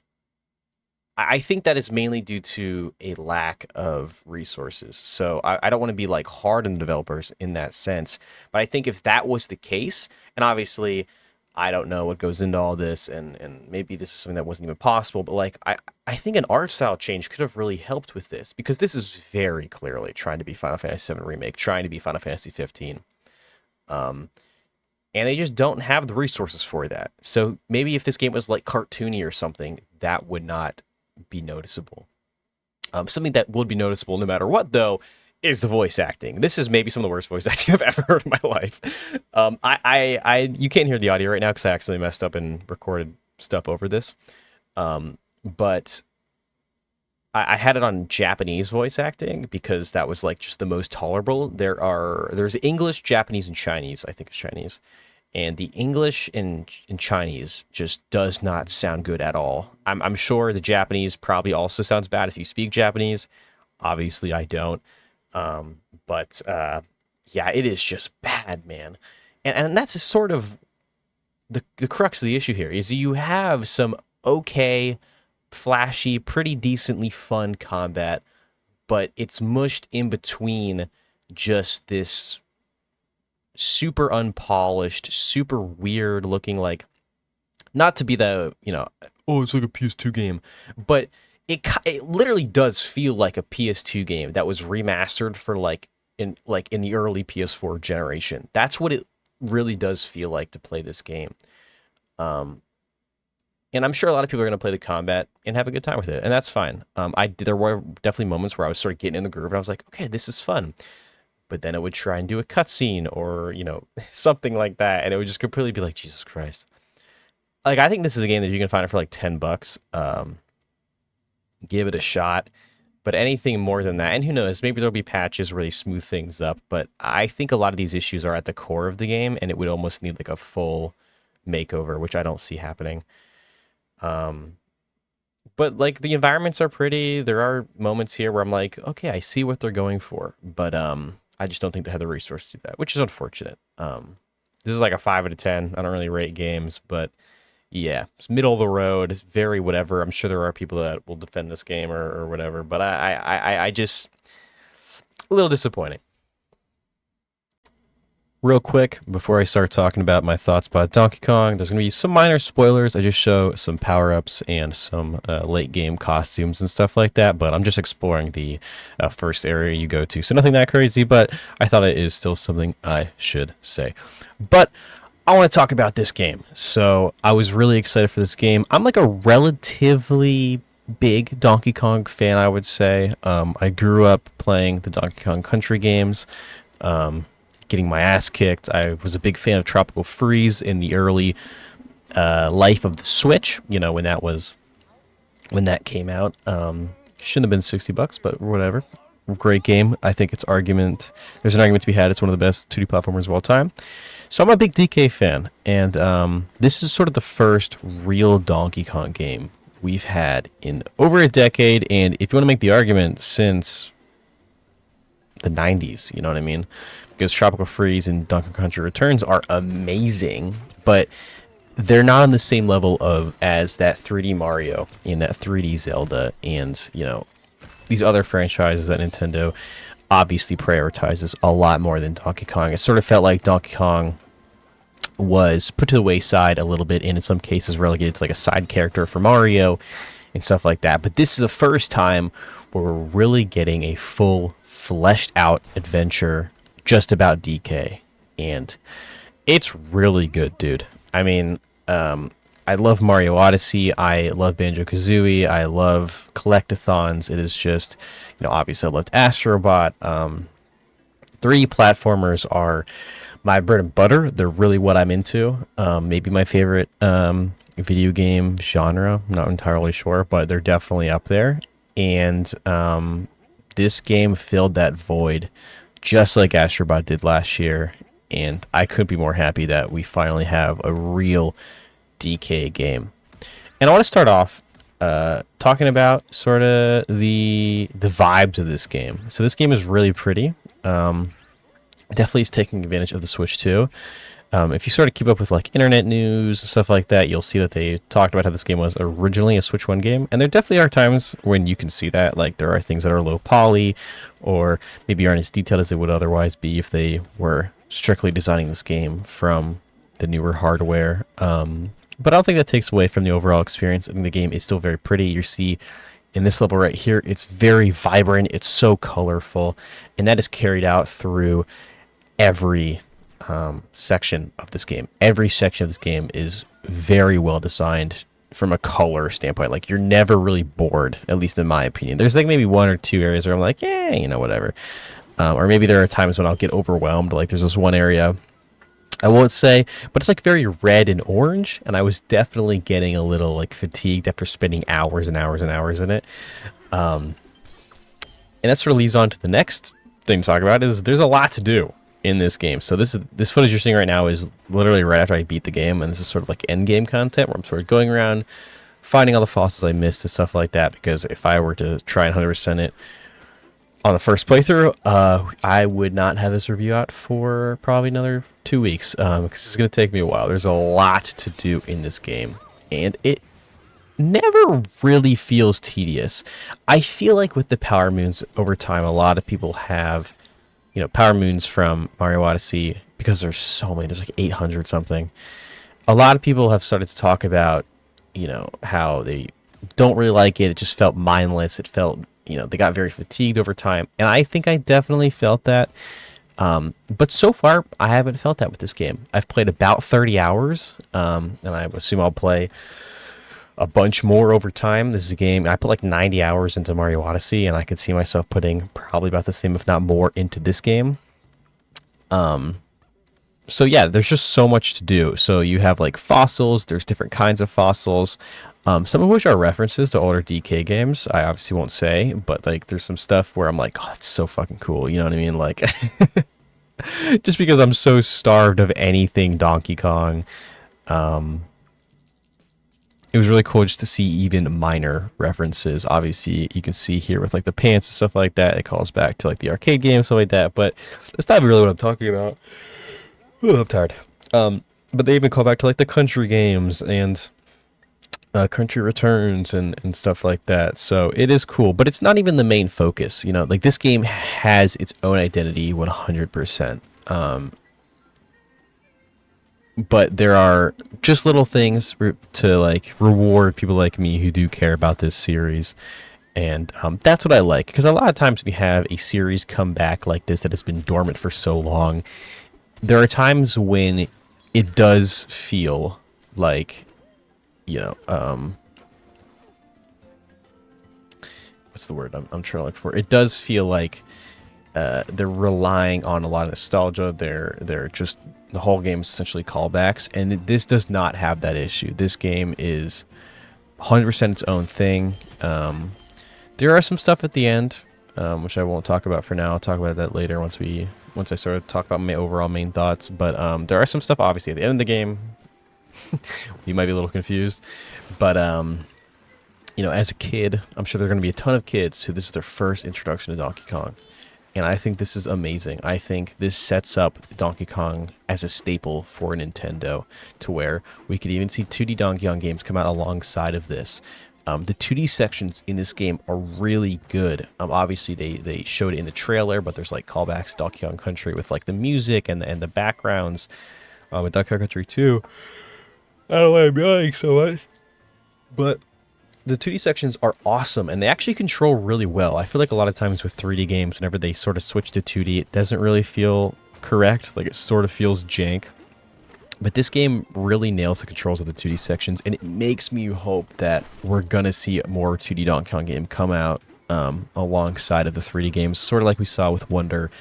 I think that is mainly due to a lack of resources. So I don't want to be like hard on the developers in that sense. But I think if that was the case, and obviously I don't know what goes into all this, and maybe this is something that wasn't even possible, but like I think an art style change could have really helped with this, because this is very clearly trying to be Final Fantasy VII Remake, trying to be Final Fantasy 15. And they just don't have the resources for that. So maybe if this game was like cartoony or something, that would not be noticeable. Something that would be noticeable no matter what, though, is the voice acting. This is maybe some of the worst voice acting I've ever heard in my life. You can't hear the audio right now because I accidentally messed up and recorded stuff over this. But I had it on Japanese voice acting because that was like just the most tolerable. There's English, Japanese, and Chinese. I think it's Chinese. And the English in Chinese just does not sound good at all. I'm sure the Japanese probably also sounds bad if you speak Japanese. Obviously, I don't. But yeah, it is just bad, man. And that's sort of the crux of the issue here, is you have some okay, flashy, pretty decently fun combat, but it's mushed in between just this super unpolished, super weird looking, like, not to be the, oh, it's like a PS2 game, but it literally does feel like a PS2 game that was remastered for in the early PS4 generation. That's what it really does feel like to play this game. And I'm sure a lot of people are going to play the combat and have a good time with it, and that's fine. There were definitely moments where I was sort of getting in the groove, and I was like, okay, this is fun. But then it would try and do a cutscene or, something like that, and it would just completely be like, Jesus Christ. Like, I think this is a game that you can find it for like $10. Give it a shot. But anything more than that, and who knows, maybe there'll be patches where they smooth things up, but I think a lot of these issues are at the core of the game, and it would almost need like a full makeover, which I don't see happening. But like the environments are pretty. There are moments here where I'm like, okay, I see what they're going for, but I just don't think they have the resources to do that, which is unfortunate. This is like a 5 out of 10. I don't really rate games, but yeah, it's middle of the road, very whatever. I'm sure there are people that will defend this game or whatever, but I just a little disappointing. Real quick, before I start talking about my thoughts about Donkey Kong, there's going to be some minor spoilers. I just show some power-ups and some late-game costumes and stuff like that, but I'm just exploring the first area you go to, so nothing that crazy, but I thought it is still something I should say. But I want to talk about this game. So I was really excited for this game. I'm like a relatively big Donkey Kong fan, I would say. I grew up playing the Donkey Kong Country games, getting my ass kicked. I was a big fan of Tropical Freeze in the early life of the Switch, when that came out. Shouldn't have been $60, but whatever. Great game. I think there's an argument to be had. It's one of the best 2D platformers of all time. So I'm a big DK fan, and this is sort of the first real Donkey Kong game we've had in over a decade, and if you want to make the argument, since the 90s, you know what I mean? Because Tropical Freeze and Donkey Kong Country Returns are amazing, but they're not on the same level of as that 3D Mario and that 3D Zelda and, you know, these other franchises that Nintendo obviously prioritizes a lot more than Donkey Kong. It sort of felt like Donkey Kong was put to the wayside a little bit and in some cases relegated to like a side character for Mario and stuff like that. But this is the first time where we're really getting a full fleshed out adventure just about DK. And it's really good, dude. I mean, I love Mario Odyssey. I love Banjo-Kazooie. I love collectathons. It is just, you know, obviously I loved Astrobot. 3D platformers are my bread and butter. They're really what I'm into. Maybe my favorite video game genre. I'm not entirely sure, but they're definitely up there. And this game filled that void just like Astrobot did last year. And I couldn't be more happy that we finally have a real DK game. And I want to start off talking about sort of the vibes of this game. So this game is really pretty. Definitely is taking advantage of the Switch 2. If you sort of keep up with like internet news and stuff like that, you'll see that they talked about how this game was originally a Switch 1 game. And there definitely are times when you can see that. Like there are things that are low poly or maybe aren't as detailed as they would otherwise be if they were strictly designing this game from the newer hardware. But I don't think that takes away from the overall experience. I think the game is still very pretty. You see in this level right here, it's very vibrant. It's so colorful. And that is carried out through every section of this game. Every section of this game is very well designed from a color standpoint. Like you're never really bored, at least in my opinion. There's like maybe one or two areas where I'm like, yeah, you know, whatever. Or maybe there are times when I'll get overwhelmed. Like there's this one area, I won't say, but it's like very red and orange. And I was definitely getting a little like fatigued after spending hours and hours and hours in it. And that sort of leads on to the next thing to talk about is there's a lot to do in this game. So this footage you're seeing right now is literally right after I beat the game, and this is sort of like end game content where I'm sort of going around finding all the fossils I missed and stuff like that, because if I were to try and 100% it on the first playthrough, I would not have this review out for probably another 2 weeks, because it's going to take me a while. There's a lot to do in this game, and it never really feels tedious. I feel like with the Power Moons over time, a lot of people have, you know, Power Moons from Mario Odyssey, because there's so many, there's like 800 something. A lot of people have started to talk about, you know, how they don't really like it. It just felt mindless. It felt, you know, they got very fatigued over time. And I think I definitely felt that. But so far, I haven't felt that with this game. I've played about 30 hours, and I assume I'll play a bunch more over time. This is a game, I put like 90 hours into Mario Odyssey, and I could see myself putting probably about the same, if not more, into this game. So yeah, there's just so much to do. So you have like fossils, there's different kinds of fossils, some of which are references to older DK games. I obviously won't say, but like there's some stuff where I'm like, oh, that's so fucking cool. You know what I mean? Like, just because I'm so starved of anything Donkey Kong, it was really cool just to see even minor references. Obviously, you can see here with like the pants and stuff like that, it calls back to like the arcade game, stuff like that. But that's not really what I'm talking about. Oh, I'm tired. But they even call back to like the country games and country returns and stuff like that. So it is cool, but it's not even the main focus. You know, like this game has its own identity 100%. But there are just little things to like reward people like me who do care about this series. And that's what I like, because a lot of times when you have a series come back like this that has been dormant for so long, there are times when it does feel like, you know, what's the word I'm trying to look for? It does feel like they're relying on a lot of nostalgia. They're just, the whole game is essentially callbacks, and this does not have that issue. This game is 100% its own thing. There are some stuff at the end, which I won't talk about for now. I'll talk about that later once I sort of talk about my overall main thoughts. But there are some stuff obviously at the end of the game. You might be a little confused, but you know, as a kid, I'm sure there are going to be a ton of kids who this is their first introduction to Donkey Kong. And I think this is amazing. I think this sets up Donkey Kong as a staple for Nintendo, to where we could even see 2D Donkey Kong games come out alongside of this. The 2D sections in this game are really good. Obviously, they showed it in the trailer, but there's like callbacks to Donkey Kong Country with like the music and the backgrounds. With Donkey Kong Country 2, I don't know why I'm yawning so much. But the 2D sections are awesome, and they actually control really well. I feel like a lot of times with 3D games, whenever they sort of switch to 2D, it doesn't really feel correct. Like, it sort of feels jank. But this game really nails the controls of the 2D sections, and it makes me hope that we're going to see more 2D Donkey Kong game come out alongside of the 3D games, sort of like we saw with Wonder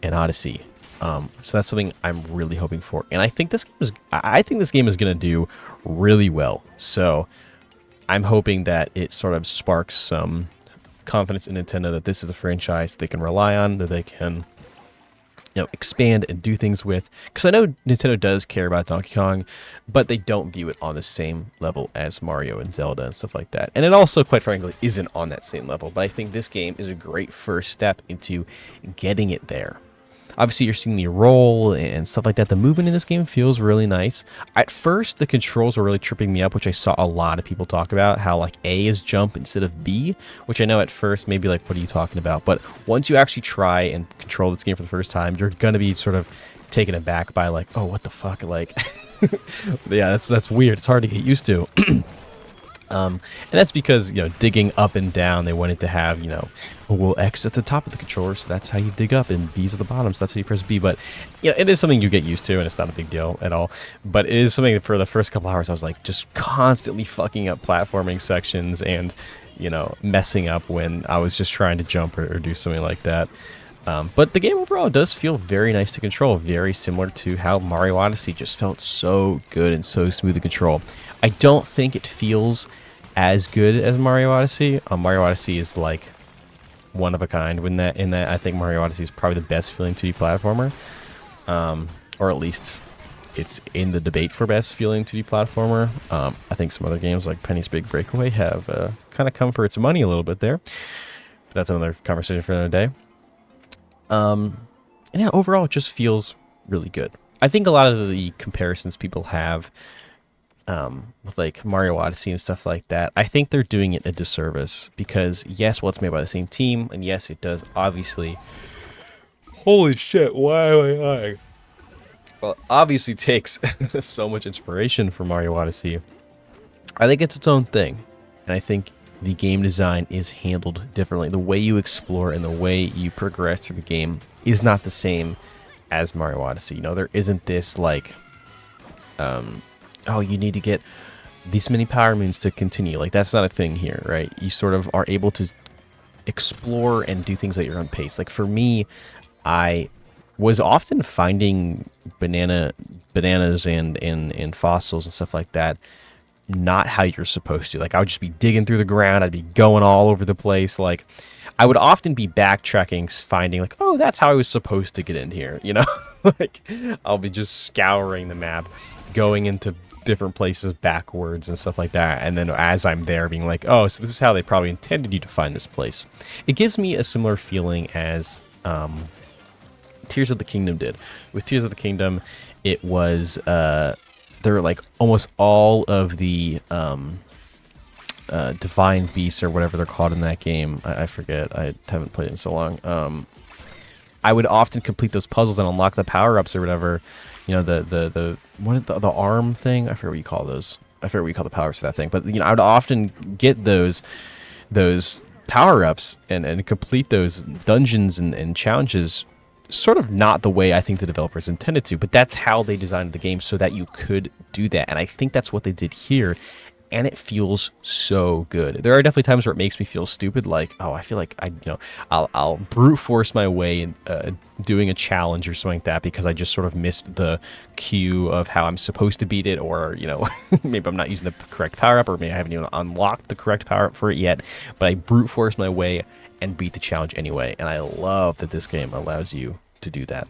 and Odyssey. So that's something I'm really hoping for. And I think this game is going to do really well. So I'm hoping that it sort of sparks some confidence in Nintendo that this is a franchise they can rely on, that they can, you know, expand and do things with. Because I know Nintendo does care about Donkey Kong, but they don't view it on the same level as Mario and Zelda and stuff like that. And it also, quite frankly, isn't on that same level. But I think this game is a great first step into getting it there. Obviously, you're seeing me roll and stuff like that. The movement in this game feels really nice. At first, the controls were really tripping me up, which I saw a lot of people talk about, how like A is jump instead of B, which I know at first maybe like, what are you talking about? But once you actually try and control this game for the first time, you're going to be sort of taken aback by like, oh, what the fuck? Like, yeah, that's weird. It's hard to get used to. And that's because, you know, digging up and down, they wanted to have, you know, well, X at the top of the controller, so that's how you dig up, and B's at the bottom, so that's how you press B. But, you know, it is something you get used to, and it's not a big deal at all. But it is something that for the first couple hours, I was like just constantly fucking up platforming sections and, you know, messing up when I was just trying to jump or do something like that. But the game overall does feel very nice to control, very similar to how Mario Odyssey just felt so good and so smooth to control. I don't think it feels as good as Mario Odyssey. Mario Odyssey is like one of a kind. In that, I think Mario Odyssey is probably the best feeling 2D platformer, or at least it's in the debate for best feeling 2D platformer. I think some other games like Penny's Big Breakaway have kind of come for its money a little bit there. But that's another conversation for another day. And yeah, overall, it just feels really good. I think a lot of the comparisons people have with like Mario Odyssey and stuff like that, I think they're doing it a disservice, because yes, well, it's made by the same team, and yes, it does obviously. Holy shit! Why am I lying? Well, it obviously takes so much inspiration from Mario Odyssey. I think it's its own thing, and I think the game design is handled differently. The way you explore and the way you progress through the game is not the same as Mario Odyssey. You know, there isn't this like, oh, you need to get these many power moons to continue. Like, that's not a thing here, right? You sort of are able to explore and do things at your own pace. Like, for me, I was often finding bananas and fossils and stuff like that not how you're supposed to. Like, I would just be digging through the ground. I'd be going all over the place. Like, I would often be backtracking, finding like, oh, that's how I was supposed to get in here. You know, like I'll be just scouring the map, going into different places backwards and stuff like that. And then as I'm there, being like, oh, so this is how they probably intended you to find this place. It gives me a similar feeling as Tears of the Kingdom did. With Tears of the Kingdom, it was there were like almost all of the divine beasts or whatever they're called in that game. I forget. I haven't played it in so long. I would often complete those puzzles and unlock the power-ups or whatever. You know, the arm thing. I forget what you call those. I forget what you call the powers for that thing. But you know, I would often get those power-ups and complete those dungeons and challenges. Sort of not the way I think the developers intended to, but that's how they designed the game so that you could do that. And I think that's what they did here. And it feels so good. There are definitely times where it makes me feel stupid, like, oh, I feel like I'll brute force my way in doing a challenge or something like that because I just sort of missed the cue of how I'm supposed to beat it, or you know, maybe I'm not using the correct power up, or maybe I haven't even unlocked the correct power up for it yet. But I brute force my way and beat the challenge anyway. And I love that this game allows you to do that.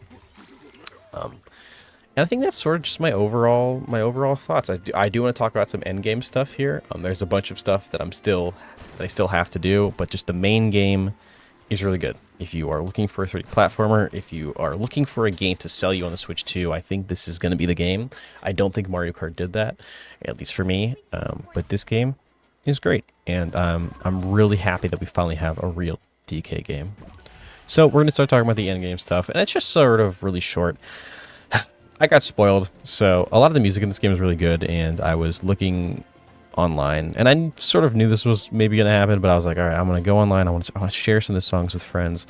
And I think that's sort of just my overall thoughts. I do want to talk about some end game stuff here. There's a bunch of stuff that I still have to do, but just the main game is really good. If you are looking for a 3D platformer, if you are looking for a game to sell you on the Switch 2, I think this is going to be the game. I don't think Mario Kart did that, at least for me. But this game is great, and I'm really happy that we finally have a real DK game. So we're going to start talking about the end game stuff, and it's just sort of really short. I got spoiled, so a lot of the music in this game is really good, and I was looking online, and I sort of knew this was maybe going to happen, but I was like, all right, I'm going to go online. I want to share some of the songs with friends.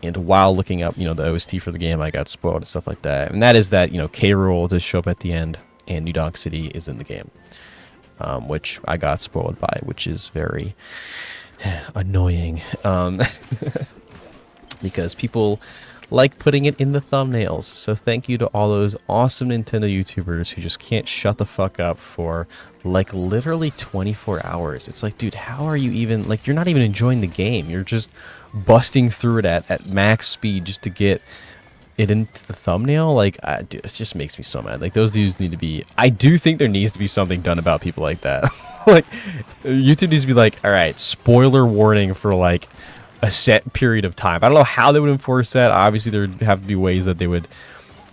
And while looking up, the OST for the game, I got spoiled and stuff like that. And that is that, K. Rool does show up at the end, and New Donk City is in the game, which I got spoiled by, which is very annoying, because people like putting it in the thumbnails. So thank you to all those awesome Nintendo YouTubers who just can't shut the fuck up for like literally 24 hours. It's like, dude, how are you even, like, you're not even enjoying the game. You're just busting through it at max speed just to get it into the thumbnail. Like, dude, it just makes me so mad. Like, those dudes need to be, I do think there needs to be something done about people like that. Like, YouTube needs to be like, all right, spoiler warning for like a set period of time. I don't know how they would enforce that. Obviously, there would have to be ways that they would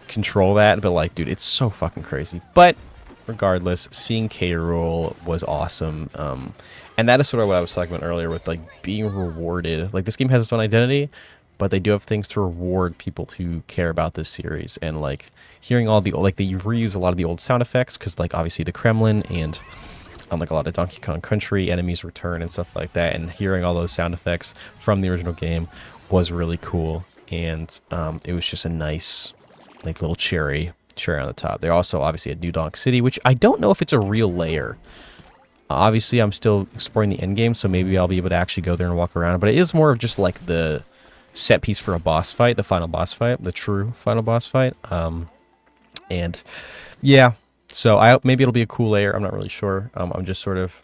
control that. But like, dude, it's so fucking crazy. But regardless, seeing K. Rool was awesome. And that is sort of what I was talking about earlier with like being rewarded. Like, this game has its own identity, but they do have things to reward people who care about this series. And like hearing all the, like, they reuse a lot of the old sound effects because like obviously the Kremlin and like a lot of Donkey Kong Country enemies return and stuff like that, and hearing all those sound effects from the original game was really cool. And it was just a nice like little cherry on the top. They also obviously had New Donk City, which I don't know if it's a real layer. Obviously I'm still exploring the end game, so maybe I'll be able to actually go there and walk around, but it is more of just like the set piece for a boss fight, the final boss fight, the true final boss fight. And yeah, so maybe it'll be a cool layer. I'm not really sure. I'm just sort of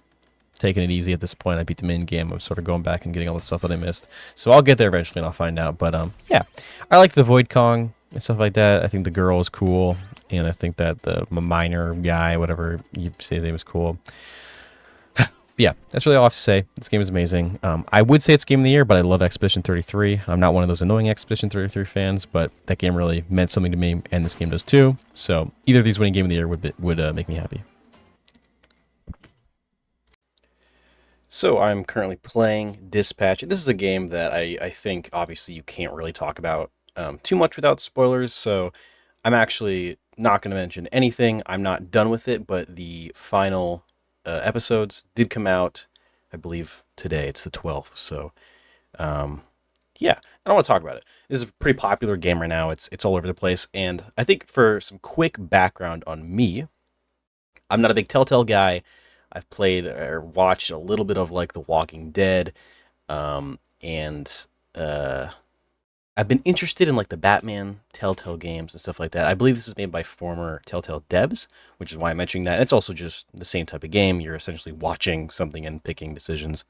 taking it easy at this point. I beat the main game. I'm sort of going back and getting all the stuff that I missed. So I'll get there eventually and I'll find out. But yeah, I like the Void Kong and stuff like that. I think the girl is cool, and I think that the miner guy, whatever you say his name, is cool. Yeah, that's really all I have to say. This game is amazing. I would say it's Game of the Year, but I love Expedition 33. I'm not one of those annoying Expedition 33 fans, but that game really meant something to me, and this game does too. So either of these winning Game of the Year would make me happy. So I'm currently playing Dispatch. This is a game that I think obviously you can't really talk about too much without spoilers, so I'm actually not going to mention anything. I'm not done with it, but the final episodes did come out, I believe, today. It's the 12th, so yeah, I don't want to talk about it. This is a pretty popular game right now. It's all over the place, and I think for some quick background on me, I'm not a big Telltale guy. I've played or watched a little bit of like The Walking Dead, and I've been interested in like the Batman Telltale games and stuff like that. I believe this is made by former Telltale devs, which is why I'm mentioning that. It's also just the same type of game. You're essentially watching something and picking decisions.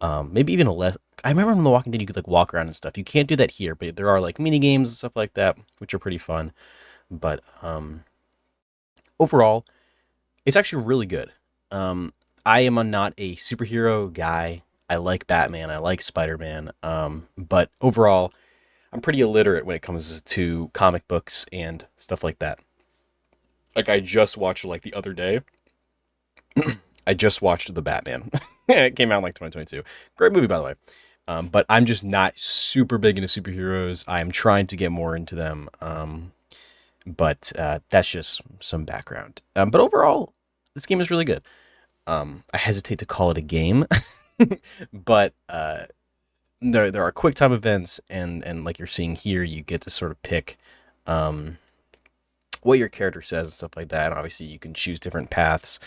Maybe even a less. I remember in The Walking Dead you could like walk around and stuff. You can't do that here, but there are like mini games and stuff like that, which are pretty fun. But overall, it's actually really good. I am not a superhero guy. I like Batman. I like Spider-Man. But overall, I'm pretty illiterate when it comes to comic books and stuff like that. Like, I just watched, like, the other day, I just watched The Batman. It came out in, like, 2022. Great movie, by the way. But I'm just not super big into superheroes. I'm trying to get more into them. But that's just some background. But overall, this game is really good. I hesitate to call it a game, but there are quick time events, and like you're seeing here, you get to sort of pick what your character says and stuff like that. And obviously, you can choose different paths.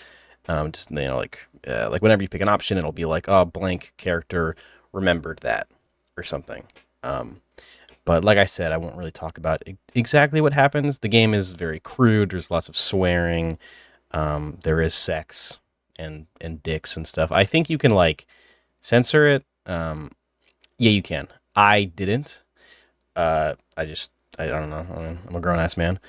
Just like whenever you pick an option, it'll be like, oh, blank character remembered that or something. But like I said, I won't really talk about exactly what happens. The game is very crude. There's lots of swearing. There is sex and dicks and stuff. I think you can like censor it. Yeah, you can. I didn't. I don't know. I'm a grown ass man.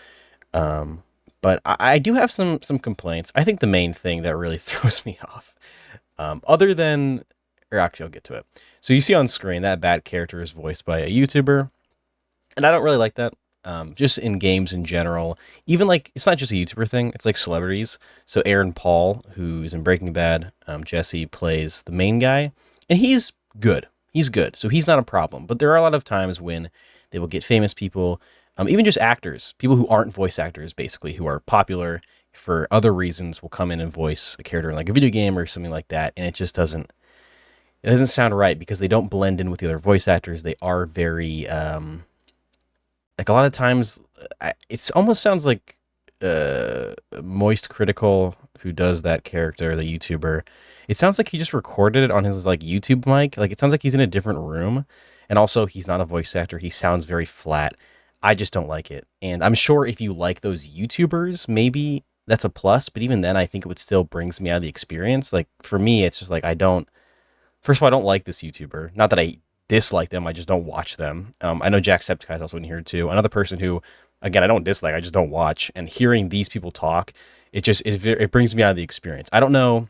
But I do have some complaints. I think the main thing that really throws me off, other than or actually, I'll get to it. So you see on screen that bat character is voiced by a YouTuber, and I don't really like that. Just in games in general, even like it's not just a YouTuber thing; it's like celebrities. So Aaron Paul, who's in Breaking Bad, Jesse plays the main guy, and he's good. He's good, so he's not a problem. But there are a lot of times when they will get famous people, even just actors, people who aren't voice actors, basically, who are popular for other reasons, will come in and voice a character in like a video game or something like that, and it doesn't sound right because they don't blend in with the other voice actors. They are very like a lot of times it almost sounds like Moist Critical, who does that character, the YouTuber. It sounds like he just recorded it on his like YouTube mic. Like it sounds like he's in a different room, and also he's not a voice actor. He sounds very flat. I just don't like it, and I'm sure if you like those YouTubers, maybe that's a plus. But even then, I think it would still brings me out of the experience. Like for me, it's just like I don't. First of all, I don't like this YouTuber. Not that I dislike them, I just don't watch them. I know Jacksepticeye is also in here too. Another person who, again, I don't dislike, I just don't watch. And hearing these people talk, it brings me out of the experience. I don't know.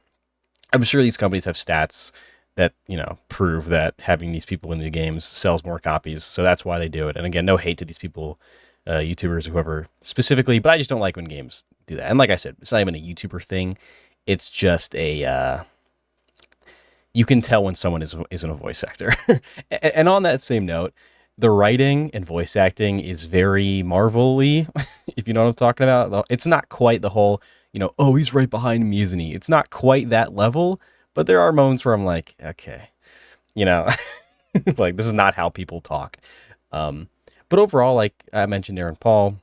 I'm sure these companies have stats that prove that having these people in the games sells more copies, so that's why they do it. And again, no hate to these people, YouTubers or whoever specifically, but I just don't like when games do that. And like I said, it's not even a YouTuber thing. It's just a you can tell when someone isn't a voice actor. And on that same note, the writing and voice acting is very Marvel-y, if you know what I'm talking about. It's not quite the whole, oh, he's right behind me, isn't he? It's not quite that level, but there are moments where I'm like, okay, like this is not how people talk. But overall, like I mentioned, Aaron Paul,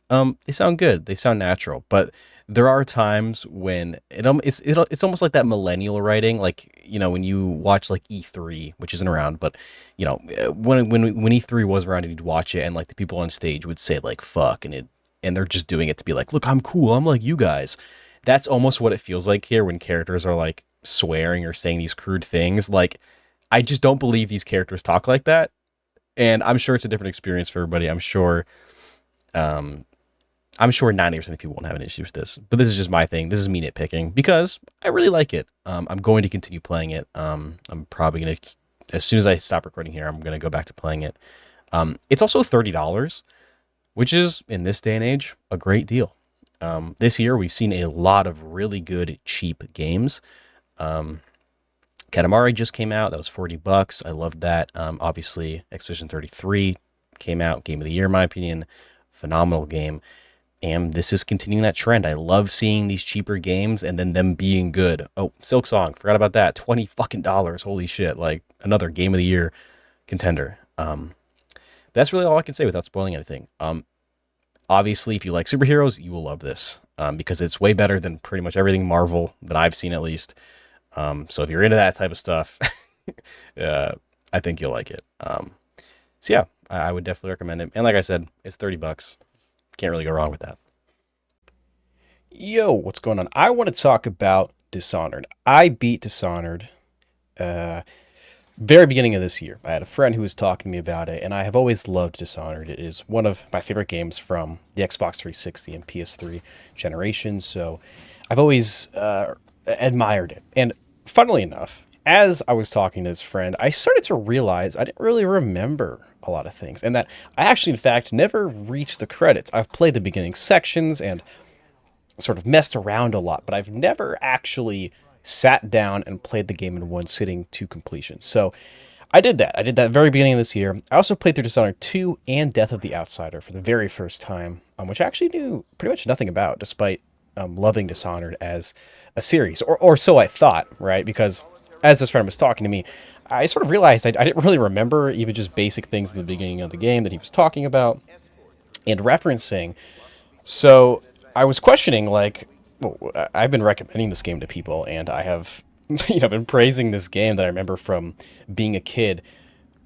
they sound good. They sound natural, but there are times when it's almost like that millennial writing, like when you watch like E3, which isn't around, but when E3 was around and you'd watch it, and like the people on stage would say like fuck, and they're just doing it to be like, look, I'm cool, I'm like you guys. That's almost what it feels like here when characters are like swearing or saying these crude things. Like I just don't believe these characters talk like that, and I'm sure it's a different experience for everybody. I'm sure 90% of people won't have an issue with this, but this is just my thing. This is me nitpicking because I really like it. I'm going to continue playing it. I'm probably going to, as soon as I stop recording here, I'm going to go back to playing it. It's also $30, which is, in this day and age, a great deal. This year, we've seen a lot of really good, cheap games. Katamari just came out. That was $40. I loved that. Obviously, Expedition 33 came out. Game of the year, in my opinion. Phenomenal game. And this is continuing that trend. I love seeing these cheaper games and then them being good. Oh, Silk Song, forgot about that. $20 fucking dollars. Holy shit! Like another Game of the Year contender. That's really all I can say without spoiling anything. Obviously, if you like superheroes, you will love this because it's way better than pretty much everything Marvel that I've seen, at least. So if you're into that type of stuff, I think you'll like it. So yeah, I would definitely recommend it. And like I said, it's $30. Can't really go wrong with that. Yo, what's going on? I want to talk about Dishonored. I beat Dishonored very beginning of this year. I had a friend who was talking to me about it, and I have always loved Dishonored. It is one of my favorite games from the Xbox 360 and PS3 generations, so I've always admired it. And funnily enough, as I was talking to this friend, I started to realize I didn't really remember a lot of things, and that I actually, in fact, never reached the credits. I've played the beginning sections and sort of messed around a lot, but I've never actually sat down and played the game in one sitting to completion. So I did that. I did that very beginning of this year. I also played through Dishonored 2 and Death of the Outsider for the very first time, which I actually knew pretty much nothing about, despite loving Dishonored as a series, or so I thought, right? Because as this friend was talking to me, I sort of realized I didn't really remember even just basic things in the beginning of the game that he was talking about and referencing. So I was questioning, like, well, I've been recommending this game to people, and I have, been praising this game that I remember from being a kid,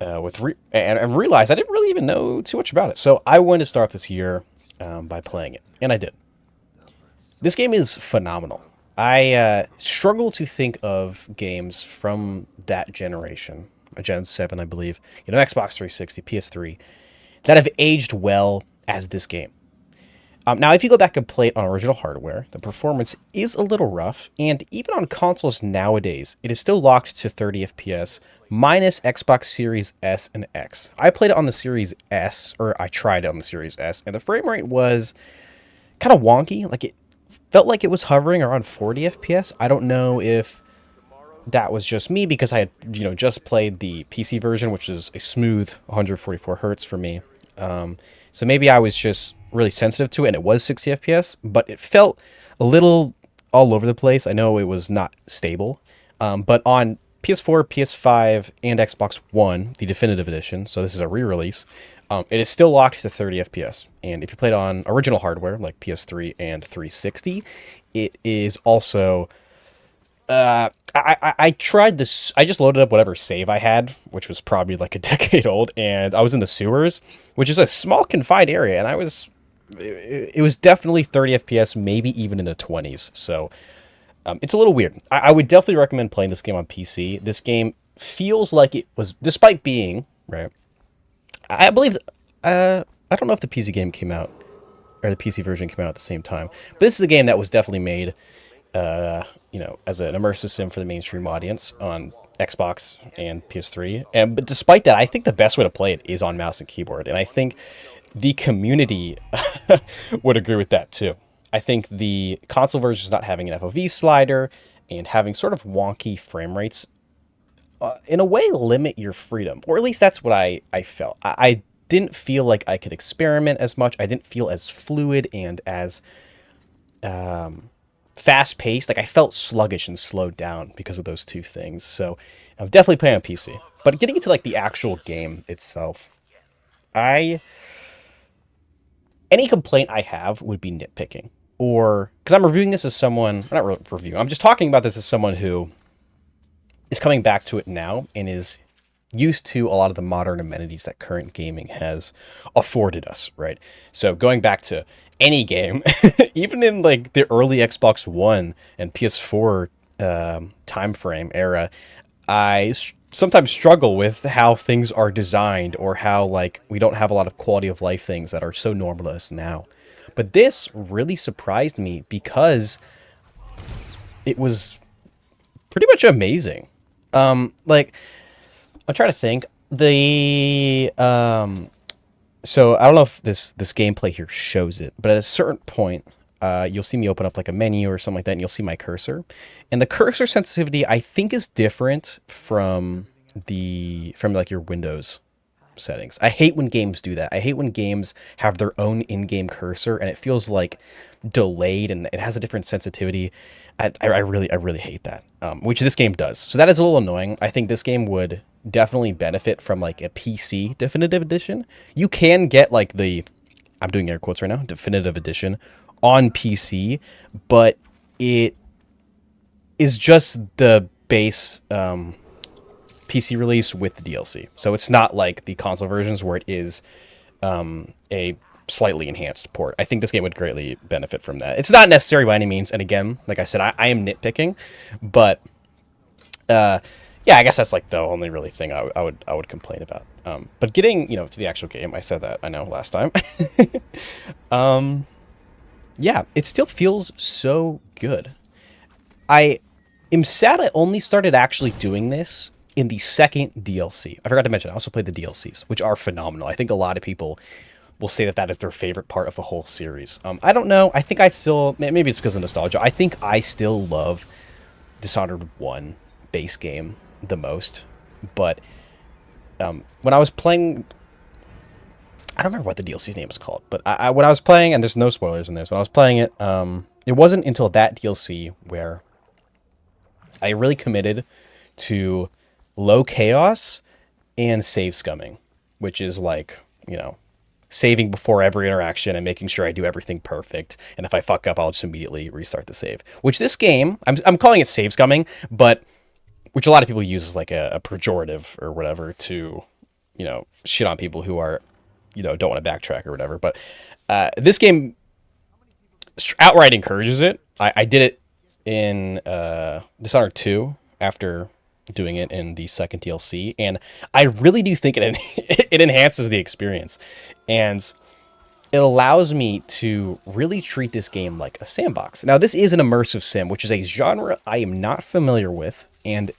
and realized I didn't really even know too much about it. So I wanted to start this year by playing it, and I did. This game is phenomenal. I struggle to think of games from that generation, a Gen 7, I believe, Xbox 360, PS3, that have aged well as this game.
Now, if you go back and play it on original hardware, the performance is a little rough, and even on consoles nowadays, it is still locked to 30 FPS minus Xbox Series S and X. I played it on the Series S, or I tried it on the Series S, and the frame rate was kind of wonky. Like, it felt like it was hovering around 40 FPS. I don't know if that was just me because I had, just played the PC version, which is a smooth 144 hertz for me. So maybe I was just really sensitive to it, and it was 60 FPS, but it felt a little all over the place. I know it was not stable, but on PS4, PS5, and Xbox One, the definitive edition, so this is a re-release, it is still locked to 30 FPS. And if you played on original hardware, like PS3 and 360, it is also... I tried this. I just loaded up whatever save I had, which was probably like a decade old, and I was in the sewers, which is a small confined area, and it was definitely 30 FPS, maybe even in the 20s. So it's a little weird. I would definitely recommend playing this game on PC. This game feels like it was, despite being right. I believe. I don't know if the PC game came out or the PC version came out at the same time, but this is a game that was definitely made as an immersive sim for the mainstream audience on Xbox and PS3. But despite that, I think the best way to play it is on mouse and keyboard. And I think the community would agree with that too. I think the console version is not having an FOV slider and having sort of wonky frame rates in a way limit your freedom. Or at least that's what I felt. I didn't feel like I could experiment as much. I didn't feel as fluid and as... fast paced. Like, I felt sluggish and slowed down because of those two things. So I'm definitely playing on PC. But getting into like the actual game itself, any complaint I have would be nitpicking, or because I'm reviewing this as someone, not review, I'm just talking about this as someone who is coming back to it now and is used to a lot of the modern amenities that current gaming has afforded us, right? So going back to any game, even in like the early Xbox One and PS4 time frame era, I sometimes struggle with how things are designed, or how like we don't have a lot of quality of life things that are so normal to us now. But this really surprised me because it was pretty much amazing. Like, I'm trying to think. So I don't know if this gameplay here shows it, but at a certain point, you'll see me open up like a menu or something like that, and you'll see my cursor. And the cursor sensitivity, I think, is different from like your Windows settings. I hate when games do that. I hate when games have their own in-game cursor and it feels like delayed and it has a different sensitivity. I really hate that, which this game does. So that is a little annoying. I think this game would definitely benefit from like a PC definitive edition. You can get like I'm doing air quotes right now, definitive edition on PC, but it is just the base PC release with the DLC. So it's not like the console versions where it is a slightly enhanced port. I think this game would greatly benefit from that. It's not necessary by any means, and again, like I said, I am nitpicking, but yeah, I guess that's like the only really thing I would complain about. But getting to the actual game, I said that, I know, last time. Yeah, it still feels so good. I am sad I only started actually doing this in the second DLC. I forgot to mention, I also played the DLCs, which are phenomenal. I think a lot of people will say that is their favorite part of the whole series. I don't know. I think I still, maybe it's because of nostalgia, I think I still love Dishonored 1 base game the most. But when I was playing, I don't remember what the DLC's name is called, but when I was playing, and there's no spoilers in this, when I was playing it, it wasn't until that DLC where I really committed to low chaos and save scumming, which is like, saving before every interaction and making sure I do everything perfect. And if I fuck up, I'll just immediately restart the save. Which this game, I'm calling it save scumming, but which a lot of people use as like a pejorative or whatever to, shit on people who are, don't want to backtrack or whatever. But this game outright encourages it. I did it in Dishonored 2 after doing it in the second DLC, and I really do think it enhances the experience. And it allows me to really treat this game like a sandbox. Now, this is an immersive sim, which is a genre I am not familiar with, and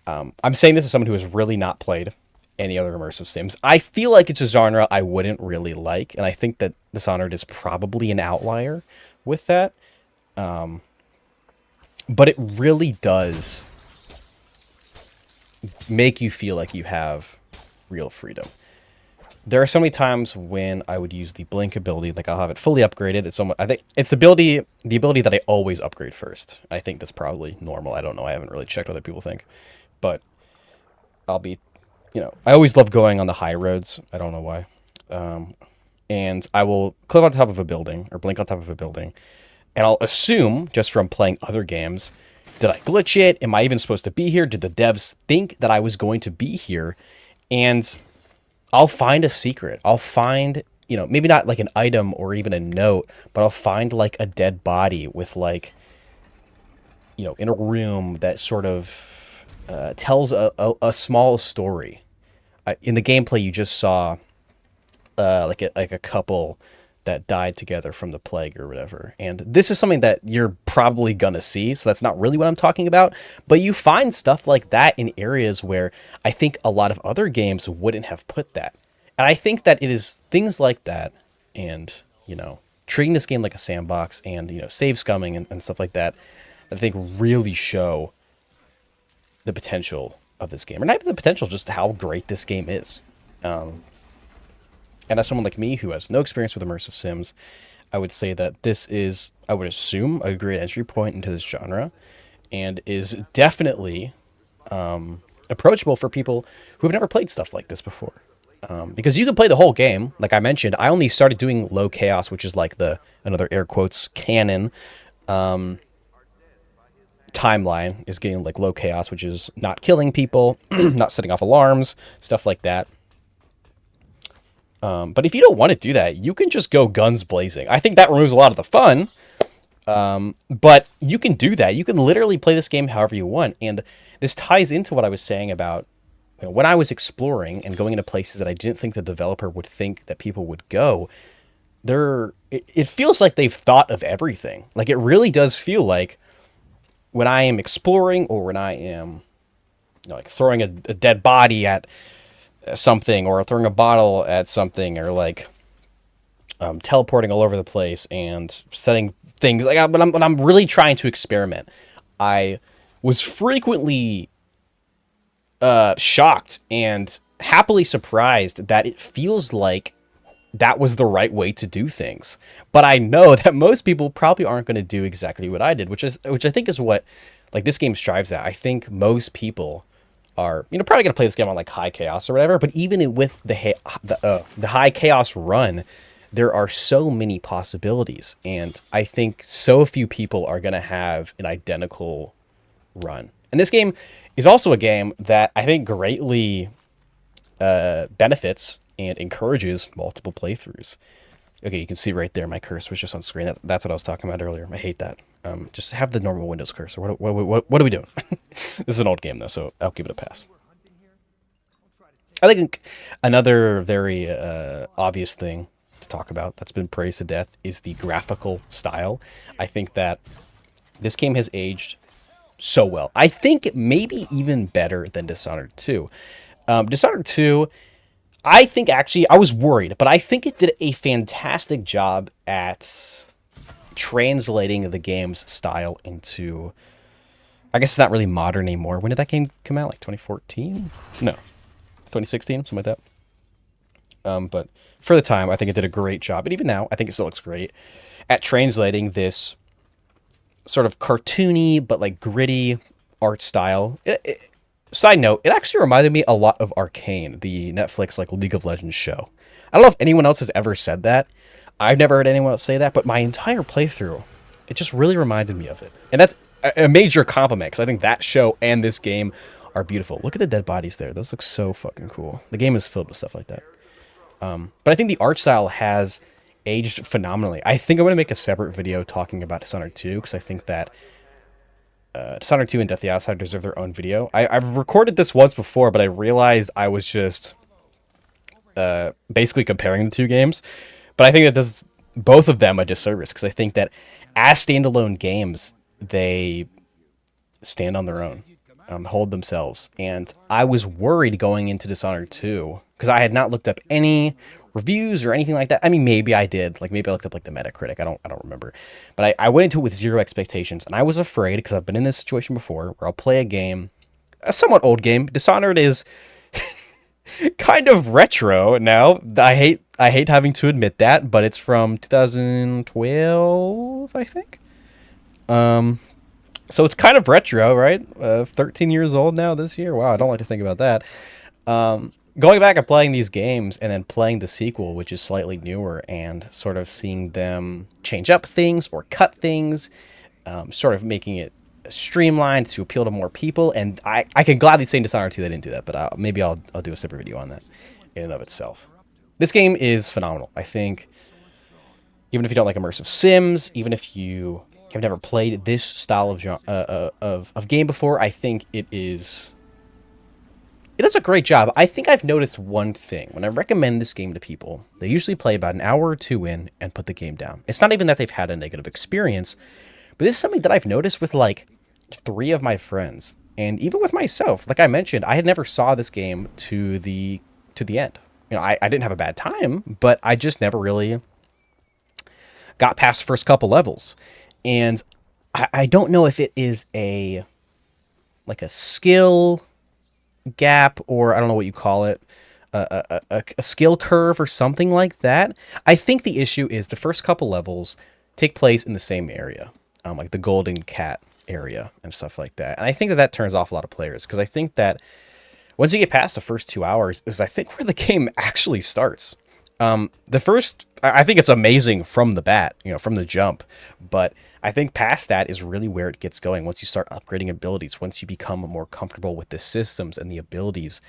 I'm saying this as someone who has really not played any other immersive sims. I feel like it's a genre I wouldn't really like, and I think that Dishonored is probably an outlier with that. But it really does make you feel like you have real freedom. There are so many times when I would use the blink ability, like I'll have it fully upgraded. It's almost, I think it's the ability that I always upgrade first. I think that's probably normal. I don't know. I haven't really checked what other people think, but I'll be, I always love going on the high roads. I don't know why. And I will clip on top of a building or blink on top of a building, and I'll assume just from playing other games, did I glitch it? Am I even supposed to be here? Did the devs think that I was going to be here? And I'll find a secret. I'll find, maybe not like an item or even a note, but I'll find like a dead body with like, in a room that sort of tells a small story. In the gameplay, you just saw like a couple that died together from the plague or whatever. And this is something that you're probably gonna see, so that's not really what I'm talking about. But you find stuff like that in areas where I think a lot of other games wouldn't have put that. And I think that it is things like that and, treating this game like a sandbox and, save scumming and stuff like that, I think really show the potential of this game. Or not even the potential, just how great this game is. And as someone like me who has no experience with immersive sims, I would say that this is, I would assume, a great entry point into this genre and is definitely approachable for people who have never played stuff like this before. Because you can play the whole game. Like I mentioned, I only started doing low chaos, which is like another air quotes, canon timeline is getting like low chaos, which is not killing people, not setting off alarms, stuff like that. But if you don't want to do that, you can just go guns blazing. I think that removes a lot of the fun, but you can do that. You can literally play this game however you want. And this ties into what I was saying about when I was exploring and going into places that I didn't think the developer would think that people would go. It feels like they've thought of everything. Like it really does feel like when I am exploring or when I am like throwing a dead body at something or throwing a bottle at something or like teleporting all over the place and setting things like when I'm really trying to experiment, I was frequently shocked and happily surprised that it feels like that was the right way to do things. But I know that most people probably aren't going to do exactly what I did, which I think is what like this game strives at. I think most people are probably gonna play this game on like high chaos or whatever, but even with the high chaos run, there are so many possibilities, and I think so few people are gonna have an identical run. And this game is also a game that I think greatly benefits and encourages multiple playthroughs. Okay, you can see right there my cursor was just on screen. That's what I was talking about earlier. I hate that. Just have the normal Windows cursor. What are we doing? This is an old game, though, so I'll give it a pass. I think another very obvious thing to talk about that's been praised to death is the graphical style. I think that this game has aged so well. I think maybe even better than Dishonored 2. Dishonored 2... I think actually, I was worried, but I think it did a fantastic job at translating the game's style into, I guess it's not really modern anymore. When did that game come out? Like 2014? No, 2016, something like that. But for the time, I think it did a great job. And even now, I think it still looks great at translating this sort of cartoony, but like gritty art style. Side note, it actually reminded me a lot of Arcane, the Netflix like League of Legends show. I don't know if anyone else has ever said that. I've never heard anyone else say that, but my entire playthrough, it just really reminded me of it. And that's a major compliment, because I think that show and this game are beautiful. Look at the dead bodies there. Those look so fucking cool. The game is filled with stuff like that. But I think the art style has aged phenomenally. I think I'm going to make a separate video talking about Dishonored 2, because I think that Dishonored 2 and Death the Outside deserve their own video. I've recorded this once before, but I realized I was just basically comparing the two games. But I think that does both of them a disservice because I think that as standalone games, they stand on their own, hold themselves. And I was worried going into Dishonored 2 because I had not looked up any reviews or anything like that. I mean, maybe I did. Like maybe I looked up like the Metacritic. I don't remember. But I went into it with zero expectations, and I was afraid because I've been in this situation before where I'll play a game, a somewhat old game. Dishonored is kind of retro now. I hate having to admit that, but it's from 2012, I think. Um, so it's kind of retro, right? 13 years old now this year. Wow, I don't like to think about that. Going back and playing these games and then playing the sequel, which is slightly newer, and sort of seeing them change up things or cut things, sort of making it streamlined to appeal to more people. And I can gladly say in Dishonored 2 they didn't do that, but maybe I'll do a separate video on that in and of itself. This game is phenomenal. I think even if you don't like immersive sims, even if you have never played this style of game before, I think it does a great job. I think I've noticed one thing. When I recommend this game to people, they usually play about an hour or two in and put the game down. It's not even that they've had a negative experience, but this is something that I've noticed with like 3 of my friends, and even with myself. Like I mentioned, I had never saw this game to the end. You know, I didn't have a bad time, but I just never really got past the first couple levels. And I don't know if it is a skill gap, or I don't know what you call it, a skill curve or something like that. I think the issue is the first couple levels take place in the same area, like the Golden Cat area and stuff like that. And I think that turns off a lot of players because I think that once you get past the first 2 hours is I think where the game actually starts. I think it's amazing from the bat, from the jump, but I think past that is really where it gets going. Once you start upgrading abilities, once you become more comfortable with the systems and the abilities,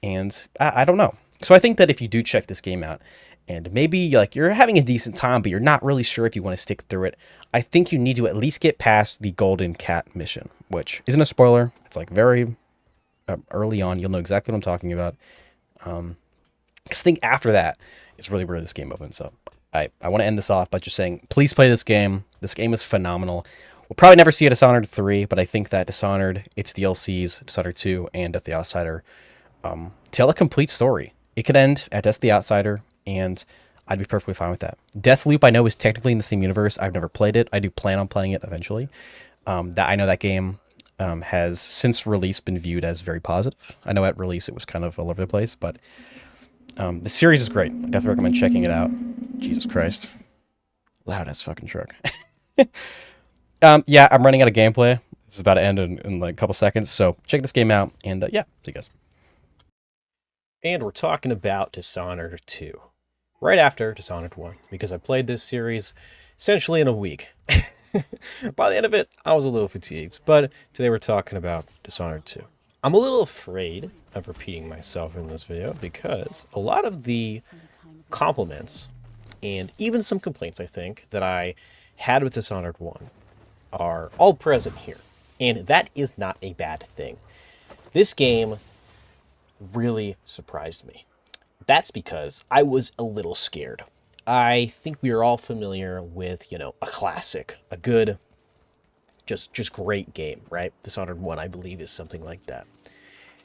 and I don't know. So I think that if you do check this game out, and maybe like you're having a decent time, but you're not really sure if you want to stick through it, I think you need to at least get past the Golden Cat mission, which isn't a spoiler. It's like very early on. You'll know exactly what I'm talking about. Because I think after that is really where this game opens up. I want to end this off by just saying, please play this game. This game is phenomenal. We'll probably never see a Dishonored 3, but I think that Dishonored, its DLCs, Dishonored 2, and Death the Outsider, tell a complete story. It could end at Death the Outsider, and I'd be perfectly fine with that. Deathloop, I know, is technically in the same universe. I've never played it. I do plan on playing it eventually. I know that game has since release been viewed as very positive. I know at release it was kind of all over the place, but the series is great. I definitely recommend checking it out. Jesus Christ. Loud ass fucking truck. Yeah, I'm running out of gameplay. This is about to end in like a couple seconds, so check this game out, and yeah, see you guys. And we're talking about Dishonored 2. Right after Dishonored 1, because I played this series essentially in a week. By the end of it, I was a little fatigued, but today we're talking about Dishonored 2. I'm a little afraid of repeating myself in this video because a lot of the compliments and even some complaints, I think, that I had with Dishonored 1 are all present here. And that is not a bad thing. This game really surprised me. That's because I was a little scared. I think we are all familiar with, a classic, a good, just great game, right? Dishonored 1, I believe, is something like that.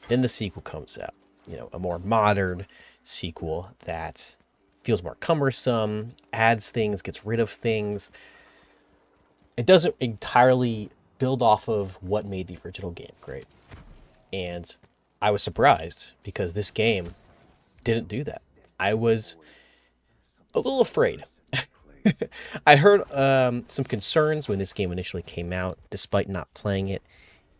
Then the sequel comes out, a more modern sequel that feels more cumbersome, adds things, gets rid of things. It doesn't entirely build off of what made the original game great. And I was surprised because this game didn't do that. I was a little afraid. I heard some concerns when this game initially came out, despite not playing it.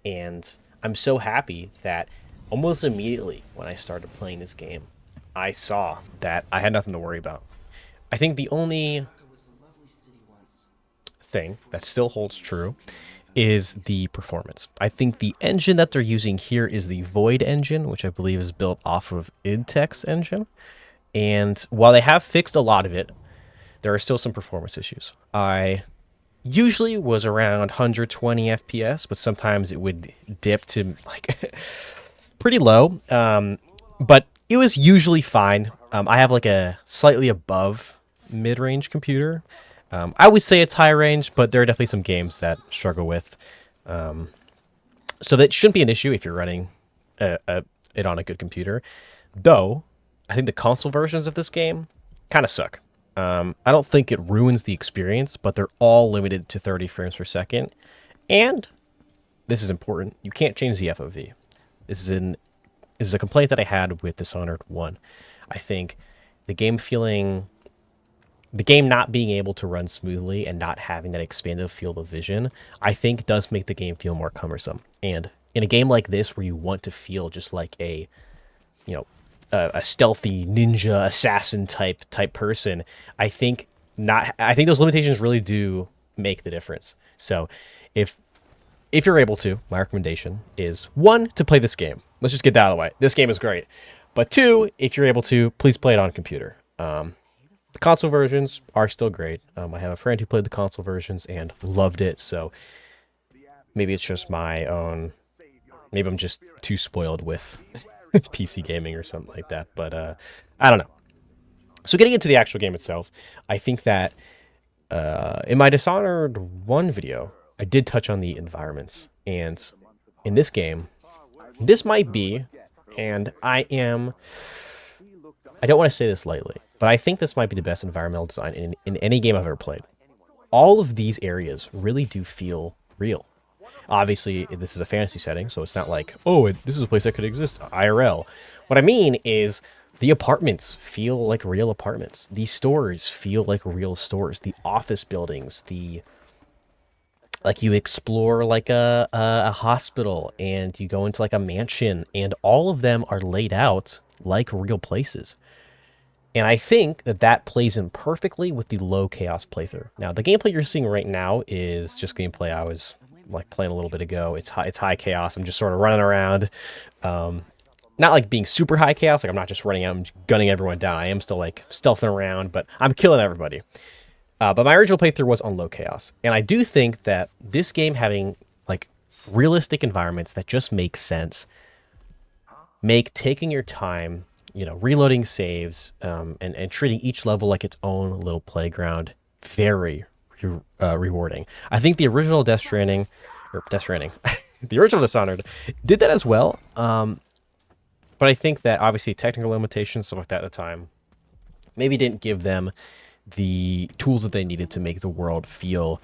And I'm so happy that almost immediately when I started playing this game, I saw that I had nothing to worry about. I think the only thing that still holds true is the performance. I think the engine that they're using here is the Void engine, which I believe is built off of idTech's engine. And while they have fixed a lot of it, there are still some performance issues. I usually was around 120 FPS, but sometimes it would dip to like pretty low. But it was usually fine.
I have like a slightly above mid-range computer. I would say it's high range, but there are definitely some games that struggle with. So that shouldn't be an issue if you're running it on a good computer. Though, I think the console versions of this game kind of suck. I don't think it ruins the experience, but they're all limited to 30 frames per second. And this is important. You can't change the FOV. This is a complaint that I had with Dishonored 1. I think the game not being able to run smoothly and not having that expanded field of vision, I think does make the game feel more cumbersome. And in a game like this, where you want to feel just like you know, a stealthy ninja assassin type person, I think those limitations really do make the difference. So if you're able to, my recommendation is, one, to play this game. Let's just get that out of the way. This game is great. But two, if you're able to, please play it on a computer. The console versions are still great. I have a friend who played the console versions and loved it, so maybe it's just my own... Maybe I'm just too spoiled with PC gaming or something like that, but I don't know. So getting into the actual game itself, I think that in my Dishonored 1 video, I did touch on the environments. And in this game, this might be, and I don't want to say this lightly, but I think this might be the best environmental design in any game I've ever played. All of these areas really do feel real. Obviously, this is a fantasy setting, so it's not like, oh, this is a place that could exist IRL. What I mean is the apartments feel like real apartments. The stores feel like real stores. The office buildings, like you explore like a hospital and you go into like a mansion, and all of them are laid out like real places. And I think that plays in perfectly with the low chaos playthrough. Now, the gameplay you're seeing right now is just gameplay I was like playing a little bit ago. It's high chaos. I'm just sort of running around. Not like being super high chaos. Like I'm not just running out and gunning everyone down. I am still like stealthing around, but I'm killing everybody. But my original playthrough was on low chaos. And I do think that this game having like realistic environments that just make sense, make taking your time, reloading saves, and treating each level like its own little playground very rewarding. I think the original the original Dishonored did that as well. But I think that obviously technical limitations, stuff like that at the time, maybe didn't give them the tools that they needed to make the world feel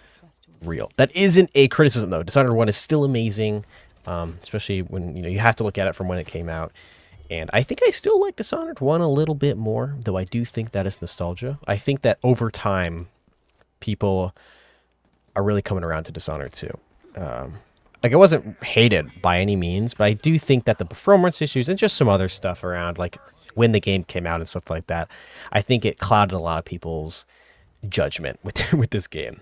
real. That isn't a criticism, though. Dishonored 1 is still amazing, especially when you have to look at it from when it came out. And I think I still like Dishonored 1 a little bit more, though I do think that is nostalgia. I think that over time, people are really coming around to Dishonored 2. Like, it wasn't hated by any means, but I do think that the performance issues and just some other stuff around, like when the game came out and stuff like that, I think it clouded a lot of people's judgment with this game.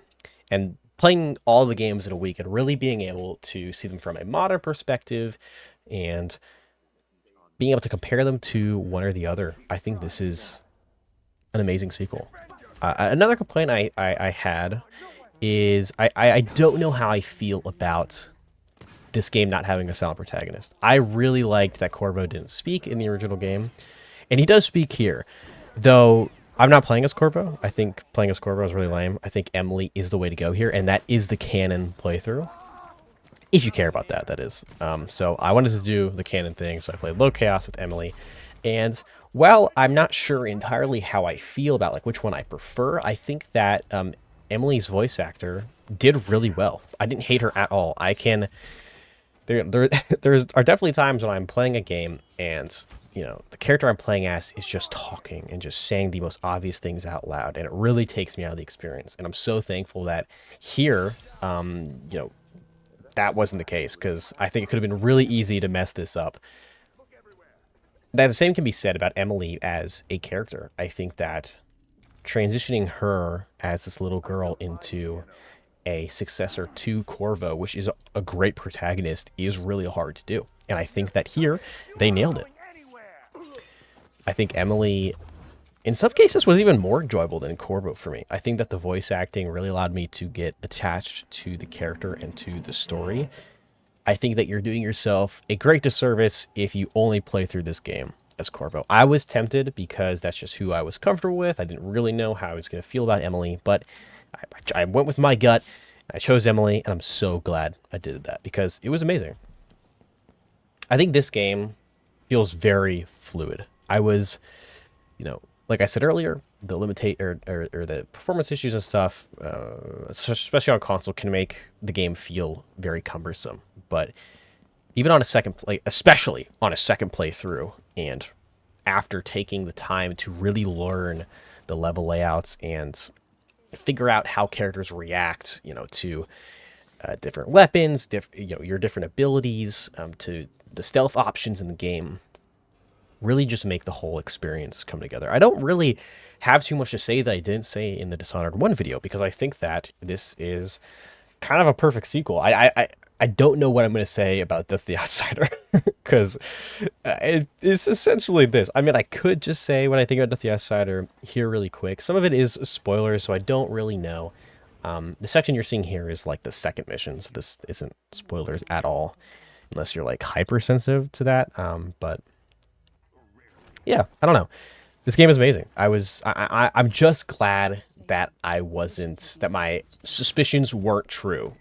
And playing all the games in a week and really being able to see them from a modern perspective and being able to compare them to one or the other, I think this is an amazing sequel. Another complaint I had is I don't know how I feel about this game not having a silent protagonist. I really liked that Corvo didn't speak in the original game, and he does speak here, though I'm not playing as Corvo. I think playing as Corvo is really lame. I think Emily is the way to go here, and that is the canon playthrough. If you care about that, that is. So I wanted to do the canon thing, so I played Low Chaos with Emily, and while I'm not sure entirely how I feel about like which one I prefer, I think that Emily's voice actor did really well. I didn't hate her at all. There are definitely times when I'm playing a game and the character I'm playing as is just talking and just saying the most obvious things out loud, and it really takes me out of the experience. And I'm so thankful that here, that wasn't the case, because I think it could have been really easy to mess this up. That the same can be said about Emily as a character. I think that transitioning her as this little girl into a successor to Corvo, which is a great protagonist, is really hard to do. And I think that here, they nailed it. I think Emily, in some cases, was even more enjoyable than Corvo for me. I think that the voice acting really allowed me to get attached to the character and to the story. I think that you're doing yourself a great disservice if you only play through this game as Corvo. I was tempted because that's just who I was comfortable with. I didn't really know how I was going to feel about Emily, but I went with my gut. I chose Emily, and I'm so glad I did that because it was amazing. I think this game feels very fluid. I was, like I said earlier, the or the performance issues and stuff, especially on console, can make the game feel very cumbersome. But even on a second play, especially on a second playthrough, and after taking the time to really learn the level layouts and figure out how characters react, to different weapons, your different abilities, to the stealth options in the game, really just make the whole experience come together. I don't really have too much to say that I didn't say in the Dishonored 1 video, because I think that this is kind of a perfect sequel. I don't know what I'm going to say about Death of the Outsider, because it's essentially this. I mean, I could just say what I think about Death of the Outsider here really quick. Some of it is spoilers, so I don't really know. The section you're seeing here is like the second mission, so this isn't spoilers at all, unless you're like hypersensitive to that. But yeah, I don't know. This game is amazing. I'm just glad that that my suspicions weren't true.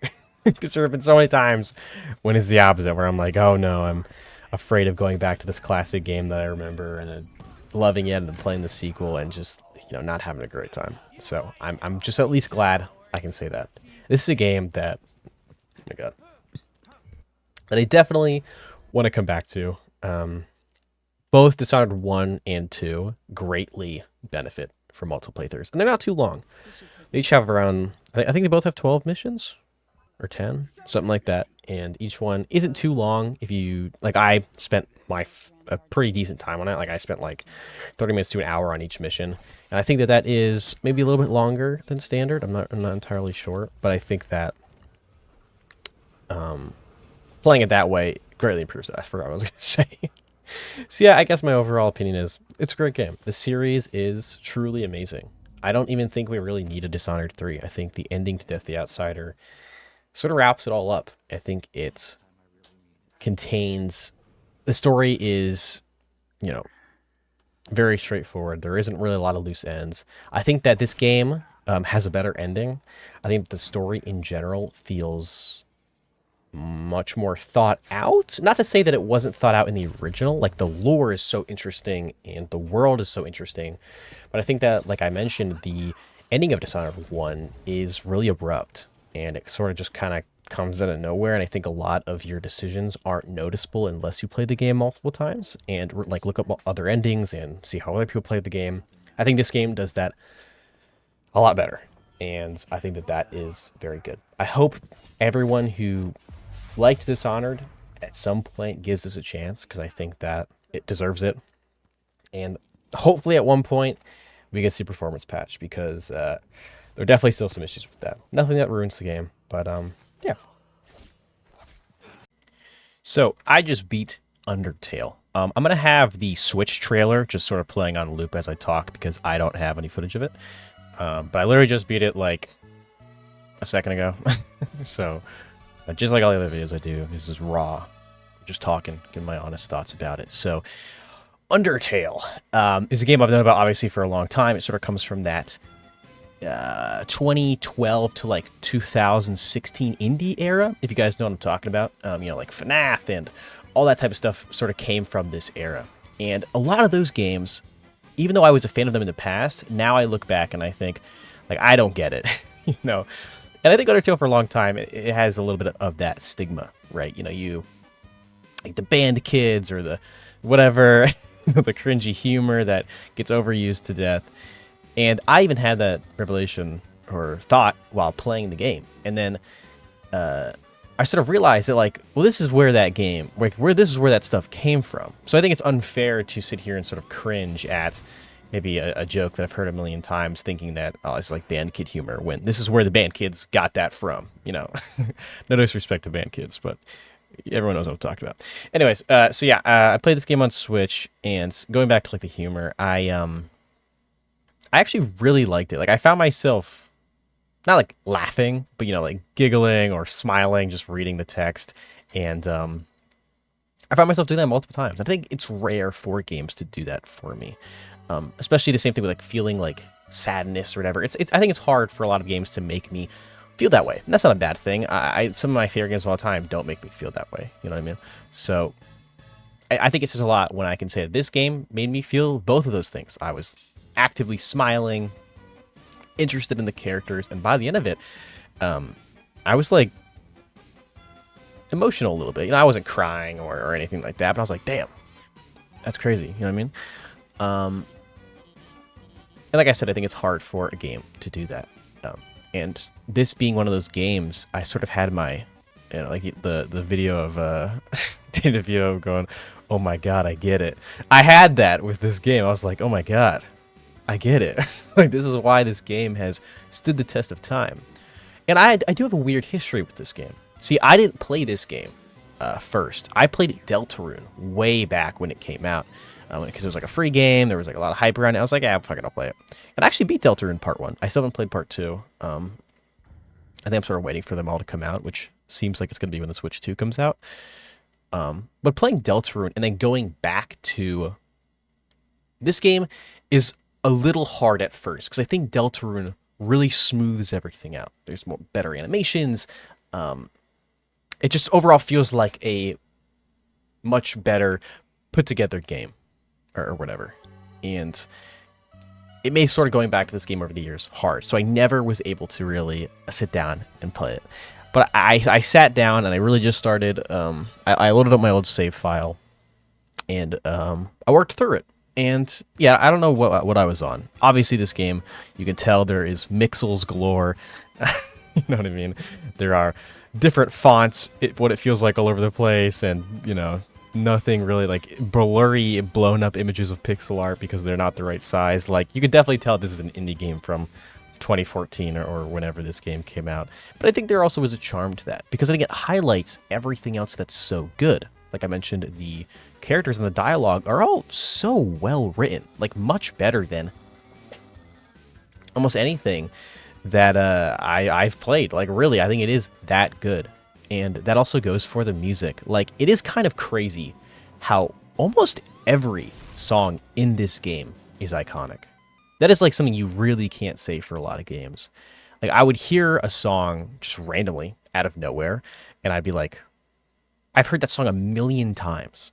Because there have been so many times when it's the opposite, where I'm like, oh no, I'm afraid of going back to this classic game that I remember and then loving it and then playing the sequel and just, not having a great time. So I'm just at least glad I can say that. This is a game that, oh my god, that I definitely want to come back to. Both Dishonored 1 and 2 greatly benefit from multiple playthroughs, and they're not too long. They each have around, I think they both have 12 missions, or 10, something like that, and each one isn't too long. If you, like, I spent a pretty decent time on it. Like, I spent like 30 minutes to an hour on each mission, and I think that is maybe a little bit longer than standard. I'm not entirely sure, but I think that playing it that way greatly improves it. I forgot what I was going to say. So yeah, I guess my overall opinion is it's a great game. The series is truly amazing. I don't even think we really need a Dishonored 3. I think the ending to Death of the Outsider sort of wraps it all up. I think it contains... The story is, very straightforward. There isn't really a lot of loose ends. I think that this game has a better ending. I think the story in general feels much more thought out. Not to say that it wasn't thought out in the original. Like, the lore is so interesting and the world is so interesting. But I think that, like I mentioned, the ending of Dishonored 1 is really abrupt. And it sort of just kind of comes out of nowhere. And I think a lot of your decisions aren't noticeable unless you play the game multiple times and like look up other endings and see how other people played the game. I think this game does that a lot better. And I think that is very good. I hope everyone who liked Dishonored at some point gives this a chance, because I think that it deserves it. And hopefully at one point we get to see a performance patch, because there are definitely still some issues with that. Nothing that ruins the game, but yeah. So I just beat Undertale. I'm going to have the Switch trailer just sort of playing on loop as I talk, because I don't have any footage of it. But I literally just beat it like a second ago. So just like all the other videos I do, this is raw. Just talking, giving my honest thoughts about it. So Undertale is a game I've known about obviously for a long time. It sort of comes from that 2012 to like 2016 indie era, if you guys know what I'm talking about. Like FNAF and all that type of stuff sort of came from this era. And a lot of those games, even though I was a fan of them in the past, now I look back and I think, like, I don't get it, And I think Undertale for a long time, it has a little bit of that stigma, right? You like the band kids or the whatever, the cringy humor that gets overused to death. And I even had that revelation or thought while playing the game. And then I sort of realized that, like, well, this is where that game, this is where that stuff came from. So I think it's unfair to sit here and sort of cringe at maybe a joke that I've heard a million times, thinking that, oh, it's like band kid humor, when this is where the band kids got that from, No disrespect to band kids, but everyone knows what I'm talking about. Anyways, so yeah, I played this game on Switch, and going back to like the humor, I actually really liked it. Like, I found myself not like laughing, but like giggling or smiling, just reading the text. And I found myself doing that multiple times. I think it's rare for games to do that for me. Especially the same thing with like feeling like sadness or whatever. I think it's hard for a lot of games to make me feel that way. And that's not a bad thing. Some of my favorite games of all time don't make me feel that way. You know what I mean? So I think it's just a lot when I can say that this game made me feel both of those things. I was actively smiling, interested in the characters, and by the end of it, I was like emotional a little bit. You know, I wasn't crying or anything like that, but I was like, damn, that's crazy. You know what I mean? And like I said, I think it's hard for a game to do that. And this being one of those games, I sort of had my, you know, like the video of Data Vito going, "Oh my god, I get it." I had that with this game. I was like, "Oh my god, I get it." Like, this is why this game has stood the test of time. And I do have a weird history with this game. See, I didn't play this game first. I played Deltarune way back when it came out. Because it was like a free game. There was like a lot of hype around it. I was like, yeah, fuck it, I'll play it. And I actually beat Deltarune Part 1. I still haven't played Part 2. I think I'm sort of waiting for them all to come out, which seems like it's going to be when the Switch 2 comes out. But playing Deltarune and then going back to this game is a little hard at first, because I think Deltarune really smooths everything out. There's better animations. It just overall feels like a much better put together game. Or whatever. And it made sort of going back to this game over the years hard. So I never was able to really sit down and play it. But I sat down and I really just started. I loaded up my old save file. And I worked through it. And yeah, I don't know what I was on. Obviously, this game, you can tell there is mixels galore. You know what I mean? There are different fonts, what it feels like all over the place. And, you know, nothing really like blurry, blown up images of pixel art because they're not the right size. Like, you could definitely tell this is an indie game from 2014 or whenever this game came out. But I think there also is a charm to that, because I think it highlights everything else that's so good. Like I mentioned, the characters and the dialogue are all so well written, like much better than almost anything that I've played. Like, really, I think it is that good. And that also goes for the music. Like, it is kind of crazy how almost every song in this game is iconic. That is like something you really can't say for a lot of games. Like, I would hear a song just randomly out of nowhere, and I'd be like, I've heard that song a million times.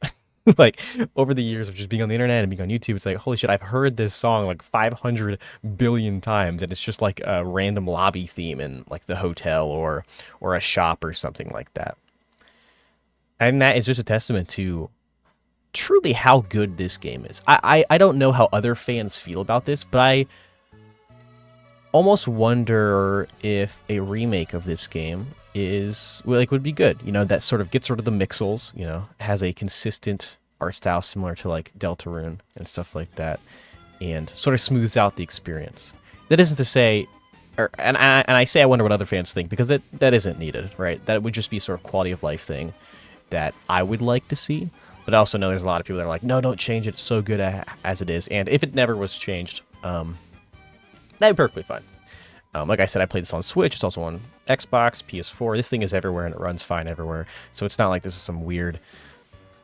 Like, over the years of just being on the internet and being on YouTube, it's like, holy shit, I've heard this song like 500 billion times, and it's just like a random lobby theme in like the hotel or a shop or something like that. And that is just a testament to truly how good this game is. I don't know how other fans feel about this, but I almost wonder if a remake of this game would be good. You know, that sort of gets rid of the mixels, you know, has a consistent art style similar to like Deltarune and stuff like that, and sort of smooths out the experience. That isn't to say, and I say I wonder what other fans think, because that isn't needed, right? That would just be sort of quality of life thing that I would like to see. But I also know there's a lot of people that are like, no, don't change it. It's so good as it is. And if it never was changed, that'd be perfectly fine. Like I said, I played this on Switch. It's also on Xbox, PS4. This thing is everywhere, and it runs fine everywhere. So it's not like this is some weird,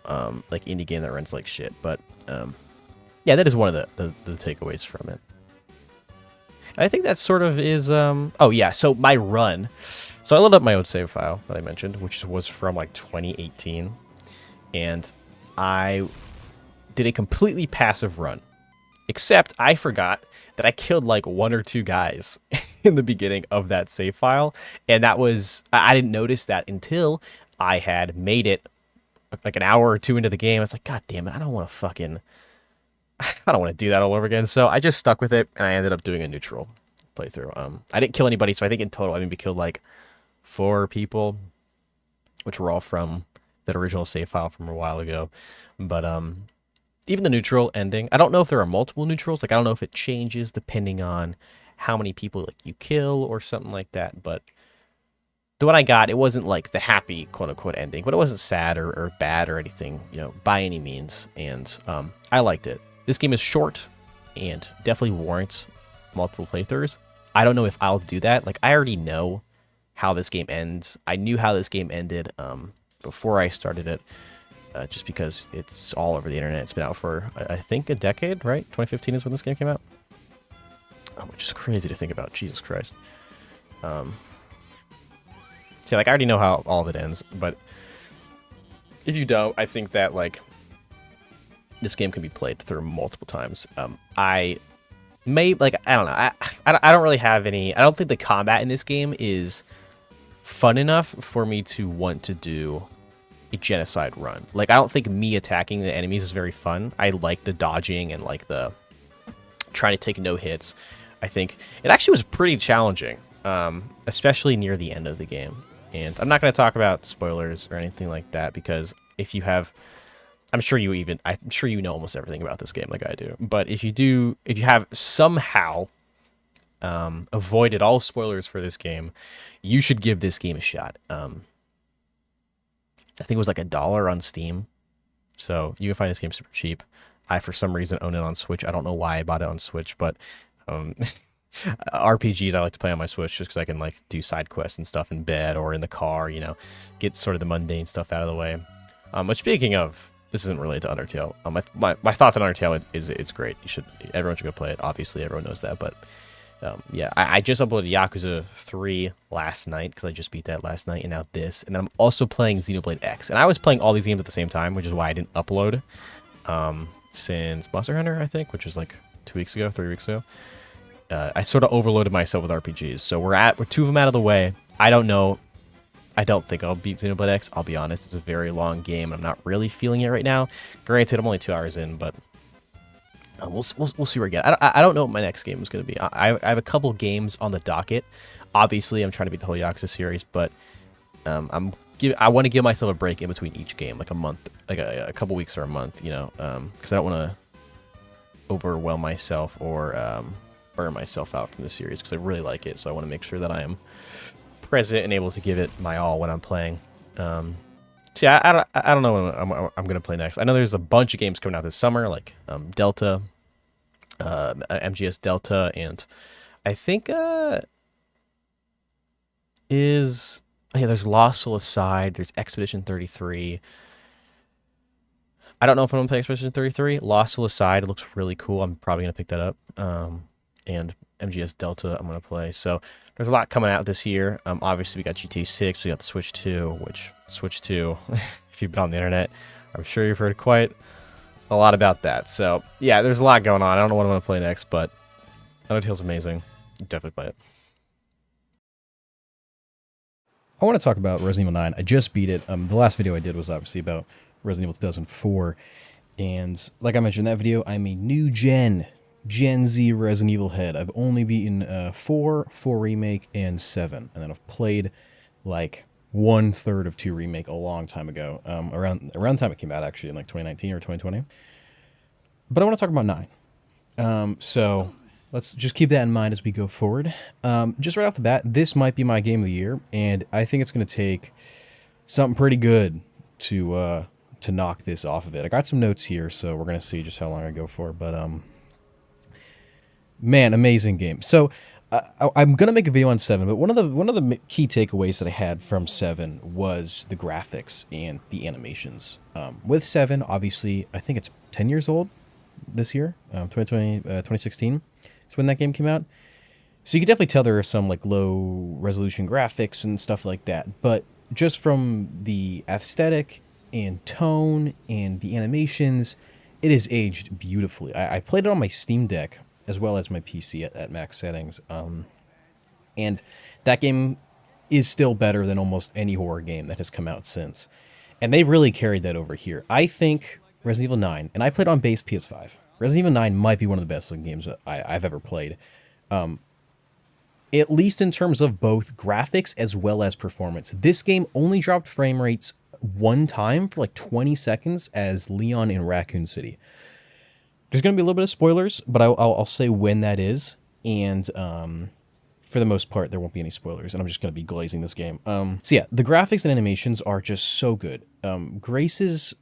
like indie game that runs like shit. But yeah, that is one of the takeaways from it. And I think that sort of is. Oh yeah, so my run. So I loaded up my own save file that I mentioned, which was from like 2018, and I did a completely passive run. Except I forgot that I killed like 1 or 2 guys in the beginning of that save file. And that was, I didn't notice that until I had made it like an hour or 2 into the game. I was like, God damn it, I don't want to do that all over again. So I just stuck with it, and I ended up doing a neutral playthrough. I didn't kill anybody, so I think in total I maybe killed like 4 people, which were all from that original save file from a while ago. But even the neutral ending, I don't know if there are multiple neutrals. Like, I don't know if it changes depending on how many people like you kill or something like that. But the one I got, it wasn't like the happy quote unquote ending, but it wasn't sad or bad or anything, you know, by any means. And I liked it. This game is short and definitely warrants multiple playthroughs. I don't know if I'll do that. Like, I already know how this game ends. I knew how this game ended before I started it. just because it's all over the internet. It's been out for, I think, a decade, right? 2015 is when this game came out. Which is crazy to think about. Jesus Christ. See, like, I already know how all of it ends, but if you don't, I think that, like, this game can be played through multiple times. I don't know. I don't really have any... I don't think the combat in this game is fun enough for me to want to do a genocide run. Like, I don't think me attacking the enemies is very fun. I like the dodging and, like, the trying to take no hits. I think it actually was pretty challenging, especially near the end of the game. And I'm not going to talk about spoilers or anything like that, because if you have... I'm sure you know almost everything about this game like I do. But if you have somehow avoided all spoilers for this game, you should give this game a shot. I think it was like $1 on Steam. So you can find this game super cheap. I, for some reason, own it on Switch. I don't know why I bought it on Switch, but RPGs I like to play on my Switch just because I can, like, do side quests and stuff in bed or in the car, you know, get sort of the mundane stuff out of the way. But speaking of, this isn't related to Undertale. My thoughts on Undertale is it's great. Everyone should go play it. Obviously, everyone knows that, but yeah, I just uploaded Yakuza 3 last night because I just beat that last night, and now this, and then I'm also playing Xenoblade X, and I was playing all these games at the same time, which is why I didn't upload since Monster Hunter, I think, which was like 3 weeks ago. I sort of overloaded myself with RPGs, so we're 2 of them out of the way. I don't think I'll beat Xenoblade X. I'll be honest, it's a very long game. I'm not really feeling it right now. Granted, I'm only 2 hours in, but we'll see where I get. I don't know what my next game is going to be. I have a couple games on the docket. Obviously, I'm trying to beat the whole Yakuza series, but I want to give myself a break in between each game, like a month, like a couple weeks or a month, you know, because I don't want to overwhelm myself or burn myself out from the series, because I really like it. So I want to make sure that I am present and able to give it my all when I'm playing. So yeah, I don't know what I'm gonna play next. I know there's a bunch of games coming out this summer, like Delta, MGS Delta, and I think there's Lost Soul Aside, there's Expedition 33. I don't know if I'm gonna play Expedition 33. Lost Soul Aside, it looks really cool. I'm probably gonna pick that up. And MGS Delta I'm gonna play. So there's a lot coming out this year. Obviously we got GTA 6, we got the Switch 2, which Switch 2, if you've been on the internet, I'm sure you've heard quite a lot about that. So yeah, there's a lot going on. I don't know what I'm gonna play next, but Undertale's amazing. Definitely play it.
I want to talk about Resident Evil 9. I just beat it. The last video I did was obviously about Resident Evil 2004. And like I mentioned in that video, I'm a new Gen Z Resident Evil head. I've only beaten 4 Remake, and 7. And then I've played like 1/3 of 2 Remake a long time ago. Around the time it came out, actually, in like 2019 or 2020. But I want to talk about 9. So let's just keep that in mind as we go forward. Just right off the bat, this might be my game of the year, and I think it's going to take something pretty good to knock this off of it. I got some notes here, so we're going to see just how long I go for. But man, amazing game. So I'm going to make a video on 7, but one of the key takeaways that I had from 7 was the graphics and the animations. With 7, obviously, I think it's 10 years old this year, 2016. Is when that game came out. So you can definitely tell there are some like low resolution graphics and stuff like that, but just from the aesthetic and tone and the animations, it is aged beautifully. I played it on my Steam Deck as well as my PC at max settings, and that game is still better than almost any horror game that has come out since, and they really carried that over here. I think Resident Evil 9, and I played on base PS5, Resident Evil 9 might be one of the best looking games that I've ever played. At least in terms of both graphics as well as performance. This game only dropped frame rates one time for like 20 seconds as Leon in Raccoon City. There's going to be a little bit of spoilers, but I'll say when that is. And for the most part, there won't be any spoilers, and I'm just going to be glazing this game. So yeah, the graphics and animations are just so good. Grace's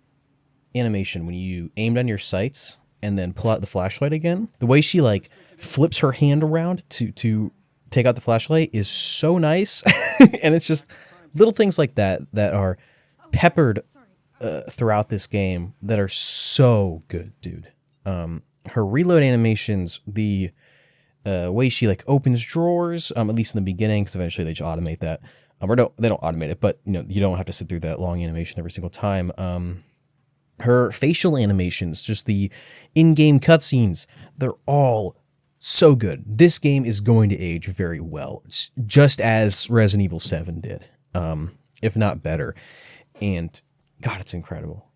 animation, when you aimed on your sights and then pull out the flashlight again, the way she like flips her hand around to take out the flashlight is so nice. And it's just little things like that that are peppered throughout this game that are so good, dude. Her reload animations, the way she like opens drawers, at least in the beginning, because eventually they just automate that. Or no, they don't automate it, but you don't have to sit through that long animation every single time. Her facial animations, just the in-game cutscenes, they're all so good. This game is going to age very well, just as Resident Evil 7 did, if not better. And God, it's incredible.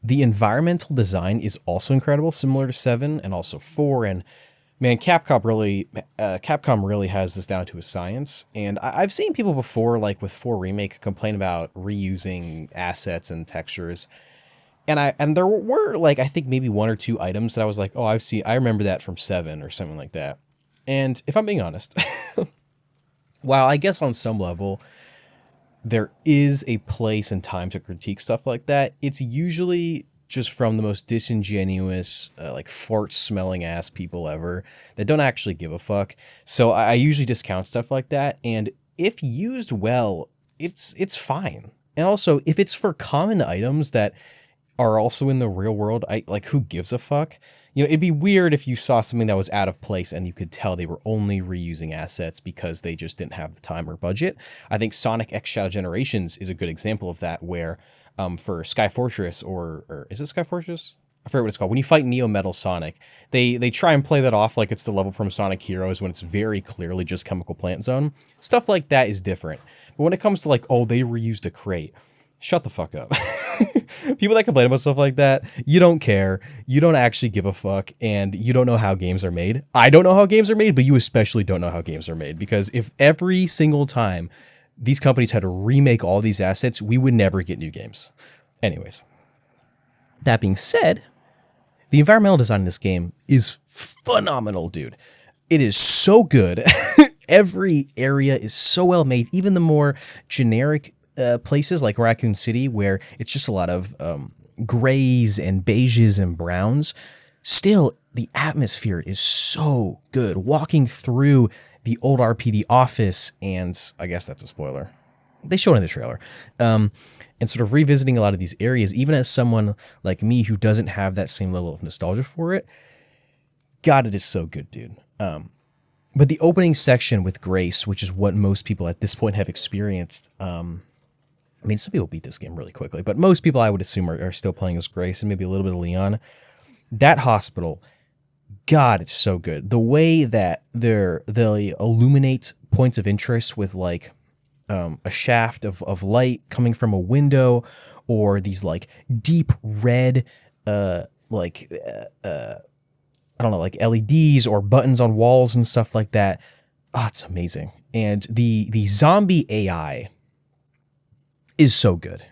The environmental design is also incredible, similar to 7 and also 4. And man, Capcom really has this down to a science. And I've seen people before, like with 4 Remake, complain about reusing assets and textures. And there were like, I think maybe 1 or 2 items that I was like, oh, I remember that from 7 or something like that. And if I'm being honest, while I guess on some level there is a place and time to critique stuff like that, it's usually just from the most disingenuous, like fart smelling ass people ever that don't actually give a fuck. So I usually discount stuff like that. And if used well, it's fine. And also if it's for common items that are also in the real world, who gives a fuck? It'd be weird if you saw something that was out of place and you could tell they were only reusing assets because they just didn't have the time or budget. I think Sonic X Shadow Generations is a good example of that, where for Sky Fortress, or is it Sky Fortress? I forget what it's called. When you fight Neo Metal Sonic, they try and play that off like it's the level from Sonic Heroes when it's very clearly just Chemical Plant Zone. Stuff like that is different. But when it comes to like, oh, they reused a crate, shut the fuck up. People that complain about stuff like that, you don't care. You don't actually give a fuck, and you don't know how games are made. I don't know how games are made, but you especially don't know how games are made, because if every single time these companies had to remake all these assets, we would never get new games. Anyways, that being said, the environmental design in this game is phenomenal, dude. It is so good. Every area is so well made, even the more generic places like Raccoon City, where it's just a lot of grays and beiges and browns. Still, the atmosphere is so good. Walking through the old RPD office, and I guess that's a spoiler, they show it in the trailer, and sort of revisiting a lot of these areas, even as someone like me who doesn't have that same level of nostalgia for it, God, it is so good, dude. But the opening section with Grace, which is what most people at this point have experienced, I mean, some people beat this game really quickly, but most people I would assume are still playing as Grace and maybe a little bit of Leon. That hospital, God, it's so good. The way that they illuminate points of interest with like a shaft of light coming from a window, or these like deep red, I don't know, like LEDs or buttons on walls and stuff like that. Oh, it's amazing. And the zombie AI is so good.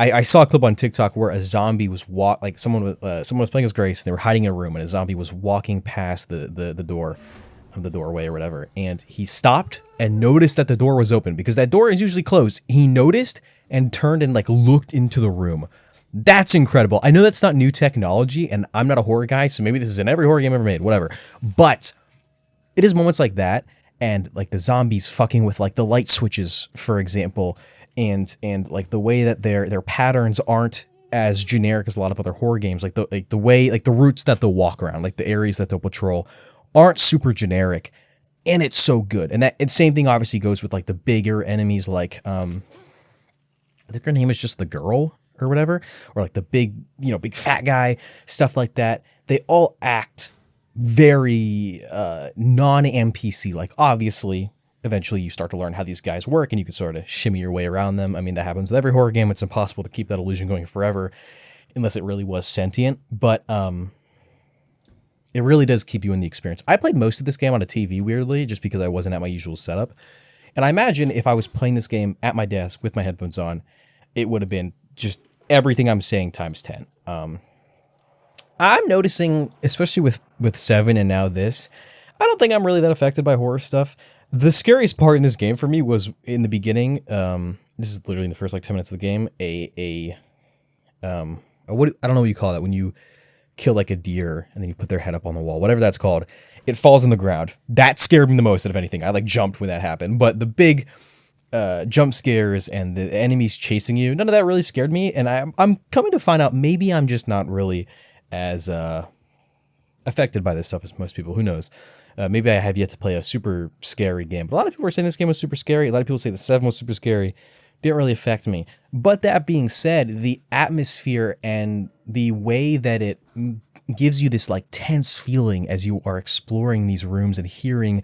I saw a clip on TikTok where a zombie was someone was playing as Grace, and they were hiding in a room, and a zombie was walking past the doorway or whatever, and he stopped and noticed that the door was open, because that door is usually closed. He noticed and turned and like looked into the room. That's incredible. I know that's not new technology, and I'm not a horror guy, so maybe this is in every horror game ever made, whatever. But it is moments like that, and like the zombies fucking with like the light switches, for example, and like the way that their patterns aren't as generic as a lot of other horror games, like the way, like the routes that they'll walk around, like the areas that they'll patrol, aren't super generic, and it's so good. And same thing obviously goes with like the bigger enemies, like I think her name is just the girl or whatever, or like the big fat guy, stuff like that. They all act very non-NPC. Like obviously, eventually you start to learn how these guys work, and you can sort of shimmy your way around them. I mean, that happens with every horror game. It's impossible to keep that illusion going forever unless it really was sentient. But it really does keep you in the experience. I played most of this game on a TV, weirdly, just because I wasn't at my usual setup. And I imagine if I was playing this game at my desk with my headphones on, it would have been just everything I'm saying times 10. I'm noticing, especially with 7 and now this, I don't think I'm really that affected by horror stuff. The scariest part in this game for me was in the beginning. This is literally in the first like 10 minutes of the game. What, I don't know what you call that when you kill like a deer and then you put their head up on the wall, whatever that's called. It falls on the ground. That scared me the most out of anything. I like jumped when that happened. But the big jump scares and the enemies chasing you, none of that really scared me. And I'm coming to find out maybe I'm just not really as affected by this stuff as most people. Who knows? Maybe I have yet to play a super scary game. But a lot of people are saying this game was super scary. A lot of people say the 7 was super scary. Didn't really affect me. But that being said, the atmosphere and the way that it gives you this like tense feeling as you are exploring these rooms and hearing,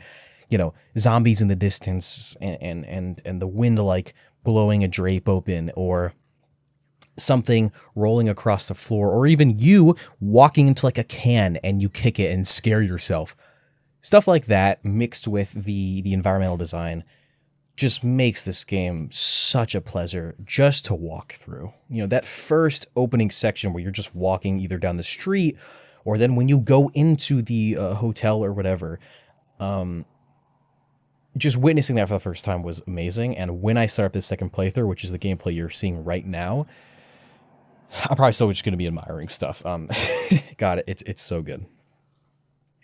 you know, zombies in the distance and the wind like blowing a drape open, or something rolling across the floor, or even you walking into like a can and you kick it and scare yourself. Stuff like that mixed with the environmental design just makes this game such a pleasure just to walk through. You know, that first opening section where you're just walking either down the street, or then when you go into the hotel or whatever, just witnessing that for the first time was amazing. And when I start up this second playthrough, which is the gameplay you're seeing right now, I'm probably still just going to be admiring stuff. God, it's so good.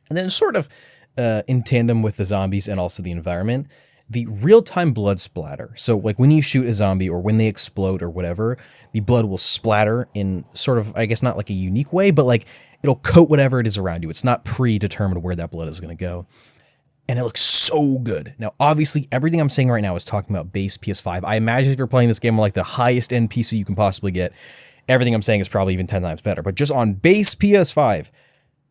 And then sort of in tandem with the zombies and also the environment, the real-time blood splatter. So like when you shoot a zombie or when they explode or whatever, the blood will splatter in sort of, I guess not like a unique way, but like it'll coat whatever it is around you. It's not predetermined where that blood is going to go. And it looks so good. Now, obviously, everything I'm saying right now is talking about base PS5. I imagine if you're playing this game on like the highest end PC you can possibly get, everything I'm saying is probably even 10 times better. But just on base PS5,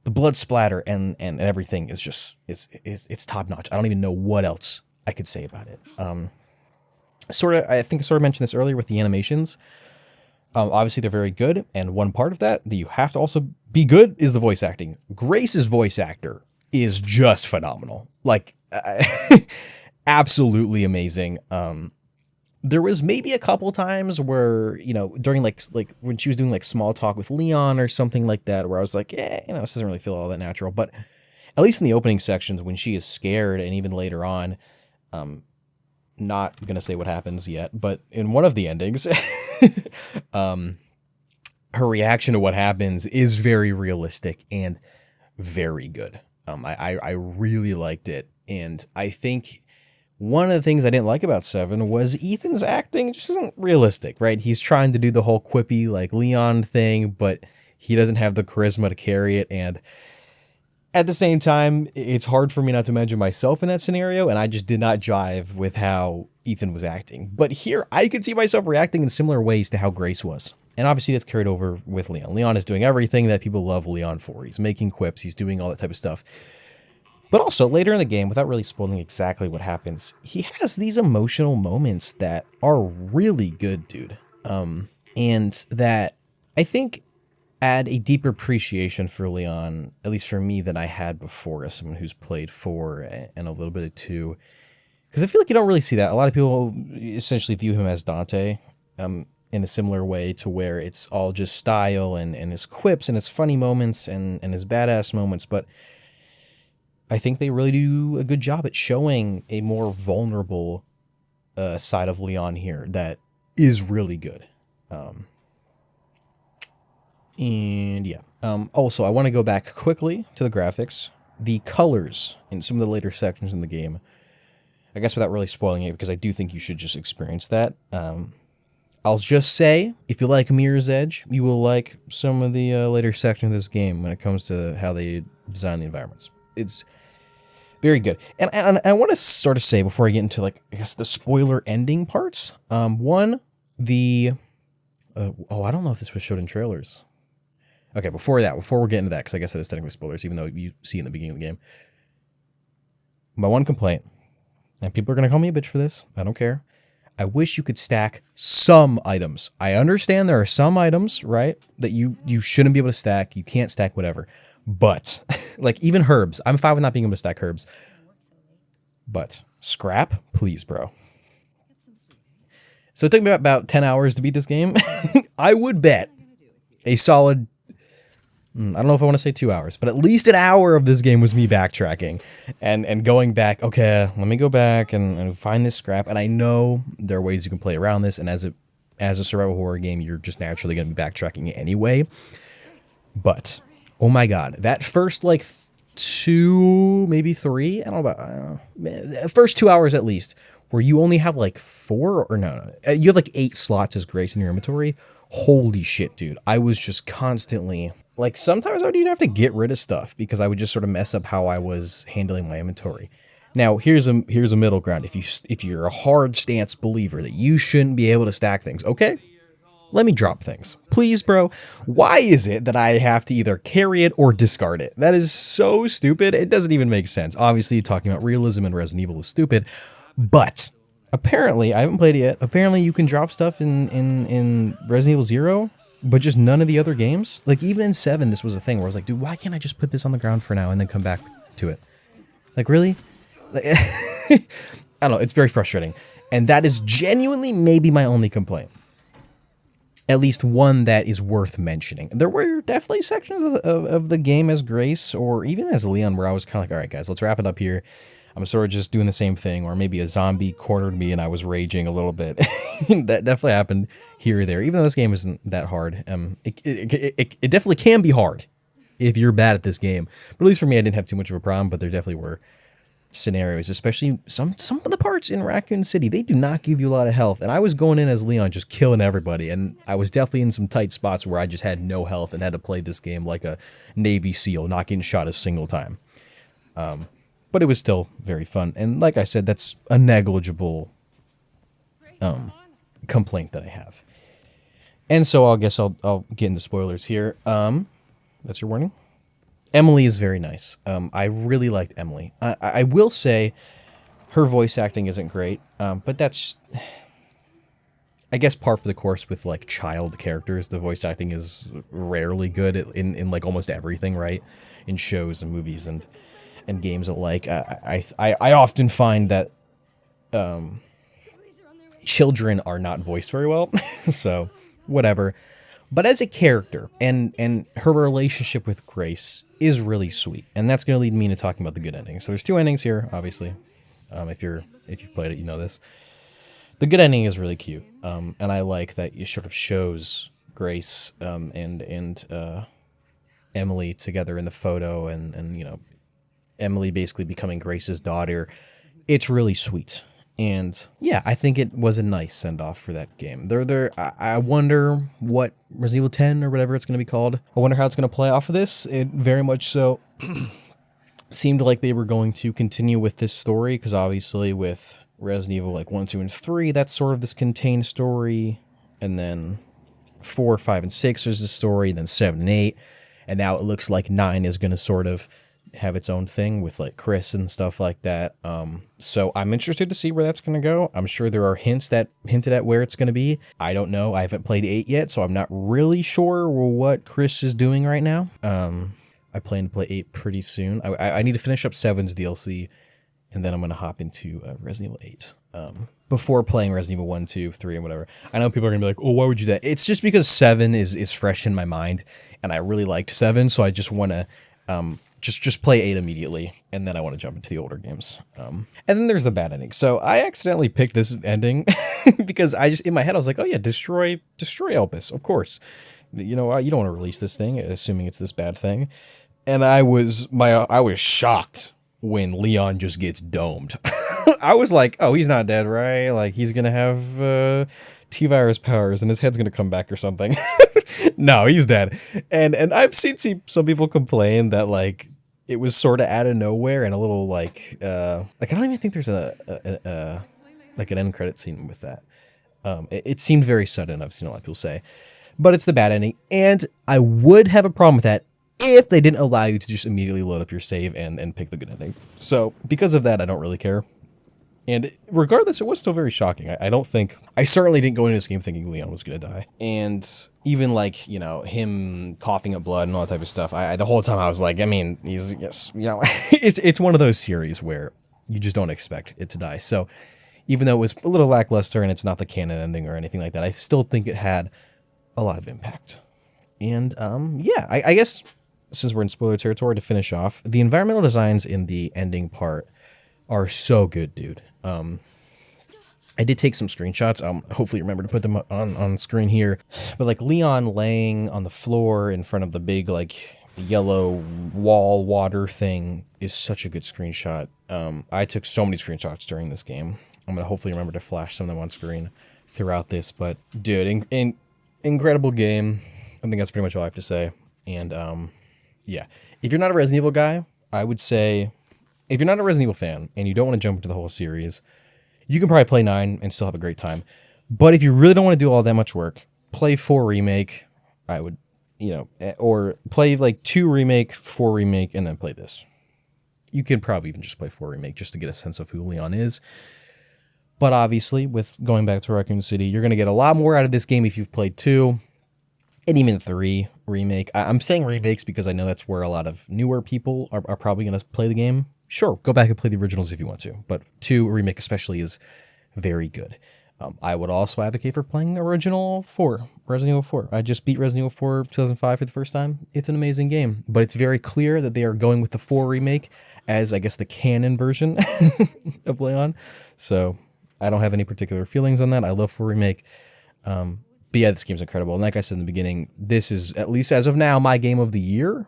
the blood splatter and everything is just, it's top notch. I don't even know what else I could say about it. I think I sort of mentioned this earlier with the animations. Obviously, they're very good. And one part of that you have to also be good is the voice acting. Grace's voice actor is just phenomenal. Like, absolutely amazing. There was maybe a couple times where, you know, during like when she was doing like small talk with Leon or something like that, where I was like, you know, this doesn't really feel all that natural. But at least in the opening sections when she is scared, and even later on, not going to say what happens yet, but in one of the endings, her reaction to what happens is very realistic and very good. I really liked it. And I think one of the things I didn't like about 7 was Ethan's acting just isn't realistic, right? He's trying to do the whole quippy like Leon thing, but he doesn't have the charisma to carry it. And at the same time, it's hard for me not to imagine myself in that scenario, and I just did not jive with how Ethan was acting. But here, I could see myself reacting in similar ways to how Grace was. And obviously that's carried over with Leon. Leon is doing everything that people love Leon for. He's making quips, he's doing all that type of stuff. But also, later in the game, without really spoiling exactly what happens, he has these emotional moments that are really good, dude. And that, I think, add a deeper appreciation for Leon, at least for me, than I had before as someone who's played 4 and a little bit of 2. Because I feel like you don't really see that. A lot of people essentially view him as Dante in a similar way, to where it's all just style and his quips and his funny moments and his badass moments. But I think they really do a good job at showing a more vulnerable side of Leon here that is really good. And yeah. Also, I want to go back quickly to the graphics. The colors in some of the later sections in the game, I guess without really spoiling it, because I do think you should just experience that. I'll just say, if you like Mirror's Edge, you will like some of the later sections of this game when it comes to how they design the environments. It's very good. And I want to sort of say, before I get into, like, I guess the spoiler ending parts, I don't know if this was showed in trailers. Okay, before we're getting to that, because I guess that is technically spoilers, even though you see in the beginning of the game. My one complaint, and people are going to call me a bitch for this, I don't care. I wish you could stack some items. I understand there are some items, right, that you shouldn't be able to stack. You can't stack whatever. But, like, even herbs. I'm fine with not being able to stack herbs. But scrap, please, bro. So it took me about 10 hours to beat this game. I would bet a solid, I don't know if I want to say 2 hours, but at least an hour of this game was me backtracking and going back. Okay, let me go back and find this scrap. And I know there are ways you can play around this. And as a survival horror game, you're just naturally going to be backtracking anyway. But oh my God, that first like 2, maybe 3, I don't know about, first 2 hours at least where you only have like 4 or no, you have like 8 slots as Grace in your inventory. Holy shit, dude. I was just constantly like, sometimes I would even have to get rid of stuff because I would just sort of mess up how I was handling my inventory. Now, here's a middle ground. If you're a hard stance believer that you shouldn't be able to stack things, okay? Let me drop things. Please, bro. Why is it that I have to either carry it or discard it? That is so stupid. It doesn't even make sense. Obviously, talking about realism in Resident Evil is stupid, but apparently, I haven't played it yet. Apparently, you can drop stuff in Resident Evil 0, but just none of the other games. Like, even in 7, this was a thing where I was like, dude, why can't I just put this on the ground for now and then come back to it? Like, really? Like, I don't know. It's very frustrating. And that is genuinely maybe my only complaint. At least one that is worth mentioning. There were definitely sections of the game as Grace or even as Leon where I was kind of like, all right, guys, let's wrap it up here. I'm sort of just doing the same thing, or maybe a zombie cornered me and I was raging a little bit. That definitely happened here or there. Even though this game isn't that hard, it definitely can be hard if you're bad at this game. But at least for me, I didn't have too much of a problem, but there definitely were scenarios, especially some of the parts in Raccoon City, they do not give you a lot of health, and I was going in as Leon just killing everybody, and I was definitely in some tight spots where I just had no health and had to play this game like a Navy SEAL, not getting shot a single time. But it was still very fun, and like I said, that's a negligible complaint that I have. And so I guess I'll get into spoilers here. That's your warning. Emily is very nice. I really liked Emily. I will say her voice acting isn't great, but that's, I guess, par for the course with like child characters. The voice acting is rarely good in like almost everything, right? In shows and movies and games alike. I often find that children are not voiced very well, so whatever. But as a character, and her relationship with Grace is really sweet, and that's going to lead me into talking about the good ending. So there's 2 endings here, obviously. If you've played it, you know this. The good ending is really cute, and I like that it sort of shows Grace and Emily together in the photo, and you know, Emily basically becoming Grace's daughter. It's really sweet. And yeah, I think it was a nice send-off for that game. I wonder what Resident Evil 10 or whatever it's going to be called. I wonder how it's going to play off of this. It very much so seemed like they were going to continue with this story, because obviously with Resident Evil like 1, 2, and 3, that's sort of this contained story. And then 4, 5, and 6 is the story, and then 7 and 8. And now it looks like 9 is going to sort of have its own thing with like Chris and stuff like that. So I'm interested to see where that's going to go. I'm sure there are hinted at where it's going to be. I don't know. I haven't played 8 yet, so I'm not really sure what Chris is doing right now. I plan to play 8 pretty soon. I need to finish up 7's DLC, and then I'm going to hop into Resident Evil 8. Before playing Resident Evil 1, 2, 3, and whatever. I know people are going to be like, oh, why would you do that? It's just because 7 is fresh in my mind, and I really liked 7, so I just want to just play 8 immediately, and then I want to jump into the older games. And then there's the bad ending. So I accidentally picked this ending because I just, in my head, I was like, oh yeah, destroy Elpis, of course. You know, you don't want to release this thing, assuming it's this bad thing. And I was shocked when Leon just gets domed. I was like, oh, he's not dead, right? Like, he's going to have T-virus powers and his head's going to come back or something. No, he's dead. And I've seen some people complain that, like, it was sort of out of nowhere and a little, like I don't even think there's like an end credit scene with that. It seemed very sudden, I've seen a lot of people say. But it's the bad ending, and I would have a problem with that if they didn't allow you to just immediately load up your save and pick the good ending. So, because of that, I don't really care. And regardless, it was still very shocking. I certainly didn't go into this game thinking Leon was going to die. And even like, you know, him coughing up blood and all that type of stuff, the whole time I was like, I mean, it's one of those series where you just don't expect it to die. So even though it was a little lackluster and it's not the canon ending or anything like that, I still think it had a lot of impact. And yeah, I guess since we're in spoiler territory, to finish off, the environmental designs in the ending part are so good, dude. I did take some screenshots. Hopefully remember to put them on screen here. But like Leon laying on the floor in front of the big like yellow wall water thing is such a good screenshot. I took so many screenshots during this game. I'm gonna hopefully remember to flash some of them on screen throughout this. But dude, incredible game. I think that's pretty much all I have to say. And yeah, if you're not a Resident Evil guy, I would say if you're not a Resident Evil fan and you don't want to jump into the whole series, you can probably play 9 and still have a great time. But if you really don't want to do all that much work, play 4 remake. I would, or play like 2 remake, 4 remake, and then play this. You can probably even just play 4 remake just to get a sense of who Leon is. But obviously, with going back to Raccoon City, you're going to get a lot more out of this game if you've played 2 and even 3 remake. I'm saying remakes because I know that's where a lot of newer people are probably going to play the game. Sure, go back and play the originals if you want to, but 2 remake especially is very good. I would also advocate for playing Resident Evil 4. I just beat Resident Evil 4 2005 for the first time. It's an amazing game, but it's very clear that they are going with the 4 remake as, I guess, the canon version of Leon. So I don't have any particular feelings on that. I love 4 remake. But yeah, this game's incredible. And like I said in the beginning, this is, at least as of now, my game of the year.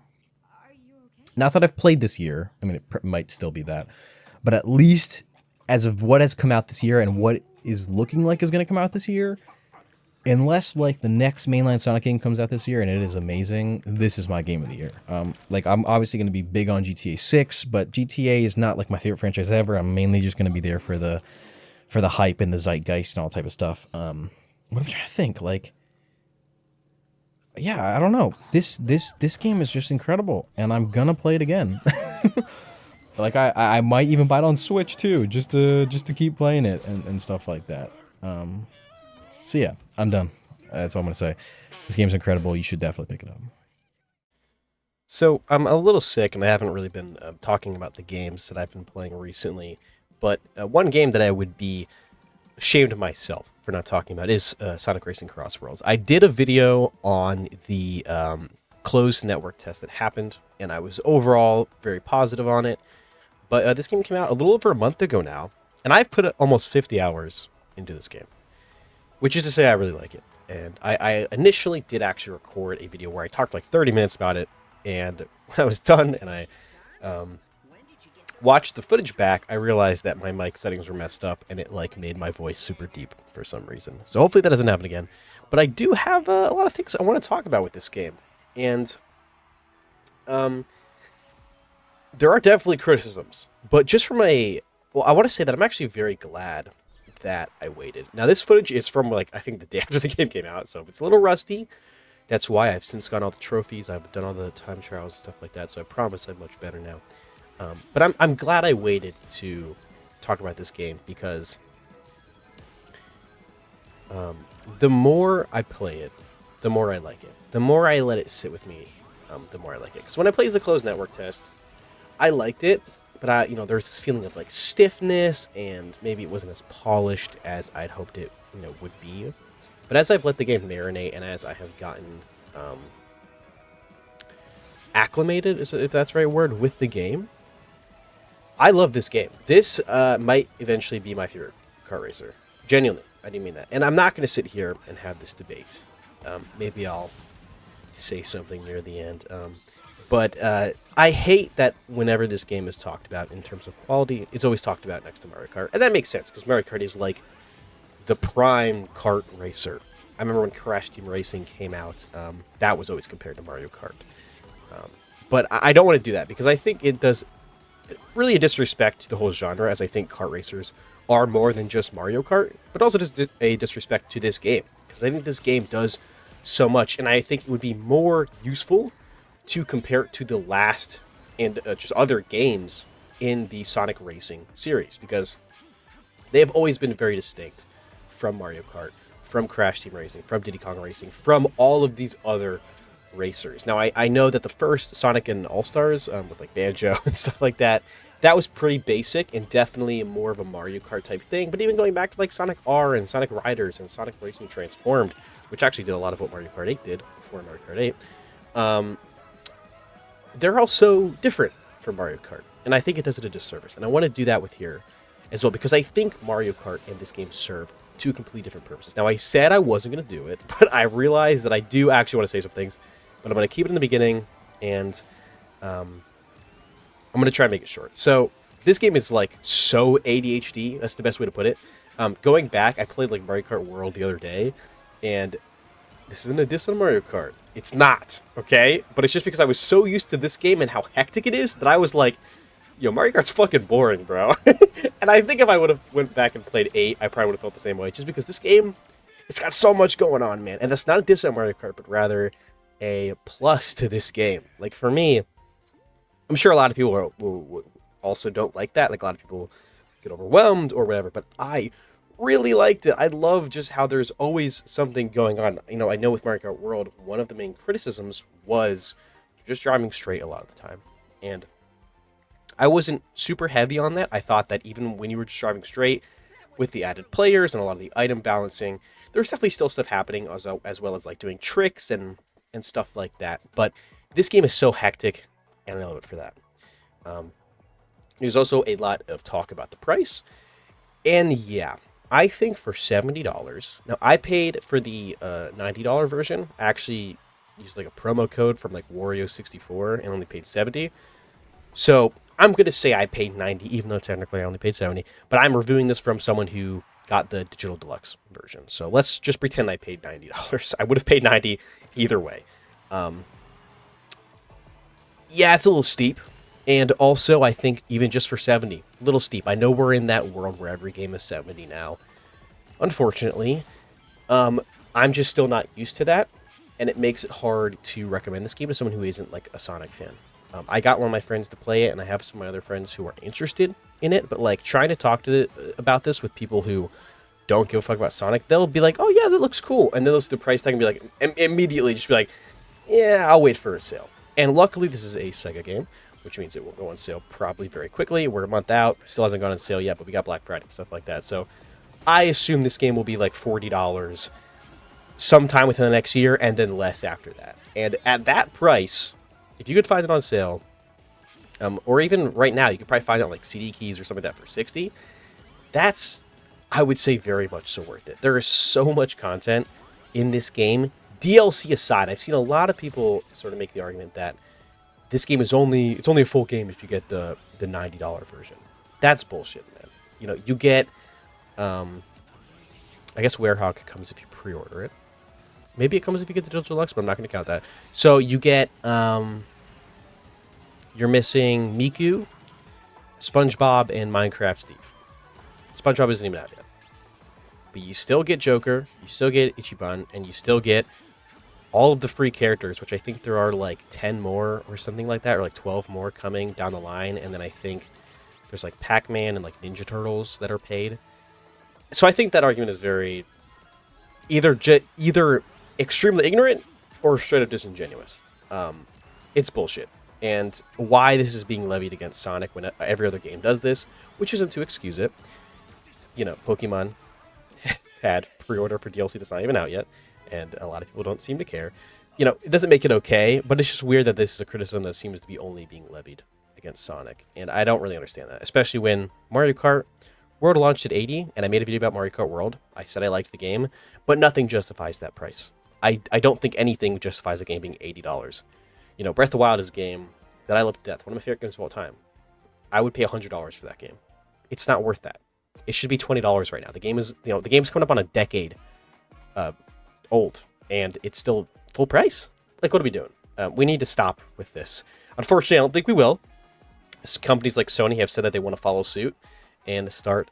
Not that I've played this year. I mean, it might still be that. But at least as of what has come out this year and what is looking like is going to come out this year, unless like the next mainline Sonic game comes out this year and it is amazing, this is my game of the year. Like I'm obviously going to be big on GTA 6, but GTA is not like my favorite franchise ever. I'm mainly just going to be there for the hype and the zeitgeist and all type of stuff. What I'm trying to think, like, yeah, I don't know. This game is just incredible, and I'm gonna play it again. Like I might even buy it on Switch too, just to keep playing it and stuff like that. So yeah, I'm done. That's all I'm gonna say. This game's incredible. You should definitely pick it up.
So I'm a little sick, and I haven't really been talking about the games that I've been playing recently. But one game that I would be ashamed of myself for not talking about is Sonic Racing Cross Worlds. I did a video on the closed network test that happened, and I was overall very positive on it. But this game came out a little over a month ago now, and I've put almost 50 hours into this game, which is to say I really like it. And I initially did actually record a video where I talked for like 30 minutes about it, and when I was done and I watched the footage back, I realized that my mic settings were messed up, and it like made my voice super deep for some reason. So hopefully that doesn't happen again. But I do have a lot of things I want to talk about with this game, and there are definitely criticisms, but just from I want to say that I'm actually very glad that I waited. Now, this footage is from, like, I think the day after the game came out, so if it's a little rusty, that's why. I've since gotten all the trophies, I've done all the time trials and stuff like that, so I promise I'm much better now. But I'm glad I waited to talk about this game, because the more I play it, the more I like it. The more I let it sit with me, the more I like it. Because when I played the closed network test, I liked it, but there was this feeling of like stiffness, and maybe it wasn't as polished as I'd hoped it would be. But as I've let the game marinate, and as I have gotten acclimated, if that's the right word, with the game, I love this game. This might eventually be my favorite kart racer. Genuinely, I didn't mean that. And I'm not going to sit here and have this debate. Maybe I'll say something near the end. But I hate that whenever this game is talked about in terms of quality, it's always talked about next to Mario Kart. And that makes sense, because Mario Kart is like the prime kart racer. I remember when Crash Team Racing came out, that was always compared to Mario Kart. But I don't want to do that, because I think it does really a disrespect to the whole genre, as I think kart racers are more than just Mario Kart, but also just a disrespect to this game, because I think this game does so much, and I think it would be more useful to compare it to the last and just other games in the Sonic Racing series, because they have always been very distinct from Mario Kart, from Crash Team Racing, from Diddy Kong Racing, from all of these other racers. Now, I know that the first Sonic and All-Stars, with like Banjo and stuff like that, that was pretty basic and definitely more of a Mario Kart type thing. But even going back to like Sonic R and Sonic Riders and Sonic Racing Transformed, which actually did a lot of what Mario Kart 8 did before Mario Kart 8, they're also different from Mario Kart, and I think it does it a disservice. And I want to do that with here as well, because I think Mario Kart and this game serve two completely different purposes. Now, I said I wasn't going to do it, but I realized that I do actually want to say some things, but I'm going to keep it in the beginning, and I'm going to try and make it short. So, this game is like so ADHD. That's the best way to put it. Going back, I played like Mario Kart World the other day, and this isn't a diss on Mario Kart. It's not, okay? But it's just because I was so used to this game and how hectic it is that I was like, yo, Mario Kart's fucking boring, bro. And I think if I would have went back and played 8, I probably would have felt the same way. Just because this game, it's got so much going on, man. And that's not a diss on Mario Kart, but rather a plus to this game. Like, for me, I'm sure a lot of people will also don't like that. Like, a lot of people get overwhelmed or whatever. But I really liked it. I love just how there's always something going on. You know, I know with Mario Kart World, one of the main criticisms was just driving straight a lot of the time. And I wasn't super heavy on that. I thought that even when you were just driving straight with the added players and a lot of the item balancing, there's definitely still stuff happening as well as like doing tricks and stuff like that. But this game is so hectic, and I love it for that. There's also a lot of talk about the price. And yeah, I think for $70, now I paid for the $90 version. I actually used like a promo code from like Wario64 and only paid $70. So I'm going to say I paid $90, even though technically I only paid $70. But I'm reviewing this from someone who got the digital deluxe version. So let's just pretend I paid $90. I would have paid $90 either way. Yeah, it's a little steep. And also, I think even just for $70, a little steep. I know we're in that world where every game is $70 now. Unfortunately, I'm just still not used to that. And it makes it hard to recommend this game to someone who isn't like a Sonic fan. I got one of my friends to play it, and I have some of my other friends who are interested in it. But like trying to talk to about this with people who don't give a fuck about Sonic, they'll be like, "Oh yeah, that looks cool," and then they'll see the price tag and be like, immediately just be like, "Yeah, I'll wait for a sale." And luckily, this is a Sega game, which means it will go on sale probably very quickly. We're a month out, still hasn't gone on sale yet, but we got Black Friday and stuff like that. So I assume this game will be like $40 sometime within the next year, and then less after that. And at that price, if you could find it on sale, or even right now, you could probably find it on like CD Keys or something like that for $60. That's, I would say, very much so worth it. There is so much content in this game. DLC aside, I've seen a lot of people sort of make the argument that this game is only a full game if you get the $90 version. That's bullshit, man. You know, you get, I guess Werehog comes if you pre-order it. Maybe it comes if you get the digital deluxe, but I'm not going to count that. So you get, you're missing Miku, SpongeBob, and Minecraft Steve. SpongeBob isn't even out yet. But you still get Joker, you still get Ichiban, and you still get all of the free characters, which I think there are like 10 more or something like that, or like 12 more coming down the line. And then I think there's like Pac-Man and like Ninja Turtles that are paid. So I think that argument is very either extremely ignorant or straight up disingenuous. It's bullshit. And why this is being levied against Sonic when every other game does this, which isn't to excuse it. You know, Pokemon had pre-order for DLC that's not even out yet, and a lot of people don't seem to care. You know, it doesn't make it okay, but it's just weird that this is a criticism that seems to be only being levied against Sonic, and I don't really understand that, especially when Mario Kart World launched at $80, and I made a video about Mario Kart World. I said I liked the game, but nothing justifies that price. I don't think anything justifies a game being $80. You know, Breath of the Wild is a game that I love to death, one of my favorite games of all time. I would pay $100 for that game. It's not worth that. It should be $20 right now. The game is, you know, the game's coming up on a decade old, and it's still full price. Like, what are we doing? We need to stop with this. Unfortunately, I don't think we will. Companies like Sony have said that they want to follow suit and start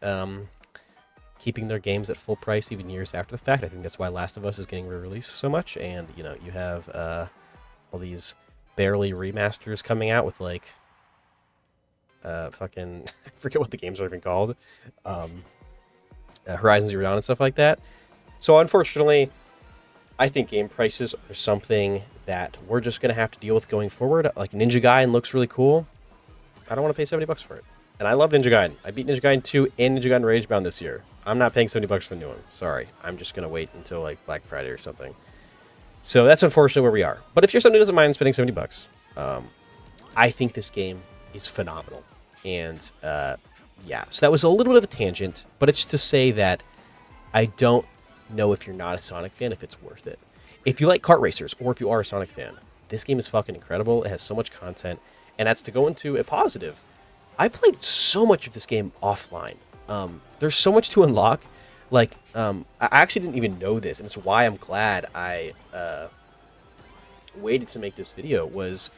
keeping their games at full price even years after the fact. I think that's why Last of Us is getting re-released so much, and you know, you have all these barely remasters coming out with like fucking I forget what the games are even called, Horizon Zero Dawn and stuff like that. So unfortunately, I think game prices are something that we're just gonna have to deal with going forward. Like Ninja Gaiden looks really cool. I don't want to pay $70 for it, and I love Ninja Gaiden. I beat Ninja Gaiden 2 and Ninja Gaiden Ragebound this year. I'm not paying $70 for the new one. Sorry, I'm just gonna wait until like Black Friday or something. So that's unfortunately where we are. But if you're somebody who doesn't mind spending $70, I think this game is phenomenal. And yeah, so that was a little bit of a tangent, but it's to say that I don't know if you're not a Sonic fan, if it's worth it. If you like kart racers, or if you are a Sonic fan, this game is fucking incredible. It has so much content, and that's to go into a positive. I played so much of this game offline. There's so much to unlock. Like, I actually didn't even know this, and it's why I'm glad I waited to make this video. Was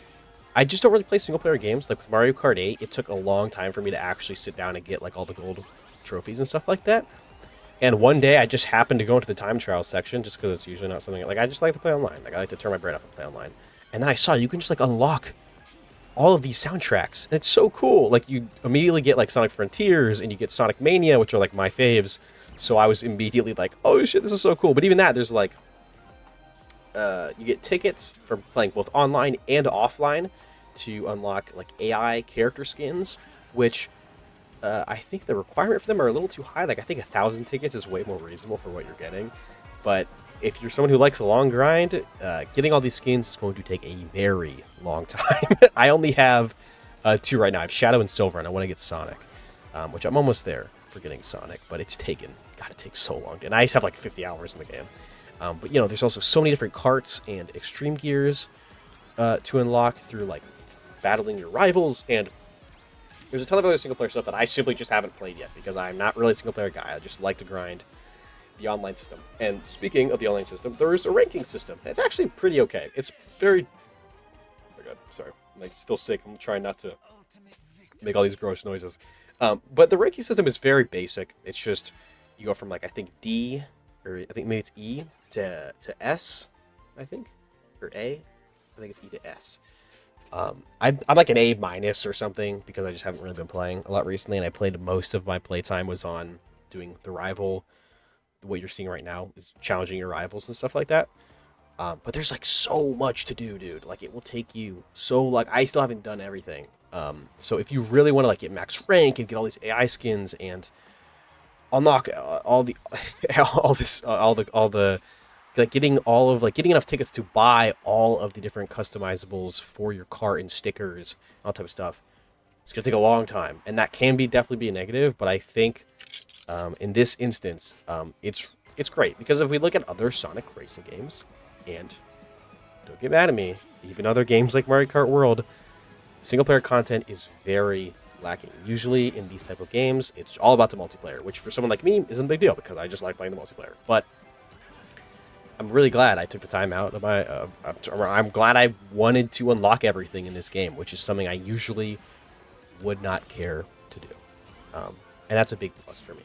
I just don't really play single player games. Like with Mario Kart 8, it took a long time for me to actually sit down and get like all the gold trophies and stuff like that. And one day I just happened to go into the time trial section just because it's usually not something like I just like to play online. Like I like to turn my brain off and play online. And then I saw you can just like unlock all of these soundtracks. And it's so cool. Like you immediately get like Sonic Frontiers and you get Sonic Mania, which are like my faves. So I was immediately like, oh shit, this is so cool. But even that, there's like, you get tickets from playing both online and offline to unlock like AI character skins, which I think the requirement for them are a little too high. Like I think 1,000 tickets is way more reasonable for what you're getting. But if you're someone who likes a long grind, getting all these skins is going to take a very long time. I only have 2 right now. I have Shadow and Silver, and I want to get Sonic, which I'm almost there for getting Sonic, but it's taken. God, it takes so long. And I just have like 50 hours in the game. But, you know, there's also so many different carts and extreme gears to unlock through, like, battling your rivals. And there's a ton of other single-player stuff that I simply just haven't played yet because I'm not really a single-player guy. I just like to grind the online system. And speaking of the online system, there's a ranking system. It's actually pretty okay. It's very... Oh, my God. Sorry. I'm, like, still sick. I'm trying not to make all these gross noises. But the ranking system is very basic. It's just... You go from, like, I think D... Or I think maybe it's E to S, I think, or A. I think it's E to S. I'm like an A minus or something because I just haven't really been playing a lot recently, and I played most of my playtime was on doing the rival. What you're seeing right now is challenging your rivals and stuff like that. But there's like so much to do, dude. Like it will take you so like I still haven't done everything. So if you really want to like get max rank and get all these AI skins and unlock all the like getting enough tickets to buy all of the different customizables for your car and stickers, all type of stuff. It's gonna take a long time, and that can be definitely be a negative. But I think in this instance, it's great because if we look at other Sonic racing games, and don't get mad at me, even other games like Mario Kart World, single player content is very lacking. Usually in these type of games, it's all about the multiplayer, which for someone like me isn't a big deal because I just like playing the multiplayer. But I'm really glad I took the time out of my. I'm glad I wanted to unlock everything in this game, which is something I usually would not care to do, and that's a big plus for me.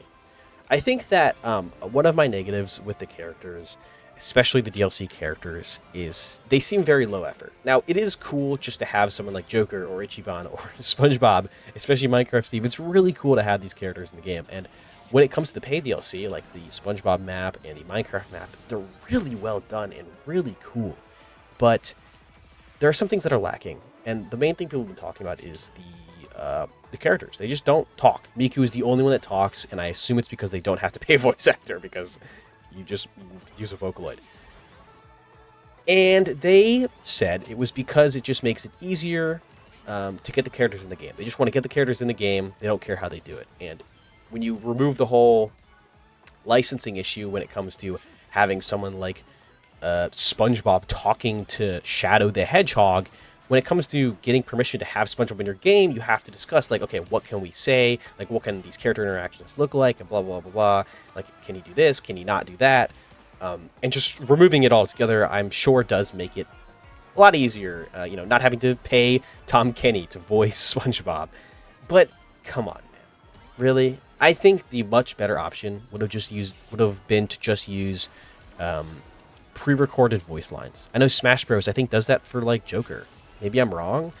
I think that one of my negatives with the characters, especially the DLC characters, is they seem very low effort. Now, it is cool just to have someone like Joker or Ichiban or SpongeBob, especially Minecraft Steve. It's really cool to have these characters in the game. And when it comes to the paid DLC, like the SpongeBob map and the Minecraft map, they're really well done and really cool. But there are some things that are lacking. And the main thing people have been talking about is the characters. They just don't talk. Miku is the only one that talks, and I assume it's because they don't have to pay a voice actor because you just use a Vocaloid. And they said it was because it just makes it easier to get the characters in the game. They just want to get the characters in the game. They don't care how they do it. And when you remove the whole licensing issue when it comes to having someone like SpongeBob talking to Shadow the Hedgehog, when it comes to getting permission to have SpongeBob in your game, you have to discuss, like, okay, what can we say? Like, what can these character interactions look like? And blah, blah, blah, blah. Like, can he do this? Can he not do that? And just removing it all together, I'm sure does make it a lot easier, not having to pay Tom Kenny to voice SpongeBob. But, come on, man. Really? I think the much better option would have been to just use pre-recorded voice lines. I know Smash Bros. I think does that for, like, Joker. Maybe I'm wrong,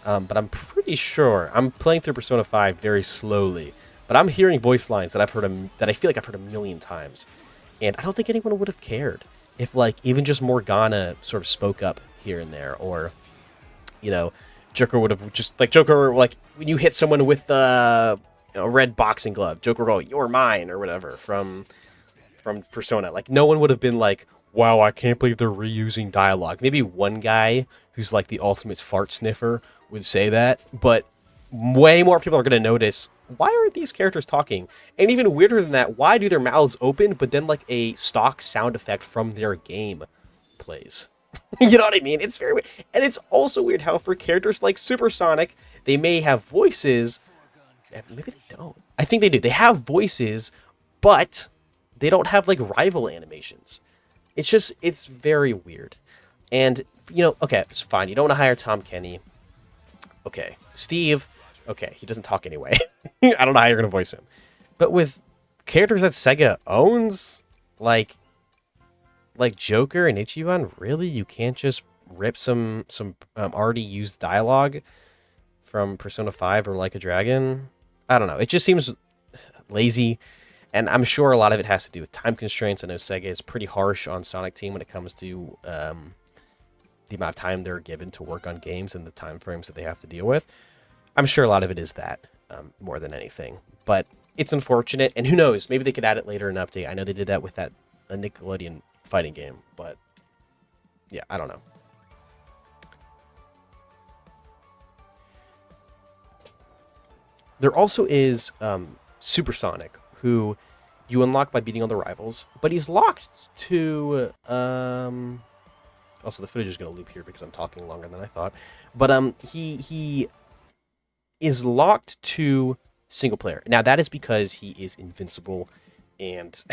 but I'm pretty sure. I'm playing through Persona 5 very slowly, but I'm hearing voice lines that I feel like I've heard a million times, and I don't think anyone would have cared if, like, even just Morgana sort of spoke up here and there, or, Joker would have just, like, when you hit someone with a red boxing glove, Joker would go, "You're mine," or whatever from Persona. Like, no one would have been like, wow, I can't believe they're reusing dialogue. Maybe one guy who's like the ultimate fart sniffer would say that, but way more people are going to notice, why are these characters talking? And even weirder than that, why do their mouths open, but then like a stock sound effect from their game plays? You know what I mean? It's very weird. And it's also weird how for characters like Supersonic, they may have voices, maybe they don't. I think they do. They have voices, but they don't have like rival animations. It's very weird. And okay, it's fine. You don't want to hire Tom Kenny. Okay, Steve. Okay, he doesn't talk anyway. I don't know how you're gonna voice him. But with characters that Sega owns, like Joker and Ichiban, really, you can't just rip some already used dialogue from Persona 5 or Like a Dragon? I don't know. It just seems lazy, and I'm sure a lot of it has to do with time constraints. I know Sega is pretty harsh on Sonic Team when it comes to the amount of time they're given to work on games and the time frames that they have to deal with. I'm sure a lot of it is that, more than anything. But it's unfortunate, and who knows? Maybe they could add it later in an update. I know they did that with a Nickelodeon fighting game, but yeah, I don't know. There also is Supersonic, who you unlock by beating all the rivals, but he's locked to... Also, the footage is going to loop here because I'm talking longer than I thought. But he is locked to single player. Now, that is because he is invincible and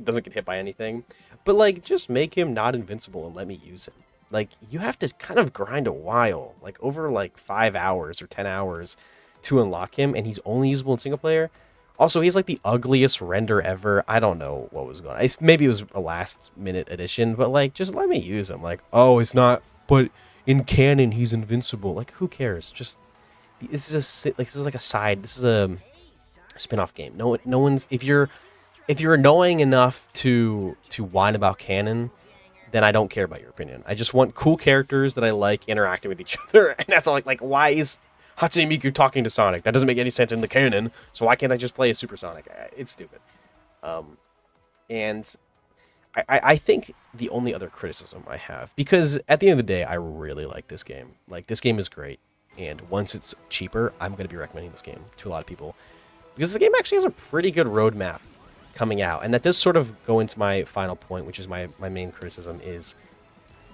doesn't get hit by anything. But, like, just make him not invincible and let me use him. Like, you have to kind of grind a while, like, over, like, 5 hours or 10 hours to unlock him, and he's only usable in single player. Also, he's like the ugliest render ever. I don't know what was going on. Maybe it was a last-minute addition, but, like, just let me use him. Like, oh, it's not, but in canon, he's invincible. Like, who cares? Just, this is like a side. This is a spin-off game. No one's, if you're annoying enough to whine about canon, then I don't care about your opinion. I just want cool characters that I like interacting with each other, and that's all. Like, why is Hatsune Miku talking to Sonic? That doesn't make any sense in the canon, so why can't I just play a Supersonic? It's stupid. And I think the only other criticism I have, because at the end of the day, I really like this game. Like, this game is great, and once it's cheaper, I'm going to be recommending this game to a lot of people, because the game actually has a pretty good roadmap coming out. And that does sort of go into my final point, which is my main criticism, is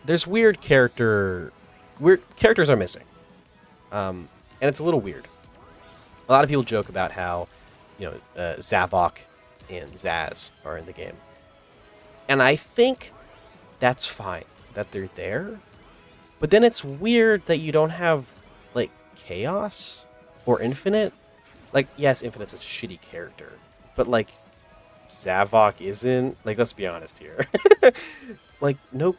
there's characters are missing. And it's a little weird. A lot of people joke about how, Zavok and Zaz are in the game. And I think that's fine that they're there. But then it's weird that you don't have, like, Chaos or Infinite. Like, yes, Infinite's a shitty character. But, like, Zavok isn't. Like, let's be honest here. Like, no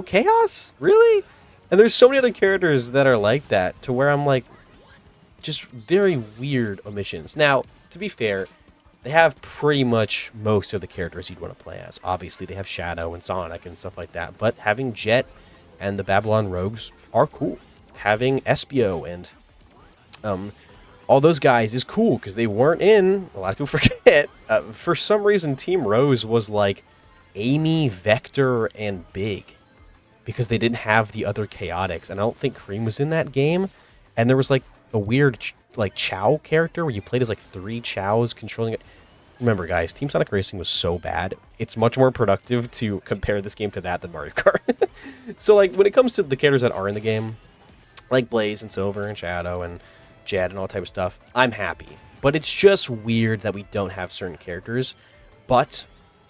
Chaos? Really? And there's so many other characters that are like that, to where I'm like, just very weird omissions. Now, to be fair, they have pretty much most of the characters you'd want to play as. Obviously, they have Shadow and Sonic and stuff like that, but having Jet and the Babylon Rogues are cool. Having Espio and all those guys is cool, because they weren't in, a lot of people forget, for some reason Team Rose was like Amy, Vector, and Big, because they didn't have the other Chaotix, and I don't think Cream was in that game. And there was like a weird like Chow character where you played as like 3 Chows controlling it. Remember, guys, Team Sonic Racing was so bad. It's much more productive to compare this game to that than Mario Kart. So, like, when it comes to the characters that are in the game, like Blaze and Silver and Shadow and Jet and all type of stuff, I'm happy. But it's just weird that we don't have certain characters. But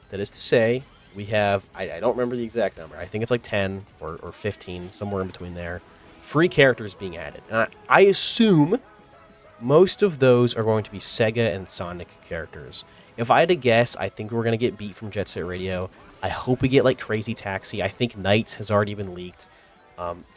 that is to say, we have, I don't remember the exact number. I think it's like 10 or 15, somewhere in between there. Free characters being added. And I assume most of those are going to be Sega and Sonic characters. If I had to guess, I think we're going to get Beat from Jet Set Radio. I hope we get like Crazy Taxi. I think Knights has already been leaked.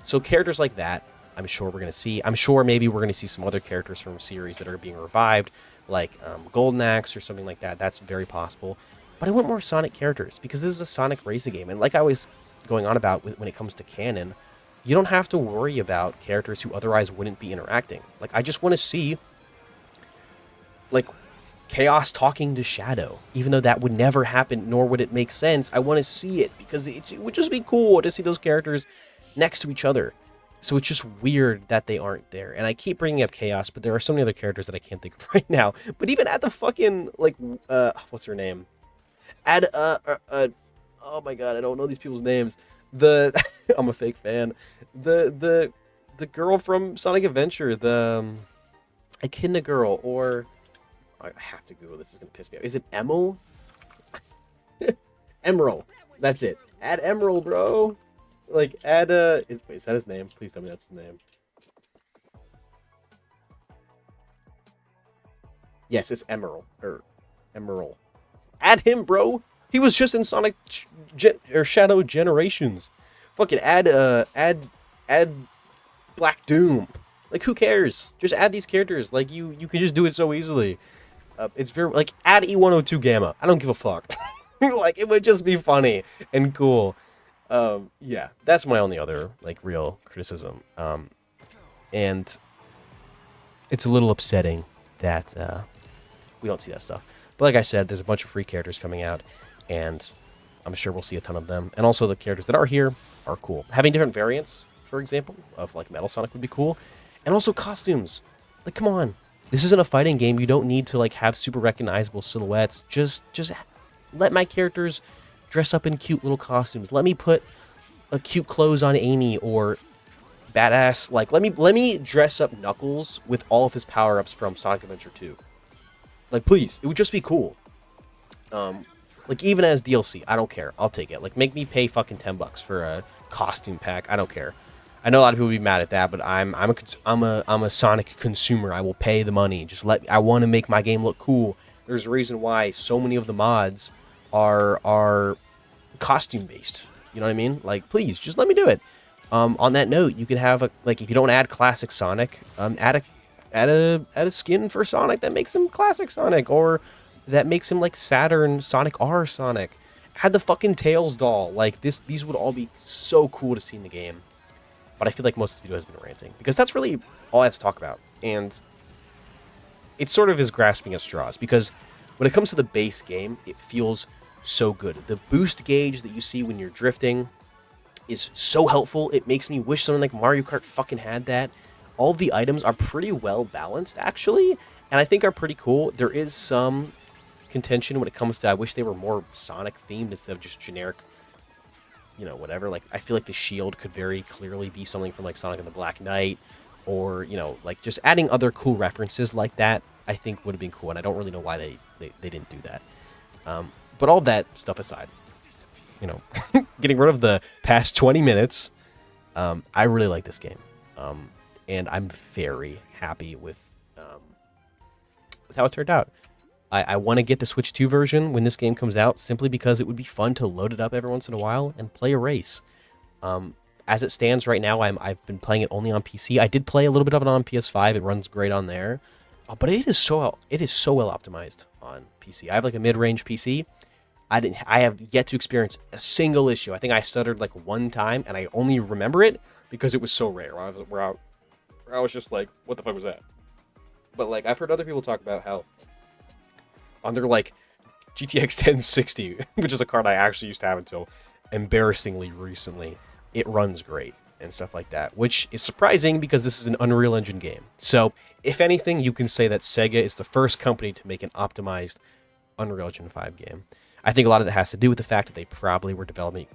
So characters like that, I'm sure we're going to see. I'm sure maybe we're going to see some other characters from series that are being revived, like Golden Axe or something like that. That's very possible. But I want more Sonic characters, because this is a Sonic racing game. And like I was going on about when it comes to canon, you don't have to worry about characters who otherwise wouldn't be interacting. Like, I just want to see, like, Chaos talking to Shadow. Even though that would never happen, nor would it make sense, I want to see it, because it would just be cool to see those characters next to each other. So it's just weird that they aren't there. And I keep bringing up Chaos, but there are so many other characters that I can't think of right now. But even at the fucking, like, what's her name? Oh my god, I don't know these people's names. I'm a fake fan. The girl from Sonic Adventure, Echidna Girl, or I have to Google this. Is gonna piss me off. Is it Emil? Emerald. That's it. Add Emerald, bro. Like add wait, is that his name? Please tell me that's his name. Yes, it's Emerald or Emerald. Add him, bro. He was just in Sonic Shadow Generations. Fucking add Black Doom. Like, who cares? Just add these characters. Like, you can just do it so easily. It's very, like, add E102 Gamma. I don't give a fuck. Like, it would just be funny and cool. Yeah, that's my only other, like, real criticism. And it's a little upsetting that we don't see that stuff. But like I said, there's a bunch of free characters coming out, and I'm sure we'll see a ton of them. And also the characters that are here are cool. Having different variants, for example, of, like, Metal Sonic would be cool. And also costumes. Like, come on. This isn't a fighting game. You don't need to, like, have super recognizable silhouettes. Just let my characters dress up in cute little costumes. Let me put a cute clothes on Amy, or badass, like, let me dress up Knuckles with all of his power-ups from Sonic Adventure 2. Like, please. It would just be cool. Like, even as DLC, I don't care. I'll take it. Like, make me pay fucking $10 for a costume pack. I don't care. I know a lot of people would be mad at that, but I'm a Sonic consumer. I will pay the money. I want to make my game look cool. There's a reason why so many of the mods are costume based. You know what I mean? Like, please, just let me do it. On that note, you could have if you don't add classic Sonic, add a skin for Sonic that makes him classic Sonic, or that makes him like Saturn Sonic R Sonic. Add the fucking Tails doll. Like, these would all be so cool to see in the game. But I feel like most of the video has been ranting, because that's really all I have to talk about. And it sort of is grasping at straws, because when it comes to the base game, it feels so good. The boost gauge that you see when you're drifting is so helpful. It makes me wish something like Mario Kart fucking had that. All of the items are pretty well balanced, actually, and I think are pretty cool. There is some contention when it comes to, I wish they were more Sonic themed instead of just generic, you know, whatever. Like, I feel like the shield could very clearly be something from, like, Sonic and the Black Knight, or, you know, like, just adding other cool references like that, I think would have been cool, and I don't really know why they didn't do that. But all that stuff aside, you know, getting rid of the past 20 minutes, I really like this game, and I'm very happy with how it turned out. I want to get the Switch 2 version when this game comes out, simply because it would be fun to load it up every once in a while and play a race. As it stands right now, I've been playing it only on PC. I did play a little bit of it on PS5. It runs great on there, but it is so well optimized on PC. I have like a mid-range PC. I have yet to experience a single issue. I think I stuttered like one time, and I only remember it because it was so rare. Where I was just like, what the fuck was that? But like, I've heard other people talk about how on their like GTX 1060, which is a card I actually used to have until embarrassingly recently, it runs great and stuff like that, which is surprising because this is an Unreal Engine game. So if anything, you can say that Sega is the first company to make an optimized Unreal Engine 5 game. I think a lot of that has to do with the fact that they probably were developing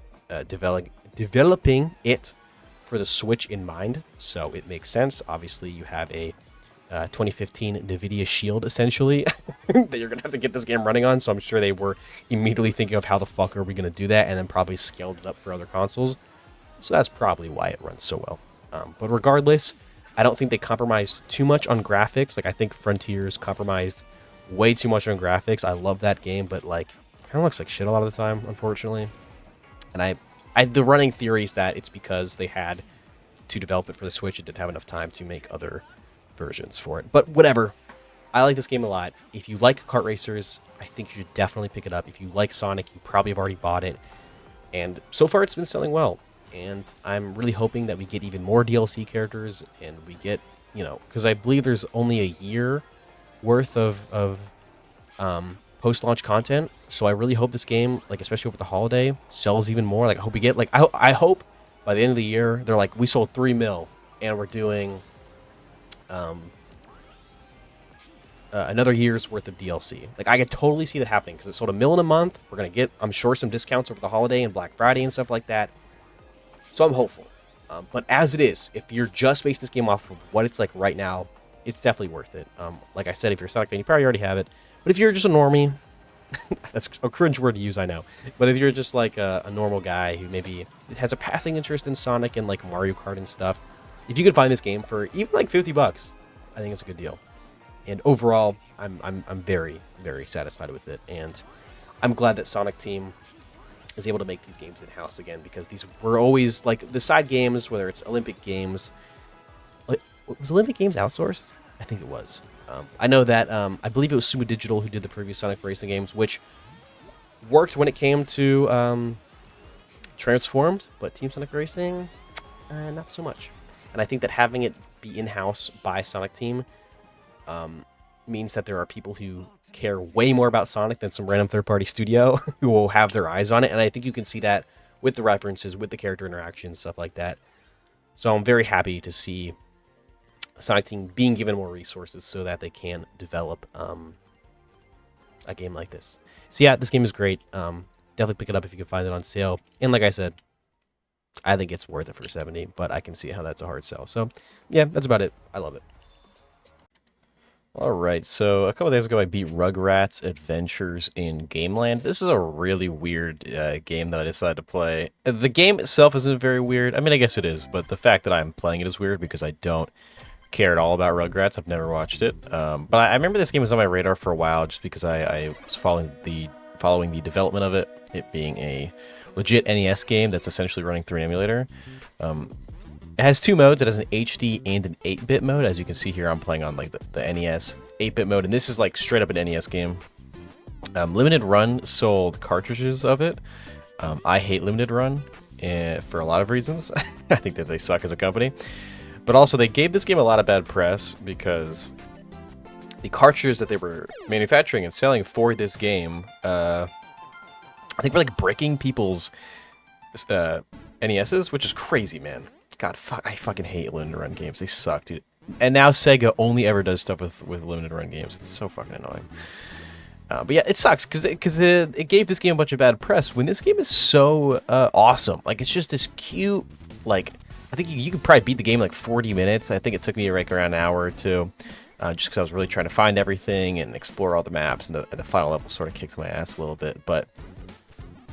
it for the Switch in mind, so it makes sense. Obviously, you have a 2015 NVIDIA Shield, essentially, that you're going to have to get this game running on, so I'm sure they were immediately thinking of how the fuck are we going to do that, and then probably scaled it up for other consoles. So that's probably why it runs so well. But regardless, I don't think they compromised too much on graphics. Like, I think Frontiers compromised way too much on graphics. I love that game, but like, kind of looks like shit a lot of the time, unfortunately. And I the running theory is that it's because they had to develop it for the Switch and didn't have enough time to make other versions for it. But whatever. I like this game a lot. If you like kart racers, I think you should definitely pick it up. If you like Sonic, you probably have already bought it. And so far, it's been selling well. And I'm really hoping that we get even more DLC characters, and we get, you know, because I believe there's only a year worth of post-launch content. So I really hope this game, like, especially over the holiday, sells even more. Like, I hope we get, like, I hope by the end of the year, they're like, we sold 3 mil, and we're doing another year's worth of DLC. Like, I could totally see that happening, because it sold 1 mil in a month. We're going to get, I'm sure, some discounts over the holiday and Black Friday and stuff like that. So I'm hopeful. But as it is, if you're just basing this game off of what it's like right now, it's definitely worth it. Like I said, if you're a Sonic fan, you probably already have it. But if you're just a normie, that's a cringe word to use, I know. But if you're just like a normal guy who maybe has a passing interest in Sonic and like Mario Kart and stuff, if you could find this game for even like $50, I think it's a good deal. And overall, I'm very, very satisfied with it. And I'm glad that Sonic Team is able to make these games in-house again, because these were always like the side games, whether it's Olympic Games. Was Olympic Games outsourced? I think it was. I know that I believe it was Sumo Digital who did the previous Sonic racing games, which worked when it came to Transformed, but Team Sonic Racing, not so much. And I think that having it be in-house by Sonic Team means that there are people who care way more about Sonic than some random third-party studio who will have their eyes on it. And I think you can see that with the references, with the character interactions, stuff like that. So I'm very happy to see Sonic Team being given more resources so that they can develop a game like this. So yeah, this game is great. Definitely pick it up if you can find it on sale. And like I said, I think it's worth it for $70, but I can see how that's a hard sell. So yeah, that's about it. I love it. All right, so a couple days ago I beat Rugrats Adventures in Gameland. This is a really weird game that I decided to play. The game itself isn't very weird. I mean, I guess it is, but the fact that I'm playing it is weird because I don't care at all about Rugrats. I've never watched it. But I remember this game was on my radar for a while just because I was following the development of it. It being a legit NES game that's essentially running through an emulator. It has two modes. It has an HD and an 8-bit mode. As you can see here, I'm playing on like the NES 8-bit mode, and this is like straight up an NES game. Limited Run sold cartridges of it. I hate Limited Run for a lot of reasons. I think that they suck as a company. But also, they gave this game a lot of bad press because the cartridges that they were manufacturing and selling for this game, I think were like bricking people's NESs, which is crazy, man. God, I fucking hate limited run games. They suck, dude. And now Sega only ever does stuff with limited run games. It's so fucking annoying. But yeah, it sucks because it gave this game a bunch of bad press when this game is so awesome. Like, it's just this cute, like, I think you could probably beat the game in like 40 minutes. I think it took me like around an hour or two, just because I was really trying to find everything and explore all the maps, and the final level sort of kicked my ass a little bit. But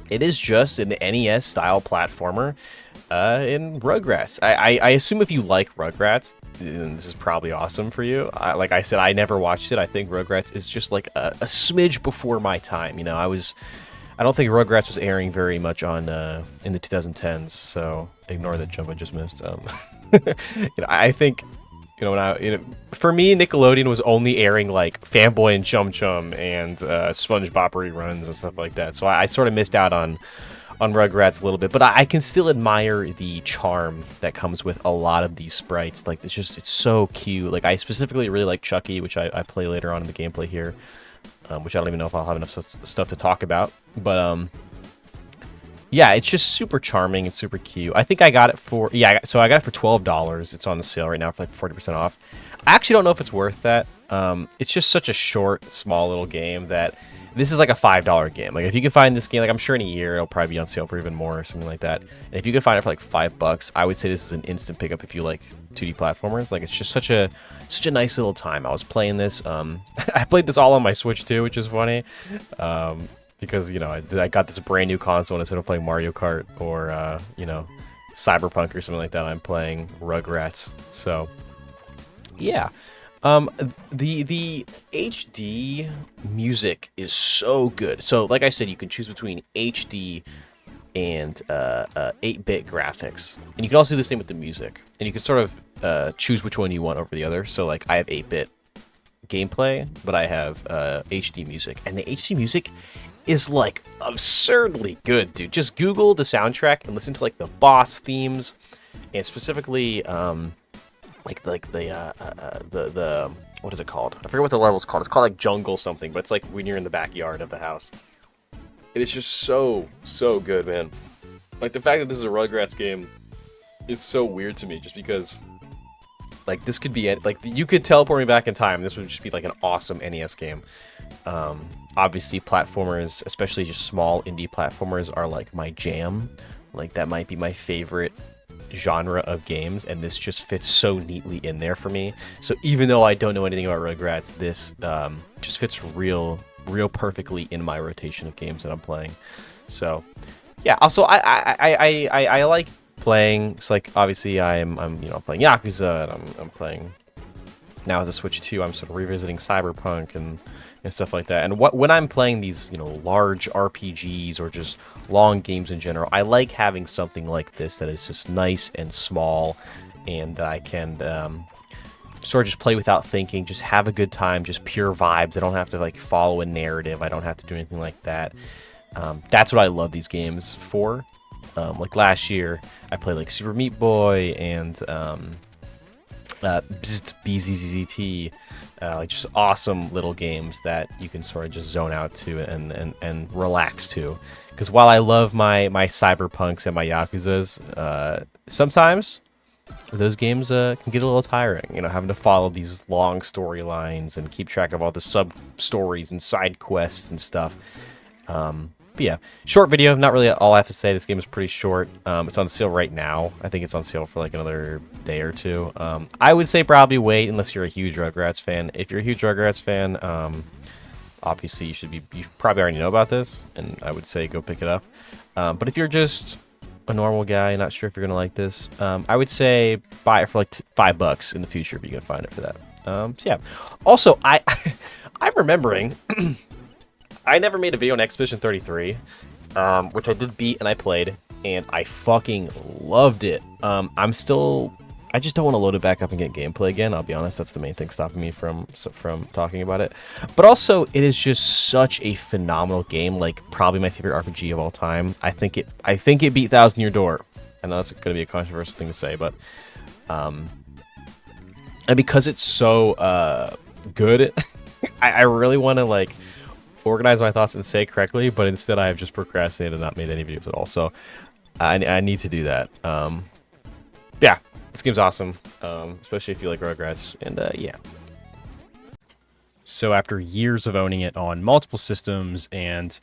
it is just an NES-style platformer in Rugrats. I assume if you like Rugrats, then this is probably awesome for you. Like I said, I never watched it. I think Rugrats is just like a smidge before my time. You know, I don't think Rugrats was airing very much on in the 2010s, so ignore that jump I just missed. I think, for me, Nickelodeon was only airing like Fanboy and Chum Chum and SpongeBob reruns and stuff like that. So I sort of missed out on Rugrats a little bit, but I can still admire the charm that comes with a lot of these sprites. Like, it's so cute. Like, I specifically really like Chucky, which I play later on in the gameplay here, which I don't even know if I'll have enough stuff to talk about. But yeah, it's just super charming and super cute. I think I got it for I got it for $12. It's on the sale right now for like 40% off. I actually don't know if it's worth that. It's just such a short, small little game that this is like a $5 game. Like, if you can find this game, like, I'm sure in a year it'll probably be on sale for even more or something like that. And if you can find it for like $5, I would say this is an instant pickup if you like 2D platformers. Like, it's just such a nice little time. I was playing this. I played this all on my Switch too, which is funny. Because, I got this brand new console, and instead of playing Mario Kart or, Cyberpunk or something like that, I'm playing Rugrats. So, yeah. The HD music is so good. So, like I said, you can choose between HD and 8-bit graphics. And you can also do the same with the music. And you can sort of choose which one you want over the other. So, like, I have 8-bit gameplay, but I have HD music. And the HD music is like absurdly good, dude. Just Google the soundtrack and listen to like the boss themes, and specifically like the what is it called? I forget what the level's called. It's called like Jungle something, but it's like when you're in the backyard of the house. It is just so good, man. Like, the fact that this is a Rugrats game is so weird to me, just because like this could be like you could teleport me back in time. This would just be like an awesome NES game. Obviously, platformers, especially just small indie platformers, are like my jam. Like, that might be my favorite genre of games, and this just fits so neatly in there for me. So even though I don't know anything about Rugrats, this just fits real perfectly in my rotation of games that I'm playing. So yeah. Also, I like playing. It's like obviously I'm playing Yakuza, and I'm playing now with the Switch 2. I'm sort of revisiting Cyberpunk and stuff like that. And when I'm playing these large RPGs or just long games in general, I like having something like this that is just nice and small, and that I can sort of just play without thinking, just have a good time, just pure vibes. I don't have to like follow a narrative. I don't have to do anything like that. That's what I love these games for. Like last year, I played like Super Meat Boy and BZZT, like just awesome little games that you can sort of just zone out to and relax to. Because while I love my Cyberpunks and my Yakuzas, sometimes those games can get a little tiring. Having to follow these long storylines and keep track of all the sub stories and side quests and stuff. But yeah, short video, not really all I have to say. This game is pretty short. It's on sale right now. I think it's on sale for like another day or two. I would say probably wait unless you're a huge Rugrats fan. If you're a huge Rugrats fan, obviously you probably already know about this, and I would say go pick it up. But if you're just a normal guy, not sure if you're gonna like this, I would say buy it for like $5 in the future if you can find it for that. So yeah. Also, I'm remembering. I never made a video on Expedition 33, which I did beat and I played, and I fucking loved it. I just don't want to load it back up and get gameplay again. I'll be honest, that's the main thing stopping me from talking about it. But also, it is just such a phenomenal game, like probably my favorite RPG of all time. I think it beat Thousand Year Door. I know that's going to be a controversial thing to say, but and because it's so good, I really want to like organize my thoughts and say it correctly, but instead I have just procrastinated and not made any videos at all. So I need to do that. Yeah, this game's awesome, especially if you like Rugrats. And yeah. So after years of owning it on multiple systems and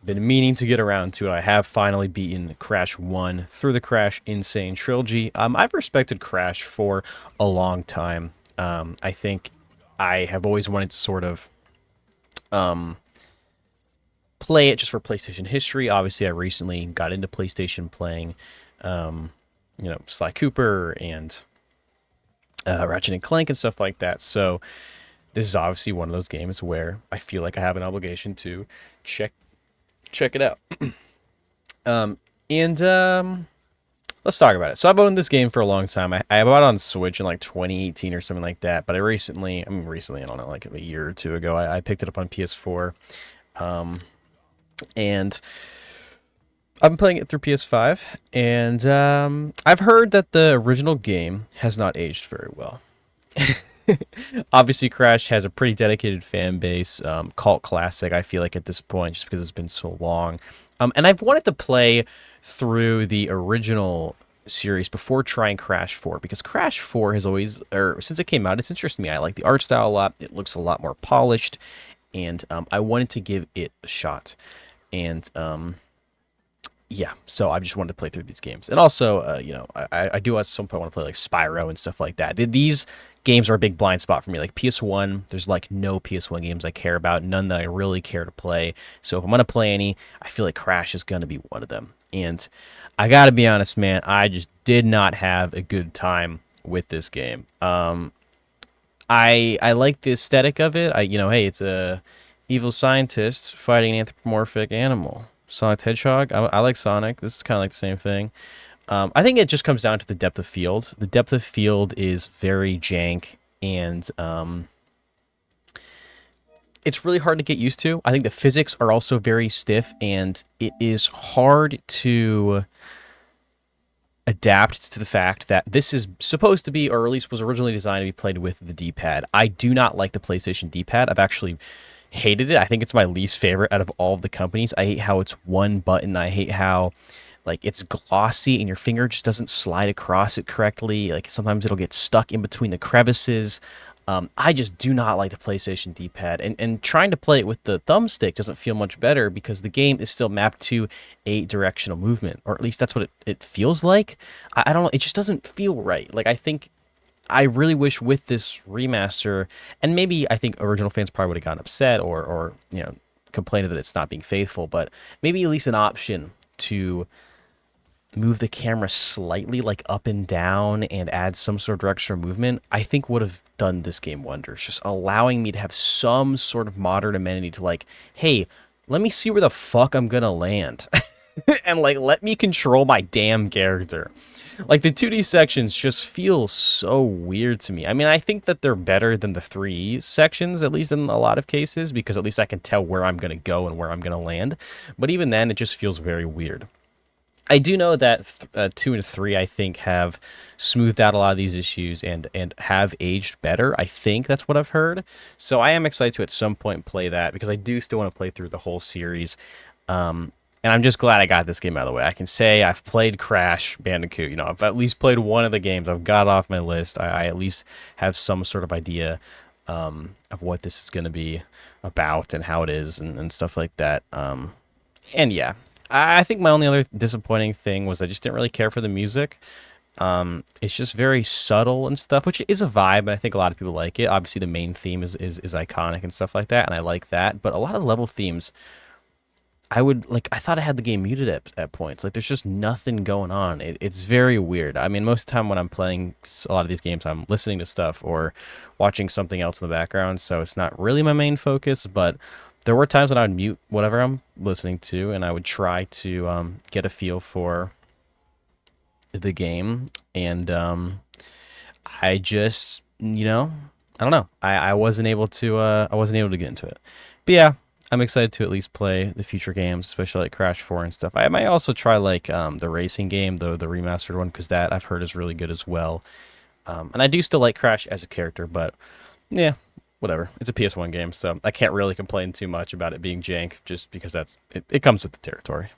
been meaning to get around to it, I have finally beaten Crash 1 through the Crash Insane trilogy. I've respected Crash for a long time. I think I have always wanted to sort of play it just for PlayStation history. Obviously, I recently got into PlayStation playing, Sly Cooper and Ratchet and Clank and stuff like that. So this is obviously one of those games where I feel like I have an obligation to check it out. Let's talk about it. So I've owned this game for a long time. I bought it on Switch in like 2018 or something like that. But I don't know, like a year or two ago, I picked it up on PS4. And I've been playing it through PS5. And I've heard that the original game has not aged very well. Obviously, Crash has a pretty dedicated fan base, cult classic, I feel like, at this point, just because it's been so long. And I've wanted to play through the original series before trying Crash 4, because Crash 4 has always, or since it came out, it's interested me. I like the art style a lot. It looks a lot more polished, and I wanted to give it a shot. And yeah, so I just wanted to play through these games. And also, I do at some point want to play like Spyro and stuff like that. These games are a big blind spot for me. Like PS1, there's like no PS1 games I care about, none that I really care to play. So if I'm going to play any, I feel like Crash is going to be one of them. And I got to be honest, man, I just did not have a good time with this game. I like the aesthetic of it. Hey, it's a evil scientist fighting an anthropomorphic animal. Sonic the Hedgehog. I like Sonic. This is kind of like the same thing. I think it just comes down to the depth of field. The depth of field is very jank, and it's really hard to get used to. I think the physics are also very stiff, and it is hard to adapt to the fact that this is supposed to be, or at least was originally designed to be played with the D-pad. I do not like the PlayStation D-pad. I've actually hated it. I think it's my least favorite out of all of the companies. I hate how it's one button. I hate how it's glossy and your finger just doesn't slide across it correctly. Like sometimes it'll get stuck in between the crevices. I just do not like the PlayStation D-pad, and trying to play it with the thumbstick doesn't feel much better because the game is still mapped to a directional movement, or at least that's what it feels like. I don't know, it just doesn't feel right. Like, I really wish with this remaster, and maybe I think original fans probably would have gotten upset or complained that it's not being faithful, but maybe at least an option to move the camera slightly, like up and down, and add some sort of directional movement, I think would have done this game wonders. Just allowing me to have some sort of modern amenity to, like, hey, let me see where the fuck I'm gonna land. And, like, let me control my damn character. Like, the 2D sections just feel so weird to me. I mean, I think that they're better than the 3D sections, at least in a lot of cases, because at least I can tell where I'm gonna go and where I'm gonna land. But even then, it just feels very weird. I do know that 2 and 3, I think, have smoothed out a lot of these issues and have aged better. I think that's what I've heard. So I am excited to at some point play that, because I do still want to play through the whole series. And I'm just glad I got this game out of the way. I can say I've played Crash Bandicoot. You know, I've at least played one of the games. I've got it off my list. I at least have some sort of idea of what this is going to be about and how it is and stuff like that. And yeah, I think my only other disappointing thing was I just didn't really care for the music. It's just very subtle and stuff, which is a vibe, and I think a lot of people like it. Obviously, the main theme is iconic and stuff like that, and I like that. But a lot of the level themes, I thought I had the game muted at points. Like, there's just nothing going on. It's very weird. I mean, most of the time when I'm playing a lot of these games, I'm listening to stuff or watching something else in the background, so it's not really my main focus, but there were times when I would mute whatever I'm listening to, and I would try to get a feel for the game. And I just, I don't know. I wasn't able to get into it. But yeah, I'm excited to at least play the future games, especially like Crash 4 and stuff. I might also try like the racing game, the remastered one, because that I've heard is really good as well. And I do still like Crash as a character, but yeah, whatever. It's a PS1 game, so I can't really complain too much about it being jank, just because it comes with the territory.